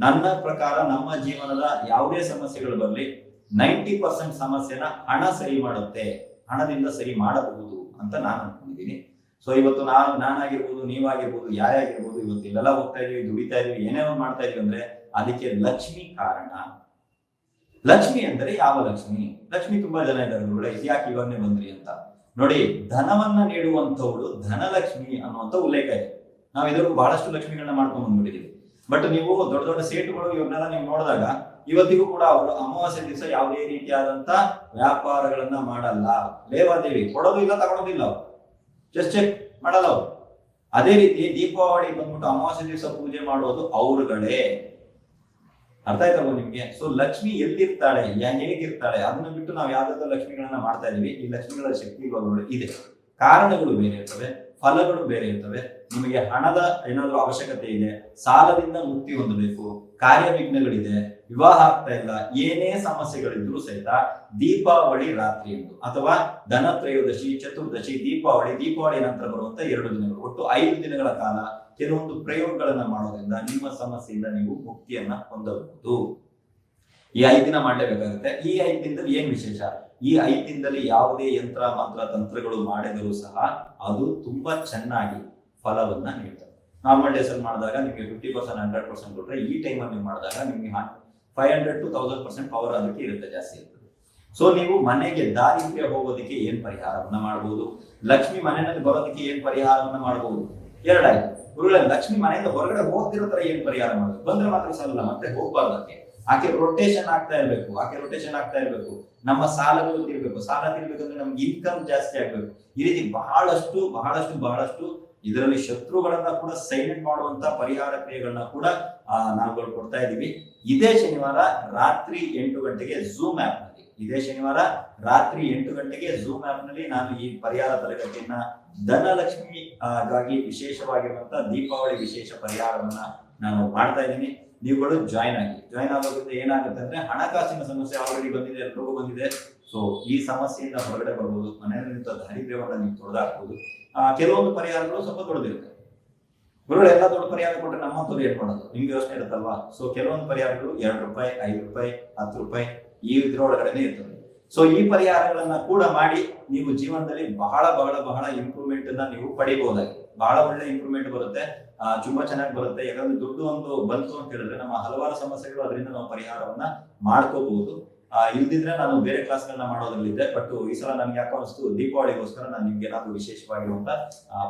ನನ್ನ ಪ್ರಕಾರ ನಮ್ಮ ಜೀವನದ ಯಾವುದೇ ಸಮಸ್ಯೆಗಳು ಬರಲಿ 90% ಸಮಸ್ಯೆನ ಹಣ ಸರಿ ಮಾಡುತ್ತೆ, ಹಣದಿಂದ ಸರಿ ಮಾಡಬಹುದು ಅಂತ ನಾನು ಅನ್ಕೊಂಡಿದ್ದೀನಿ. ಸೊ ಇವತ್ತು ನಾನಾಗಿರ್ಬೋದು, ನೀವಾಗಿರ್ಬೋದು, ಯಾರೇ ಆಗಿರ್ಬೋದು, ಇವತ್ತು ಇಲ್ಲೆಲ್ಲ ಹೋಗ್ತಾ ಇದೀವಿ, ದುಡಿತಾ ಇದೀವಿ, ಏನೇನೋ ಮಾಡ್ತಾ ಇದೀವಿ ಅಂದ್ರೆ ಅದಕ್ಕೆ ಲಕ್ಷ್ಮಿ ಕಾರಣ. ಲಕ್ಷ್ಮಿ ಅಂದ್ರೆ ಯಾವ ಲಕ್ಷ್ಮಿ? ಲಕ್ಷ್ಮಿ ತುಂಬಾ ಜನ ಇದ್ದಾರೆ, ಯಾಕೆ ಇವನ್ನೇ ಬಂದ್ರಿ ಅಂತ ನೋಡಿ. ಧನವನ್ನ ನೀಡುವಂತವಳು ಧನಲಕ್ಷ್ಮಿ ಅನ್ನುವಂತ ಉಲ್ಲೇಖ ಇದೆ. ನಾವು ಇದಕ್ಕೂ ಬಹಳಷ್ಟು ಲಕ್ಷ್ಮಿಗಳನ್ನ ಮಾಡ್ಕೊಂಡು ಬಂದ್ಬಿಟ್ಟಿದೀವಿ. ಬಟ್ ನೀವು ದೊಡ್ಡ ದೊಡ್ಡ ಸೇಟುಗಳು ಇವ್ರನ್ನೆಲ್ಲ ನೀವು ನೋಡಿದಾಗ ಇವತ್ತಿಗೂ ಕೂಡ ಅವರು ಅಮಾವಾಸ್ಯೆ ದಿವಸ ಯಾವುದೇ ರೀತಿಯಾದಂತ ವ್ಯಾಪಾರಗಳನ್ನ ಮಾಡಲ್ಲ. ಲೇವಾದೇವಿ ಕೊಡೋದು ಇಲ್ಲ, ತಗೊಳೋದಿಲ್ಲ, ಅವ್ರು ಜಸ್ಟ್ ಚೆಕ್ ಮಾಡಲ್ಲ ಅವ್ರು. ಅದೇ ರೀತಿ ದೀಪಾವಳಿ ಬಂದ್ಬಿಟ್ಟು ಅಮಾವಾಸ್ಯೆ ದಿವಸ ಪೂಜೆ ಮಾಡೋದು ಅವ್ರುಗಳೇ. ಅರ್ಥ ಆಯ್ತಲ್ವ ನಿಮ್ಗೆ? ಸೊ ಲಕ್ಷ್ಮಿ ಎಲ್ಲಿರ್ತಾಳೆ, ಹೇಗಿರ್ತಾಳೆ ಅದನ್ನ ಬಿಟ್ಟು ನಾವು ಯಾವ್ದಾದ್ರು ಲಕ್ಷ್ಮಿಗಳನ್ನ ಮಾಡ್ತಾ ಇದೀವಿ. ಈ ಲಕ್ಷ್ಮಿಗಳ ಶಕ್ತಿಗಳು ಇದೆ, ಕಾರಣಗಳು ಬೇರೆ ಇರ್ತವೆ, ಫಲಗಳು ಬೇರೆ ಇರ್ತವೆ. ನಿಮಗೆ ಹಣದ ಏನಾದ್ರೂ ಅವಶ್ಯಕತೆ ಇದೆ, ಸಾಲದಿಂದ ಮುಕ್ತಿ ಹೊಂದಬೇಕು, ಕಾರ್ಯವಿಘ್ನಗಳಿದೆ, ವಿವಾಹ ಆಗ್ತಾ ಇಲ್ಲ, ಏನೇ ಸಮಸ್ಯೆಗಳಿದ್ರು ಸಹಿತ ದೀಪಾವಳಿ ರಾತ್ರಿ ಎಂದು ಅಥವಾ ಧನತ್ರಯೋದಶಿ, ಚತುರ್ದಶಿ, ದೀಪಾವಳಿ ನಂತರ ಬರುವಂತ 2 ದಿನಗಳು, ಒಟ್ಟು 5 ದಿನಗಳ ಕಾಲ ಕೆಲವೊಂದು ಪ್ರಯೋಗಗಳನ್ನ ಮಾಡೋದ್ರಿಂದ ನಿಮ್ಮ ಸಮಸ್ಯೆಯಿಂದ ನೀವು ಮುಕ್ತಿಯನ್ನ ಹೊಂದಬಹುದು. ಈ 5 ದಿನ ಮಾಡ್ಲೇಬೇಕಾಗುತ್ತೆ. ಈ 5 ದಿನದಲ್ಲಿ ಏನ್ ವಿಶೇಷ? ಈ 5 ದಿನದಲ್ಲಿ ಯಾವುದೇ ಯಂತ್ರ, ಮಂತ್ರ, ತಂತ್ರಗಳು ಮಾಡಿದರೂ ಸಹ ಅದು ತುಂಬಾ ಚೆನ್ನಾಗಿ ಫಲವನ್ನ ನೀಡ್ತದೆ. ನಾರ್ಮಲ್ ಡೇಸ್ ಅಲ್ಲಿ ಮಾಡಿದಾಗ ನಿಮಗೆ 50%, 100% ಕೊಟ್ರೆ, ಈ ಟೈಮ್ ಅಲ್ಲಿ ನೀವು ಮಾಡಿದಾಗ ನಿಮಗೆ 500 to 1000% ಪವರ್ ಅದಕ್ಕೆ ಇರುತ್ತೆ, ಜಾಸ್ತಿ ಇರ್ತದೆ. ಸೊ ನೀವು ಮನೆಗೆ ದಾರಿದ್ರ್ಯ ಹೋಗೋದಕ್ಕೆ ಏನ್ ಪರಿಹಾರವನ್ನ ಮಾಡಬಹುದು, ಲಕ್ಷ್ಮಿ ಮನೆಯಲ್ಲಿ ಬರೋದಕ್ಕೆ ಏನ್ ಪರಿಹಾರವನ್ನ ಮಾಡಬಹುದು? ಎರಡಾಯ್ತು. ಲಕ್ಷ್ಮಿ ಮನೆಯಿಂದ ಹೊರಗಡೆ ಹೋಗ್ತಿರೋ ತರ ಏನ್ ಪರಿಹಾರ ಮಾಡೋದು? ಬಂದ್ರೆ ಮಾತ್ರ ಸಾಲಲ್ಲ, ಮತ್ತೆ ಹೋಗ್ಬಾರ್ದಕ್ಕೆ. ಆಕೆ ರೊಟೇಷನ್ ಆಗ್ತಾ ಇರ್ಬೇಕು, ನಮ್ಮ ಸಾಲಗಳು ತೀರ್ಬೇಕು. ಸಾಲ ತೀರ್ಬೇಕಂದ್ರೆ ನಮ್ಗೆ ಇನ್ಕಮ್ ಜಾಸ್ತಿ ಆಗ್ಬೇಕು. ಈ ರೀತಿ ಬಹಳಷ್ಟು ಇದರಲ್ಲಿ ಶತ್ರುಗಳನ್ನ ಕೂಡ ಸೈಲೆಂಟ್ ಮಾಡುವಂತ ಪರಿಹಾರ ಕ್ರಿಯೆಗಳನ್ನ ಕೂಡ ನಾವುಗಳು ಕೊಡ್ತಾ ಇದೀವಿ. ಇದೇ ಶನಿವಾರ ರಾತ್ರಿ 8 ಗಂಟೆಗೆ ಝೂಮ್ ಆಪ್ ನಲ್ಲಿ ನಾನು ಈ ಪರಿಹಾರ ತರಗತಿಯನ್ನ ಧನಲಕ್ಷ್ಮಿಗಾಗಿ ವಿಶೇಷವಾಗಿರುವಂತಹ ದೀಪಾವಳಿ ವಿಶೇಷ ಪರಿಹಾರವನ್ನ ನಾನು ಮಾಡ್ತಾ ಇದ್ದೀನಿ. ನೀವುಗಳು ಜಾಯಿನ್ ಆಗೋದ್ರಿಂದ ಏನಾಗುತ್ತೆ ಅಂದ್ರೆ, ಹಣಕಾಸಿನ ಸಮಸ್ಯೆ ಆಲ್ರೆಡಿ ಬಂದಿದೆ, ಎಲ್ರಿಗೂ ಬಂದಿದೆ. ಸೊ ಈ ಸಮಸ್ಯೆಯಿಂದ ಹೊರಗಡೆ ಬರ್ಬೋದು, ಮನೆಯಲ್ಲಿ ದಾರಿದ್ರ್ಯವನ್ನ ನೀವು ತೊಡೆದಾಕ್ಬಹುದು. ಕೆಲವೊಂದು ಪರಿಹಾರಗಳು ಸ್ವಲ್ಪ ದೊಡ್ಡದಿರುತ್ತೆ. ಗುರುಗಳು ಎಲ್ಲ ದೊಡ್ಡ ಪರಿಹಾರ ಕೊಟ್ಟರೆ ನಮ್ಮಂತವ್ರು ಏನ್ ಮಾಡೋದು? ನಿಮ್ಗೆ ಯೋಚನೆ ಇರುತ್ತಲ್ವಾ? ಸೊ ಕೆಲವೊಂದು ಪರಿಹಾರಗಳು 2 ರೂಪಾಯಿ, 5 ರೂಪಾಯಿ, 10 ರೂಪಾಯಿ ಈ ಇದ್ರೊಳಗಡೆನೆ ಇರ್ತದೆ. ಸೊ ಈ ಪರಿಹಾರಗಳನ್ನ ಕೂಡ ಮಾಡಿ ನೀವು ಜೀವನದಲ್ಲಿ ಬಹಳ ಇಂಪ್ರೂವ್ಮೆಂಟ್ ಅನ್ನ ನೀವು ಪಡಿಬಹುದಾಗಿದೆ. ಬಹಳ ಒಳ್ಳೆ ಇಂಪ್ರೂವ್ಮೆಂಟ್ ಬರುತ್ತೆ, ತುಂಬಾ ಚೆನ್ನಾಗಿ ಬರುತ್ತೆ. ಯಾಕಂದ್ರೆ ದುಡ್ಡು ಒಂದು ಬಂತು ಅಂತ ಹೇಳಿದ್ರೆ ನಮ್ಮ ಹಲವಾರು ಸಮಸ್ಯೆಗಳು ಅದರಿಂದ ನಾವು ಪರಿಹಾರವನ್ನ ಮಾಡ್ಕೋಬಹುದು. ಇಲ್ದಿದ್ರೆ ನಾನು ಬೇರೆ ಕ್ಲಾಸ್ಗಳನ್ನ ಮಾಡೋದ್ರಲ್ಲಿದ್ದೆ. ಬಟ್ ಈ ಸಲ ನನ್ಗೆ ಯಾಕೋ ಅನಿಸ್ತು ದೀಪಾವಳಿಗೋಸ್ಕರ ನಾನು ನಿಮ್ಗೆ ಏನಾದ್ರು ವಿಶೇಷವಾಗಿರುವಂತ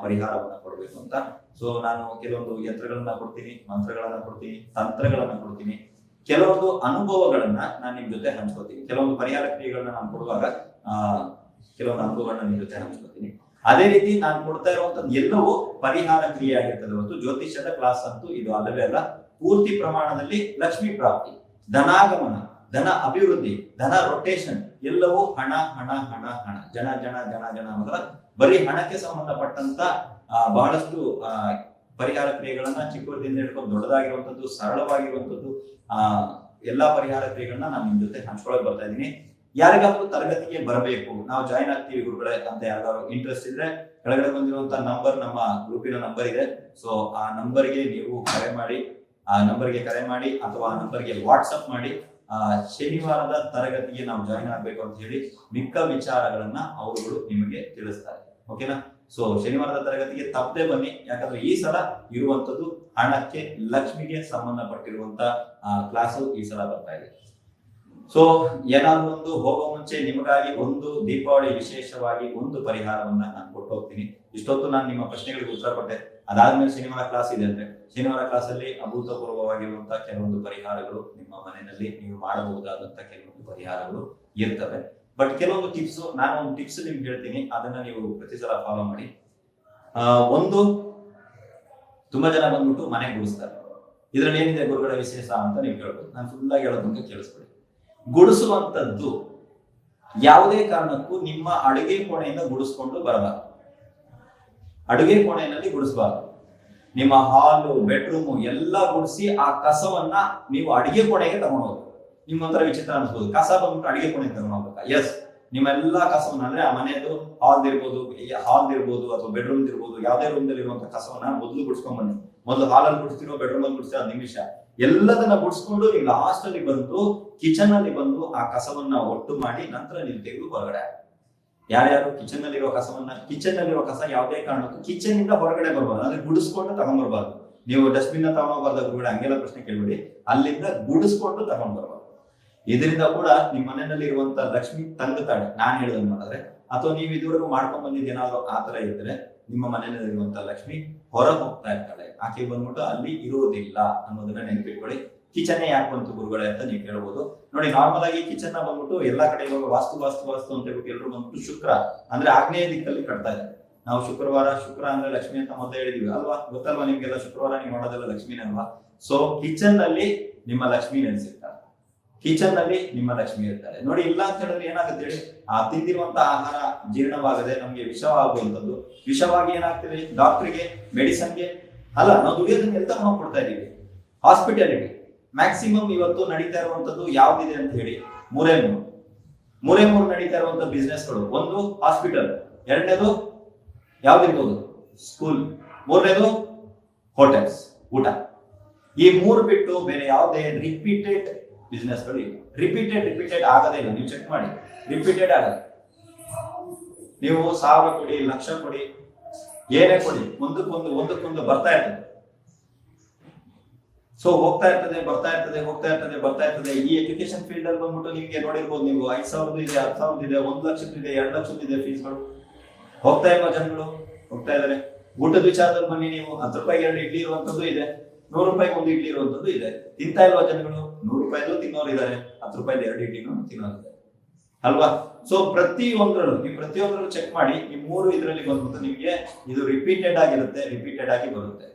ಪರಿಹಾರವನ್ನ ಕೊಡ್ಬೇಕು ಅಂತ. ಸೊ ನಾನು ಕೆಲವೊಂದು ಯಂತ್ರಗಳನ್ನ ಕೊಡ್ತೀನಿ, ಮಂತ್ರಗಳನ್ನ ಕೊಡ್ತೀನಿ, ತಂತ್ರಗಳನ್ನ ಕೊಡ್ತೀನಿ, ಕೆಲವೊಂದು ಅನುಭವಗಳನ್ನ ನಾನು ನಿಮ್ ಜೊತೆ ಹಂಚ್ಕೋತೀನಿ. ಕೆಲವೊಂದು ಪರಿಹಾರ ಕ್ರಿಯೆಗಳನ್ನ ನಾನು ಕೊಡುವಾಗ ಕೆಲವೊಂದು ಅನುಭವಗಳನ್ನ ನಿಮ್ ಜೊತೆ ಹಂಚ್ಕೋತೀನಿ. ಅದೇ ರೀತಿ ನಾನು ಕೊಡ್ತಾ ಇರುವಂತದ್ದು ಎಲ್ಲವೂ ಪರಿಹಾರ ಕ್ರಿಯೆ ಆಗಿರ್ತದೆ ಹೊರತು ಜ್ಯೋತಿಷ್ಯದ ಕ್ಲಾಸ್ ಅಂತೂ ಇದು ಅಲ್ಲವೇ ಅಲ್ಲ. ಪೂರ್ತಿ ಪ್ರಮಾಣದಲ್ಲಿ ಲಕ್ಷ್ಮಿ ಪ್ರಾಪ್ತಿ, ಧನಾಗಮನ, ಧನ ಅಭಿವೃದ್ಧಿ, ಧನ ರೊಟೇಷನ್, ಎಲ್ಲವೂ ಹಣ ಜನ ಅಂದ್ರೆ ಬರೀ ಹಣಕ್ಕೆ ಸಂಬಂಧಪಟ್ಟಂತ ಬಹಳಷ್ಟು ಪರಿಹಾರ ಕ್ರಿಯೆಗಳನ್ನ ಚಿಕ್ಕವರಿಂದ ಹಿಡ್ಕೊಂಡು ದೊಡ್ಡದಾಗಿರುವಂತದ್ದು, ಸರಳವಾಗಿರುವಂತದ್ದು ಎಲ್ಲಾ ಪರಿಹಾರ ಕ್ರಿಯೆಗಳನ್ನ ನಾನು ನಿಮ್ ಜೊತೆ ಹಂಚ್ಕೊಳಕ್ ಬರ್ತಾ ಇದ್ದೀನಿ. ಯಾರಿಗಾದ್ರೂ ತರಗತಿಗೆ ಬರಬೇಕು, ನಾವು ಜಾಯಿನ್ ಆಗ್ತೀವಿ ಗುರುಗಳೇ ಅಂತ ಯಾರಿಗಾದ್ರು ಇಂಟ್ರೆಸ್ಟ್ ಇದ್ರೆ ಕೆಳಗಡೆ ಬಂದಿರುವಂತ ನಂಬರ್ ನಮ್ಮ ಗ್ರೂಪಿನ ನಂಬರ್ ಇದೆ. ಸೊ ಆ ನಂಬರ್ಗೆ ನೀವು ಕರೆ ಮಾಡಿ ಅಥವಾ ಆ ನಂಬರ್ಗೆ ವಾಟ್ಸಪ್ ಮಾಡಿ ಶನಿವಾರದ ತರಗತಿಗೆ ನಾವು ಜಾಯಿನ್ ಆಗ್ಬೇಕು ಅಂತ ಹೇಳಿ ಮಿಕ್ಕ ವಿಚಾರಗಳನ್ನ ಅವರುಗಳು ನಿಮಗೆ ತಿಳಿಸ್ತಾರೆ. ಓಕೆನಾ? ಸೊ ಶನಿವಾರದ ತರಗತಿಗೆ ತಪ್ಪದೆ ಬನ್ನಿ. ಯಾಕಂದ್ರೆ ಈ ಸಲ ಇರುವಂತದ್ದು ಹಣಕ್ಕೆ, ಲಕ್ಷ್ಮಿಗೆ ಸಂಬಂಧಪಟ್ಟಿರುವಂತ ಕ್ಲಾಸು ಈ ಸಲ ಬರ್ತಾ ಇದೆ. ಸೊ ಏನಾದ್ರು ಒಂದು ಹೋಗೋ ಮುಂಚೆ ನಿಮಗಾಗಿ ಒಂದು ದೀಪಾವಳಿ ವಿಶೇಷವಾಗಿ ಒಂದು ಪರಿಹಾರವನ್ನ ನಾನು ಕೊಟ್ಟು ಹೋಗ್ತೀನಿ. ಇಷ್ಟೊತ್ತು ನಾನು ನಿಮ್ಮ ಪ್ರಶ್ನೆಗಳಿಗೆ ಉತ್ತರ ಕೊಟ್ಟೆ. ಅದಾದ್ಮೇಲೆ ಶನಿವಾರ ಕ್ಲಾಸ್ ಇದೆ ಅಂದ್ರೆ ಶನಿವಾರ ಕ್ಲಾಸ್ ಅಲ್ಲಿ ಅಭೂತಪೂರ್ವವಾಗಿರುವಂತಹ ಕೆಲವೊಂದು ಪರಿಹಾರಗಳು ನಿಮ್ಮ ಮನೆಯಲ್ಲಿ ನೀವು ಮಾಡಬಹುದಾದಂತಹ ಕೆಲವೊಂದು ಪರಿಹಾರಗಳು ಇರ್ತವೆ. ಬಟ್ ಕೆಲವೊಂದು ಟಿಪ್ಸ್, ನಾನು ಒಂದು ಟಿಪ್ಸ್ ನಿಮ್ಗೆ ಹೇಳ್ತೀನಿ, ಅದನ್ನ ನೀವು ಪ್ರತಿ ಸಲ ಫಾಲೋ ಮಾಡಿ. ಒಂದು, ತುಂಬಾ ಜನ ಬಂದ್ಬಿಟ್ಟು ಮನೆ ಗುಡಿಸ್ತಾರೆ. ಇದ್ರಲ್ಲಿ ಏನಿದೆ ಗುರುಗಳ ವಿಶೇಷ ಅಂತ ನೀವು ಕೇಳ್ಬೋದು. ನಾನು ಫುಲ್ ಆಗಿ ಹೇಳೋದಕ್ಕೆ ಕೇಳಿಸ್ಬಿಡಿ. ಗುಡಿಸುವಂತದ್ದು ಯಾವುದೇ ಕಾರಣಕ್ಕೂ ನಿಮ್ಮ ಅಡುಗೆ ಕೋಣೆಯಿಂದ ಗುಡಿಸ್ಕೊಂಡು ಬರಬಾರದು. ಅಡುಗೆ ಕೋಣೆಯಲ್ಲಿ ಗುಡಿಸಬಾರದು. ನಿಮ್ಮ ಹಾಲು, ಬೆಡ್ರೂಮು ಎಲ್ಲ ಗುಡಿಸಿ ಆ ಕಸವನ್ನ ನೀವು ಅಡಿಗೆ ಕೋಣೆಗೆ ತಗೊಂಡು ಹೋಗ್ಬೇಕು. ನಿಮ್ಗೊಂಥರ ವಿಚಿತ್ರ ಅನ್ಸ್ಬೋದು, ಕಸ ಬಂದ್ಬಿಟ್ಟು ಅಡಿಗೆ ಕೋಣೆಗೆ ತಗೊಂಡು ಹೋಗ್ಬೇಕಾ? ಎಸ್, ನಿಮ್ಮೆಲ್ಲಾ ಕಸವನ್ನ, ಅಂದ್ರೆ ಆ ಮನೆಯದು ಹಾಲ್ ಇರ್ಬೋದು ಅಥವಾ ಬೆಡ್ರೂಮ್ ಇರ್ಬೋದು, ಯಾವುದೇ ರೂಮ್ ದಲ್ಲಿ ಇರುವಂತಹ ಕಸವನ್ನ ಮೊದಲು ಗುಡಿಸ್ಕೊಂಡ್ ಬನ್ನಿ. ಮೊದಲು ಹಾಲಲ್ಲಿ ಗುಡಿಸ್ತಿರೋ, ಬೆಡ್ರೂಮ್ ಅಲ್ಲಿ ಗುಡಿಸ್ತಿರೋ 10 ನಿಮಿಷ ಎಲ್ಲದನ್ನ ಗುಡಿಸ್ಕೊಂಡು ನೀವು ಲಾಸ್ಟ್ ಅಲ್ಲಿ ಬಂದು ಕಿಚನ್ ಅಲ್ಲಿ ಬಂದು ಆ ಕಸವನ್ನ ಒಟ್ಟು ಮಾಡಿ ನಂತರ ನೀವು ತೆಗೆದು ಹೊರಗಡೆ. ಯಾರ್ಯಾರು ಕಿಚನ್ ನಲ್ಲಿರೋ ಕಸ ಯಾವುದೇ ಕಾರಣಕ್ಕೂ ಕಿಚನ್ ಇಂದ ಹೊರಗಡೆ ಬರ್ಬಾರ್ದು, ಅಂದ್ರೆ ಗುಡಿಸ್ಕೊಂಡು ತಗೊಂಡ್ಬರ್ಬಾರ್ದು. ನೀವು ಡಸ್ಟ್ಬಿನ್ ತಗೊಂಡ್ಬಾರ್ದು ಗುರುಗಳೇ, ಹಂಗೆಲ್ಲ ಪ್ರಶ್ನೆ ಕೇಳ್ಬೇಡಿ. ಅಲ್ಲಿಂದ ಗುಡಿಸ್ಕೊಂಡು ತಗೊಂಡ್ ಬರ್ಬಾರ್ದು. ಇದರಿಂದ ಕೂಡ ನಿಮ್ಮ ಮನೆಯಲ್ಲಿ ಇರುವಂತ ಲಕ್ಷ್ಮಿ ತಂಗುತ್ತಾಳೆ, ನಾನ್ ಹೇಳಿದಂಗೆ ಮಾಡಿದ್ರೆ. ಅಥವಾ ನೀವು ಇದುವರೆಗೂ ಮಾಡ್ಕೊಂಡ್ ಬಂದಿದ್ದು ಏನಾದ್ರು ಆತರ ಇದ್ರೆ ನಿಮ್ಮ ಮನೆಯಲ್ಲಿ ಇರುವಂತ ಲಕ್ಷ್ಮಿ ಹೊರ ಹೋಗ್ತಾ ಇರ್ತಾಳೆ, ಆಕೆ ಬಂದ್ಬಿಟ್ಟು ಅಲ್ಲಿ ಇರುವುದಿಲ್ಲ ಅನ್ನೋದನ್ನ ನೆನಪಿಟ್ಕೊಳ್ಳಿ. ಕಿಚನ್ ಯಾಕೆ ಬಂತು ಗುರುಗಳೇ ಅಂತ ನೀವು ಕೇಳ್ಬೋದು. ನೋಡಿ, ನಾರ್ಮಲ್ ಆಗಿ ಕಿಚನ್ ನ ಬಂದ್ಬಿಟ್ಟು ಎಲ್ಲಾ ಕಡೆ ಇವಾಗ ವಾಸ್ತು ಅಂತ ಹೇಳ್ಬಿಟ್ಟು ಎಲ್ಲರೂ ಬಂದ್ಬಿಟ್ಟು ಶುಕ್ರ ಅಂದ್ರೆ ಆಗ್ನೇಯ ದಿಕ್ಕಲ್ಲಿ ಕಟ್ತಾ ಇದೆ. ನಾವು ಶುಕ್ರ ಅಂದ್ರೆ ಲಕ್ಷ್ಮಿ ಅಂತ ಮೊದಲೇ ಹೇಳಿದೀವಿ ಅಲ್ವಾ, ಗೊತ್ತಲ್ವಾ ನಿಮ್ಗೆಲ್ಲ? ಶುಕ್ರವಾರ ನೀವು ಮಾಡೋದೆಲ್ಲ ಲಕ್ಷ್ಮೀನೇ ಅಲ್ವಾ? ಸೊ ಕಿಚನ್ ನಲ್ಲಿ ನಿಮ್ಮ ಲಕ್ಷ್ಮಿ ನೆನೆಸಿರ್ತಾರೆ, ಕಿಚನ್ ನಲ್ಲಿ ನಿಮ್ಮ ಲಕ್ಷ್ಮಿ ಇರ್ತಾರೆ. ನೋಡಿ, ಇಲ್ಲ ಅಂತ ಹೇಳಿದ್ರೆ ಏನಾಗುತ್ತೆ ಹೇಳಿ, ಆ ತಿಂದಿರುವಂತಹ ಆಹಾರ ಜೀರ್ಣವಾಗದೆ ನಮ್ಗೆ ವಿಷವಾಗುವಂಥದ್ದು. ವಿಷವಾಗಿ ಏನಾಗ್ತದೆ, ಡಾಕ್ಟರ್ಗೆ, ಮೆಡಿಸನ್ಗೆ ಅಲ್ಲ, ನಾವು ದುಡಿಯೋದನ್ನ ಎಲ್ಲಿ ತಗೊಂಡು ಕೊಡ್ತಾ ಇದೀವಿ? ಹಾಸ್ಪಿಟಾಲಿಟಿ. ಮ್ಯಾಕ್ಸಿಮಮ್ ಇವತ್ತು ನಡೀತಾ ಇರುವಂತದ್ದು ಯಾವ್ದಿದೆ ಅಂತ ಹೇಳಿ, ಮೂರೇ ಮೂರು ನಡೀತಾ ಇರುವಂತ ಬಿಸ್ನೆಸ್ಗಳು. ಒಂದು ಹಾಸ್ಪಿಟಲ್, ಎರಡನೇದು ಯಾವ್ದಿರ್ಬೋದು ಸ್ಕೂಲ್, ಮೂರನೇದು ಹೋಟೆಲ್ಸ್, ಊಟ. ಈ ಮೂರು ಬಿಟ್ಟು ಬೇರೆ ಯಾವುದೇ ರಿಪೀಟೆಡ್ ಬಿಸ್ನೆಸ್ಗಳು ಇಲ್ಲ. ರಿಪೀಟೆಡ್ ಆಗದೇ ಇಲ್ಲ. ನೀವು ಚೆಕ್ ಮಾಡಿ, ರಿಪೀಟೆಡ್ ಆಗಲ್ಲ. ನೀವು 1000 ಕೊಡಿ, ಲಕ್ಷ ಕೊಡಿ, ಏನೇ ಕೊಡಿ, ಒಂದಕ್ಕೊಂದು ಬರ್ತಾ ಇರ್ತದೆ. ಸೊ ಹೋಗ್ತಾ ಇರ್ತದೆ, ಬರ್ತಾ ಇರ್ತದೆ. ಈ ಎಜುಕೇಶನ್ ಫೀಲ್ಡ್ ಅಲ್ಲಿ ಬಂದ್ಬಿಟ್ಟು ನಿಮ್ಗೆ ನೋಡಿರ್ಬೋದು ನೀವು, 5,000 ಇದೆ, 10,000 ಇದೆ, 1,00,000 ಇದೆ, 2,00,000 ಇದೆ ಫೀಸ್ಗಳು. ಹೋಗ್ತಾ ಇರುವ ಜನಗಳು ಹೋಗ್ತಾ ಇದಾರೆ. ಊಟದ ವಿಚಾರದಲ್ಲಿ ಬನ್ನಿ, ನೀವು 10 ರೂಪಾಯಿಗೆ 2 ಇಡ್ಲಿ ಇರುವಂತದ್ದು ಇದೆ, 100 ರೂಪಾಯಿಗೆ 1 ಇಡ್ಲಿ ಇರುವಂತದ್ದು ಇದೆ. ತಿಂತಾ ಇಲ್ವಾ ಜನಗಳು? 100 ರೂಪಾಯಿದು ತಿನ್ನೋರು ಇದ್ದಾರೆ, 10 ರೂಪಾಯಿದು 2 ಇಡ್ಲಿನೂ ತಿನ್ನೋರಿದ್ದಾರೆ ಅಲ್ವಾ? ಸೊ ಪ್ರತಿಯೊಂದರಲ್ಲೂ ಚೆಕ್ ಮಾಡಿ. ಈ 3 ಇದರಲ್ಲಿ ಬಂದ್ಬಿಟ್ಟು ನಿಮ್ಗೆ ಇದು ರಿಪೀಟೆಡ್ ಆಗಿ ಬರುತ್ತೆ.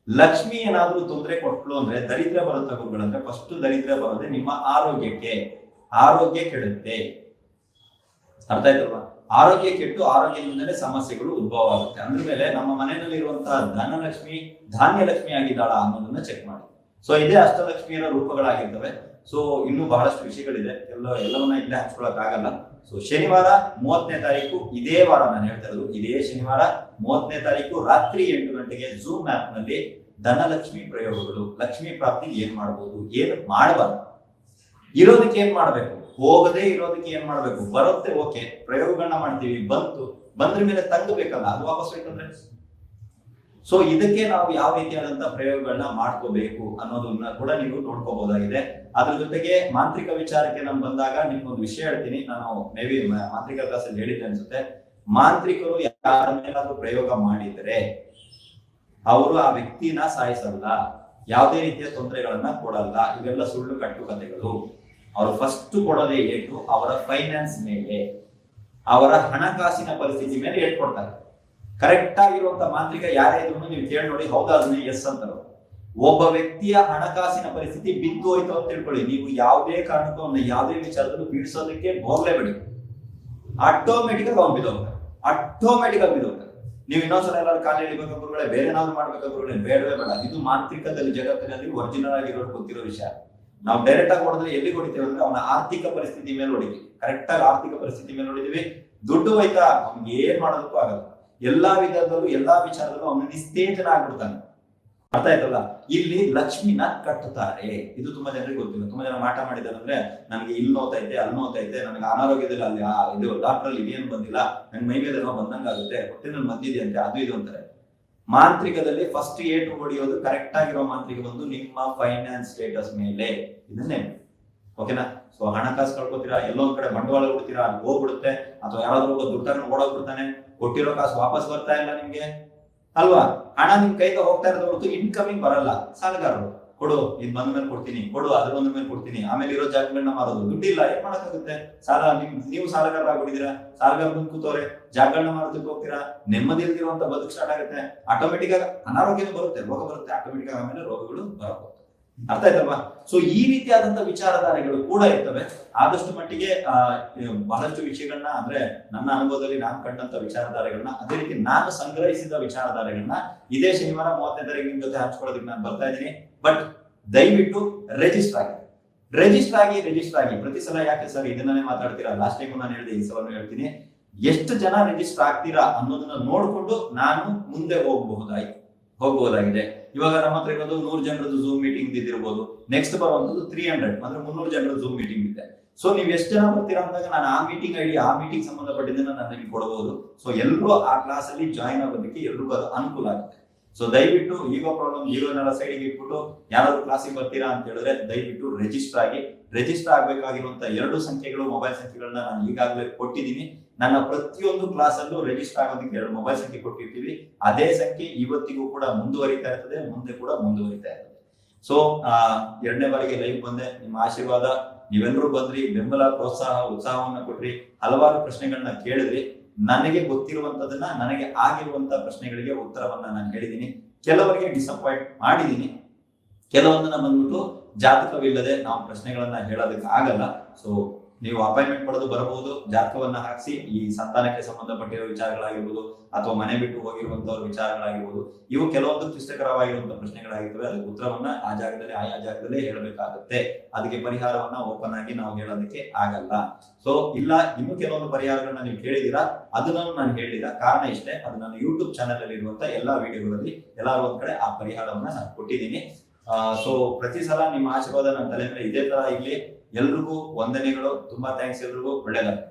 ಲಕ್ಷ್ಮಿ ಏನಾದ್ರೂ ತೊಂದರೆ ಕೊಟ್ಲು ಅಂದ್ರೆ ದರಿದ್ರ ಬರುತ್ತೆ ಗುರುಗಳಂದ್ರೆ. ಫಸ್ಟ್ ದರಿದ್ರ ಬರೋದೇ ನಿಮ್ಮ ಆರೋಗ್ಯ ಕೆಡುತ್ತೆ. ಅರ್ಥ ಆಯ್ತಲ್ವಾ? ಆರೋಗ್ಯ ಕೆಟ್ಟು ಆರೋಗ್ಯದಿಂದಲೇ ಸಮಸ್ಯೆಗಳು ಉದ್ಭವ ಆಗುತ್ತೆ. ಅಂದ್ರ ಮೇಲೆ ನಮ್ಮ ಮನೆಯಲ್ಲಿ ಇರುವಂತಹ ಧನಲಕ್ಷ್ಮಿ ಧಾನ್ಯಲಕ್ಷ್ಮಿ ಆಗಿದ್ದಾಳ ಅನ್ನೋದನ್ನ ಚೆಕ್ ಮಾಡಿ. ಸೊ ಇದೇ ಅಷ್ಟಲಕ್ಷ್ಮಿಯರ ರೂಪಗಳಾಗಿರ್ತವೆ. ಸೊ ಇನ್ನೂ ಬಹಳಷ್ಟು ವಿಷಯಗಳಿದೆ, ಎಲ್ಲವನ್ನ ಇಲ್ಲೇ ಹಂಚ್ಕೊಳಕ್ ಆಗಲ್ಲ. ಸೊ ಶನಿವಾರ 30ನೇ ತಾರೀಕು, ಇದೇ ವಾರ ನಾನು ಹೇಳ್ತಾ ಇರೋದು, ಇದೇ ಶನಿವಾರ 30ನೇ ತಾರೀಕು ರಾತ್ರಿ 8 ಗಂಟೆಗೆ ಝೂಮ್ ಆಪ್ ನಲ್ಲಿ ಧನಲಕ್ಷ್ಮಿ ಪ್ರಯೋಗಗಳು, ಲಕ್ಷ್ಮಿ ಪ್ರಾಪ್ತಿ ಏನ್ ಮಾಡಬಹುದು, ಏನ್ ಮಾಡಬಾರ್ದು, ಇರೋದಕ್ಕೆ ಏನ್ ಮಾಡ್ಬೇಕು, ಹೋಗದೆ ಇರೋದಕ್ಕೆ ಏನ್ ಮಾಡ್ಬೇಕು, ಬರುತ್ತೆ ಓಕೆ ಪ್ರಯೋಗಗಳನ್ನ ಮಾಡ್ತೀವಿ, ಬಂದ್ರ ಮೇಲೆ ತಂಗಬೇಕಲ್ಲ, ಅದು ವಾಪಸ್ ಬೇಕಂದ್ರೆ. ಸೊ ಇದಕ್ಕೆ ನಾವು ಯಾವ ರೀತಿಯಾದಂತಹ ಪ್ರಯೋಗಗಳನ್ನ ಮಾಡ್ಕೋಬೇಕು ಅನ್ನೋದನ್ನ ಕೂಡ ನೀವು ನೋಡ್ಕೋಬಹುದಾಗಿದೆ. ಅದ್ರ ಜೊತೆಗೆ ಮಾಂತ್ರಿಕ ವಿಚಾರಕ್ಕೆ ನಾನು ಬಂದಾಗ ನಿಮ್ಗೊಂದು ವಿಷಯ ಹೇಳ್ತೀನಿ. ನಾನು ಮೇ ಬಿ ಮಾಂತ್ರಿಕ ಕ್ಲಾಸಲ್ಲಿ ಹೇಳಿದ್ದೆ ಅನ್ಸುತ್ತೆ. ಮಾಂತ್ರಿಕರು ಯಾರ ಮೇಲಾದ್ರೂ ಪ್ರಯೋಗ ಮಾಡಿದ್ರೆ ಅವರು ಆ ವ್ಯಕ್ತಿನ ಸಾಯಿಸಲ್ಲ, ಯಾವುದೇ ರೀತಿಯ ತೊಂದರೆಗಳನ್ನ ಕೊಡಲ್ಲ. ಇವೆಲ್ಲ ಸುಳ್ಳು ಕಟ್ಟುಕತೆಗಳು. ಅವರು ಫಸ್ಟ್ ಕೊಡೋದೇ ಏಟು ಅವರ ಫೈನಾನ್ಸ್ ಮೇಲೆ, ಅವರ ಹಣಕಾಸಿನ ಪರಿಸ್ಥಿತಿ ಮೇಲೆ ಏಟ್ ಕೊಡ್ತಾರೆ. ಕರೆಕ್ಟ್ ಆಗಿರುವಂತ ಮಾಂತ್ರಿಕ ಯಾರೇ ಇದ್ರು ನೀವು ಕೇಳಿ ನೋಡಿ, ಹೌದಾ ಅದನ್ನೇ ಎಸ್ ಅಂತಾರೆ. ಒಬ್ಬ ವ್ಯಕ್ತಿಯ ಹಣಕಾಸಿನ ಪರಿಸ್ಥಿತಿ ಬಿದ್ದು ಹೋಯ್ತು ಅಂತ ತಿಳ್ಕೊಳ್ಳಿ, ನೀವು ಯಾವುದೇ ಕಾರಣಕ್ಕೂ ಅವನ್ನ ಯಾವುದೇ ವಿಚಾರದಲ್ಲೂ ಬೀಳ್ಸೋದಕ್ಕೆ ಹೋಗ್ಲೇಬೇಡಿ. ಆಟೋಮೆಟಿಕ್ ಅವ್ನು ಬಿದ್ದೋಗ್ತಾರೆ. ನೀವು ಇನ್ನೊಂದ್ಸಲ ಎಲ್ಲರೂ ಕಾಲ ಎಳಿಬೇಕು ಗುರುಗಳೇ, ಬೇರೆ ಏನಾದ್ರು ಮಾಡ್ಬೇಕು ಗುರುಗಳೇ, ಬೇಡವೇ ಬೇಡ. ಇದು ಮಾಂತ್ರಿಕದಲ್ಲಿ ಜಗತ್ತಿನಲ್ಲಿ ಒರಿಜಿನಲ್ ಆಗಿರೋರು ಗೊತ್ತಿರೋ ವಿಷಯ. ನಾವು ಡೈರೆಕ್ಟ್ ಆಗಿ ಹೊಡೆದ್ರೆ ಎಲ್ಲಿ ಹೊಡಿತೀವಿ ಅಂದ್ರೆ ಅವನ ಆರ್ಥಿಕ ಪರಿಸ್ಥಿತಿ ಮೇಲೆ ಹೊಡಿತೀವಿ. ಕರೆಕ್ಟ್ ಆಗಿ ಆರ್ಥಿಕ ಪರಿಸ್ಥಿತಿ ಮೇಲೆ ಹೊಡಿತೀವಿ. ದುಡ್ಡು ಹೋಯ್ತಾ ಅವ್ನಿಗೆ ಏನ್ ಮಾಡೋದಕ್ಕೂ ಆಗಲ್ಲ. ಎಲ್ಲಾ ವಿಧದಲ್ಲೂ ಎಲ್ಲಾ ವಿಚಾರದಲ್ಲೂ ಅವನು ನಿಸ್ತೇಜನ ಆಗ್ಬಿಡ್ತಾನೆ. ಅರ್ಥ ಆಯ್ತಲ್ಲ? ಇಲ್ಲಿ ಲಕ್ಷ್ಮಿನ ಕಟ್ಟುತ್ತಾರೆ. ಇದು ತುಂಬಾ ಜನರಿಗೆ ಗೊತ್ತಿಲ್ಲ. ತುಂಬಾ ಜನ ಮಾಟ ಮಾಡಿದಾರೆ ಅಂದ್ರೆ ನನಗೆ ಇಲ್ಲಿ ನೋತೈತೆ, ಅಲ್ಲಿ ನೋತೈತೆ, ನನಗೆ ಅನಾರೋಗ್ಯದಲ್ಲಿ ಅಲ್ಲಿ ಇದು ಡಾಕ್ಟರ್ ಅಲ್ಲಿ ಇದೇನು ಬಂದಿಲ್ಲ, ನನ್ ಮೈ ಮೇಲೆ ಏನೋ ಬಂದಂಗಾಗುತ್ತೆ, ಹೊಟ್ಟೆನಲ್ಲಿ ಮದ್ದಿದೆ ಅಂತೆ, ಅದು ಇದು ಅಂತಾರೆ. ಮಾಂತ್ರಿಕದಲ್ಲಿ ಫಸ್ಟ್ ಏಟು ಹೊಡಿಯೋದು ಕರೆಕ್ಟ್ ಆಗಿರೋ ಮಾಂತ್ರಿಕ ಬಂದು ನಿಮ್ಮ ಫೈನಾನ್ಸ್ ಸ್ಟೇಟಸ್ ಮೇಲೆ. ಇದನ್ನೇ ಓಕೆನಾ. ಸೊ ಹಣಕಾಸು ಕಳ್ಕೊತೀರಾ, ಎಲ್ಲೋ ಒಂದ್ ಕಡೆ ಬಂಡವಾಳ ಕೊಡ್ತೀರಾ, ಅಲ್ಲಿ ಹೋಗ್ಬಿಡುತ್ತೆ, ಅಥವಾ ಯಾರಾದ್ರೂ ಒಬ್ಬ ದುಡ್ಡು ತಗೊಂಡು ಓಡೋಗ್ಬಿಡ್ತಾನೆ, ಕೊಟ್ಟಿರೋ ಕಾಸು ವಾಪಸ್ ಬರ್ತಾ ಇಲ್ಲ ನಿಮ್ಗೆ ಅಲ್ವಾ. ಹಣ ನಿಮ್ ಕೈಗೆ ಹೋಗ್ತಾ ಇರೋದು ಹೊರತು ಇನ್ಕಮಿಂಗ್ ಬರಲ್ಲ. ಸಾಲಗಾರರು ಕೊಡು, ಇದ್ ಬಂದ ಮೇಲೆ ಕೊಡ್ತೀನಿ, ಕೊಡು ಅದ್ರ ಒಂದ್ ಮೇಲೆ ಕೊಡ್ತೀನಿ, ಆಮೇಲೆ ಇರೋ ಜಾಗಗಳನ್ನ ಮಾರೋದು, ದುಡ್ಡಿಲ್ಲ ಏನ್ ಮಾಡಕ್ಕಾಗುತ್ತೆ. ಸಾಲ ನೀವು ಸಾಲಗಾರ ಆಗ್ಬಿಟ್ಟಿದ್ದೀರಾ, ಸಾಲಗಾರ ಬಂದು ಕೂತವ್ರೆ, ಜಾಗಗಳನ್ನ ಮಾರೋದಕ್ಕೆ ಹೋಗ್ತೀರಾ, ನೆಮ್ಮದಿ ಇಲ್ದಿರುವಂತ ಬದುಕು ಸ್ಟಾರ್ಟ್ ಆಗುತ್ತೆ. ಆಟೋಮೆಟಿಕ್ ಆಗಿ ಅನಾರೋಗ್ಯನೂ ಬರುತ್ತೆ, ರೋಗ ಬರುತ್ತೆ, ಆಟೋಮೆಟಿಕ್ ಆಗಿ ಆಮೇಲೆ ರೋಗಗಳು ಬರಬಹುದು. ಅರ್ಥ ಆಯ್ತಲ್ವಾ. ಸೊ ಈ ರೀತಿಯಾದಂತ ವಿಚಾರಧಾರೆಗಳು ಕೂಡ ಇರ್ತವೆ. ಆದಷ್ಟು ಮಟ್ಟಿಗೆ ಬಹಳಷ್ಟು ವಿಷಯಗಳನ್ನ, ಅಂದ್ರೆ ನನ್ನ ಅನುಭವದಲ್ಲಿ ನಾನು ಕಂಡಂತ ವಿಚಾರಧಾರೆಗಳನ್ನ, ಅದೇ ರೀತಿ ನಾನು ಸಂಗ್ರಹಿಸಿದ ವಿಚಾರಧಾರೆಗಳನ್ನ ಇದೇ ಶನಿವಾರ 30ನೇ ತಾರೀಕು ನಿಮ್ ಜೊತೆ ಹಂಚ್ಕೊಳ್ಳೋದಕ್ಕೆ ನಾನು ಬರ್ತಾ ಇದ್ದೀನಿ. ಬಟ್ ದಯವಿಟ್ಟು ರಿಜಿಸ್ಟರ್ ಆಗಿ ಪ್ರತಿ ಸಲ ಯಾಕೆ ಸರ್ ಇದನ್ನೇ ಮಾತಾಡ್ತೀರಾ, ಲಾಸ್ಟ್ ಟೈಮ್ ನಾನು ಹೇಳಿದೆ, ಈ ಸಲ ಹೇಳ್ತೀನಿ, ಎಷ್ಟು ಜನ ರಿಜಿಸ್ಟರ್ ಆಗ್ತೀರಾ ಅನ್ನೋದನ್ನ ನೋಡ್ಕೊಂಡು ನಾನು ಮುಂದೆ ಹೋಗಬಹುದಾಗಿದೆ. ಇವಾಗ ನಮ್ಮ ಹತ್ರ ಇರೋದು 100 ಜನರದ್ದು ಝೂಮ್ ಮೀಟಿಂಗ್ ಇದ್ದಿರ್ಬೋದು, ನೆಕ್ಸ್ಟ್ ಬರುವಂತದ್ದು 300 ಅಂದ್ರೆ 300 ಜನರ ಝೂಮ್ ಮೀಟಿಂಗ್ ಇದೆ. ಸೊ ನೀವ್ ಎಷ್ಟು ಜನ ಬರ್ತೀರಾ ಅಂದಾಗ ನಾನು ಆ ಮೀಟಿಂಗ್ ಐಡಿ, ಆ ಮೀಟಿಂಗ್ ಸಂಬಂಧಪಟ್ಟಿದ್ದನ್ನ ನಾನು ನಿಮಗೆ ಕೊಡಬಹುದು. ಸೊ ಎಲ್ಲರೂ ಆ ಕ್ಲಾಸ್ ಅಲ್ಲಿ ಜಾಯಿನ್ ಆಗೋದಕ್ಕೆ ಎಲ್ರಿಗೂ ಅದು ಅನುಕೂಲ ಆಗುತ್ತೆ. ಸೊ ದಯವಿಟ್ಟು ಈಗೋ ಪ್ರಾಬ್ಲಮ್ ಈಗೋನೆಲ್ಲ ಸೈಡಿಗೆ ಇಟ್ಬಿಟ್ಟು ಯಾರಾದ್ರೂ ಕ್ಲಾಸಿಗೆ ಬರ್ತೀರಾ ಅಂತ ಹೇಳಿದ್ರೆ ದಯವಿಟ್ಟು ರಿಜಿಸ್ಟರ್ ಆಗ್ಬೇಕಾಗಿರುವಂತ 2 ಸಂಖ್ಯೆಗಳು, ಮೊಬೈಲ್ ಸಂಖ್ಯೆಗಳನ್ನ ನಾನು ಈಗಾಗಲೇ ಕೊಟ್ಟಿದ್ದೀನಿ. ನನ್ನ ಪ್ರತಿಯೊಂದು ಕ್ಲಾಸ್ ಅಲ್ಲೂ ರಿಜಿಸ್ಟರ್ ಆಗೋದಕ್ಕೆ 2 ಮೊಬೈಲ್ ಸಂಖ್ಯೆ ಕೊಟ್ಟಿರ್ತೀವಿ. ಅದೇ ಸಂಖ್ಯೆ ಇವತ್ತಿಗೂ ಕೂಡ ಮುಂದುವರಿತಾ ಇರ್ತದೆ, ಮುಂದೆ ಕೂಡ ಮುಂದುವರಿತಾ ಇರ್ತದೆ. ಸೊ 2ನೇ ಬಾರಿಗೆ ಲೈವ್ ಬಂದೆ, ನಿಮ್ಮ ಆಶೀರ್ವಾದ, ನೀವೆಲ್ಲರೂ ಬಂದ್ರಿ, ಬೆಂಬಲ, ಪ್ರೋತ್ಸಾಹ, ಉತ್ಸಾಹವನ್ನ ಕೊಟ್ರಿ, ಹಲವಾರು ಪ್ರಶ್ನೆಗಳನ್ನ ಕೇಳಿದ್ರಿ. ನನಗೆ ಗೊತ್ತಿರುವಂತದನ್ನ, ನನಗೆ ಆಗಿರುವಂತ ಪ್ರಶ್ನೆಗಳಿಗೆ ಉತ್ತರವನ್ನ ನಾನು ಹೇಳಿದ್ದೀನಿ. ಕೆಲವರಿಗೆ ಡಿಸಪಾಯಿಂಟ್ ಮಾಡಿದ್ದೀನಿ, ಕೆಲವೊಂದನ್ನ ಬಂದ್ಬಿಟ್ಟು ಜಾತಕವಿಲ್ಲದೆ ನಾವು ಪ್ರಶ್ನೆಗಳನ್ನ ಹೇಳೋದಕ್ಕೆ ಆಗಲ್ಲ. ಸೊ ನೀವು ಅಪಾಯಿಂಟ್ಮೆಂಟ್ ಪಡೆದು ಬರಬಹುದು, ಜಾತಕವನ್ನ ಹಾಕಿಸಿ ಈ ಸಂತಾನಕ್ಕೆ ಸಂಬಂಧಪಟ್ಟಿರೋ ವಿಚಾರಗಳಾಗಿರ್ಬೋದು, ಅಥವಾ ಮನೆ ಬಿಟ್ಟು ಹೋಗಿರುವಂತವ್ರ ವಿಚಾರಗಳಾಗಿರ್ಬೋದು, ಇವು ಕೆಲವೊಂದು ಕ್ಲಿಷ್ಟಕರವಾಗಿರುವಂತಹ ಪ್ರಶ್ನೆಗಳಾಗಿರ್ತವೆ. ಅದಕ್ಕೆ ಉತ್ತರವನ್ನ ಆಯಾ ಜಾಗದಲ್ಲೇ ಹೇಳಬೇಕಾಗುತ್ತೆ. ಅದಕ್ಕೆ ಪರಿಹಾರವನ್ನ ಓಪನ್ ಆಗಿ ನಾವು ಹೇಳೋದಕ್ಕೆ ಆಗಲ್ಲ. ಸೊ ಇಲ್ಲ, ಇನ್ನು ಕೆಲವೊಂದು ಪರಿಹಾರಗಳನ್ನ ನೀವು ಕೇಳಿದೀರಾ, ಅದನ್ನ ನಾನು ಹೇಳಿದ ಕಾರಣ ಇಷ್ಟೇ. ಅದು ನನ್ನ ಯೂಟ್ಯೂಬ್ ಚಾನೆಲ್ ಅಲ್ಲಿ ಇರುವಂತ ಎಲ್ಲಾ ವಿಡಿಯೋಗಳಲ್ಲಿ ಎಲ್ಲಾರು ಒಂದ್ ಕಡೆ ಆ ಪರಿಹಾರವನ್ನ ನಾನು ಕೊಟ್ಟಿದ್ದೀನಿ. ಸೊ ಪ್ರತಿ ಸಲ ನಿಮ್ಮ ಆಶೀರ್ವಾದ ನನ್ನ ತಲೆ ಮೇಲೆ ಇದೇ ತರ ಇರ್ಲಿ. ಎಲ್ರಿಗೂ ವಂದನೆಗಳು, ತುಂಬಾ ಥ್ಯಾಂಕ್ಸ್, ಎಲ್ರಿಗೂ ಒಳ್ಳೆಯದಾಗ್ತದೆ.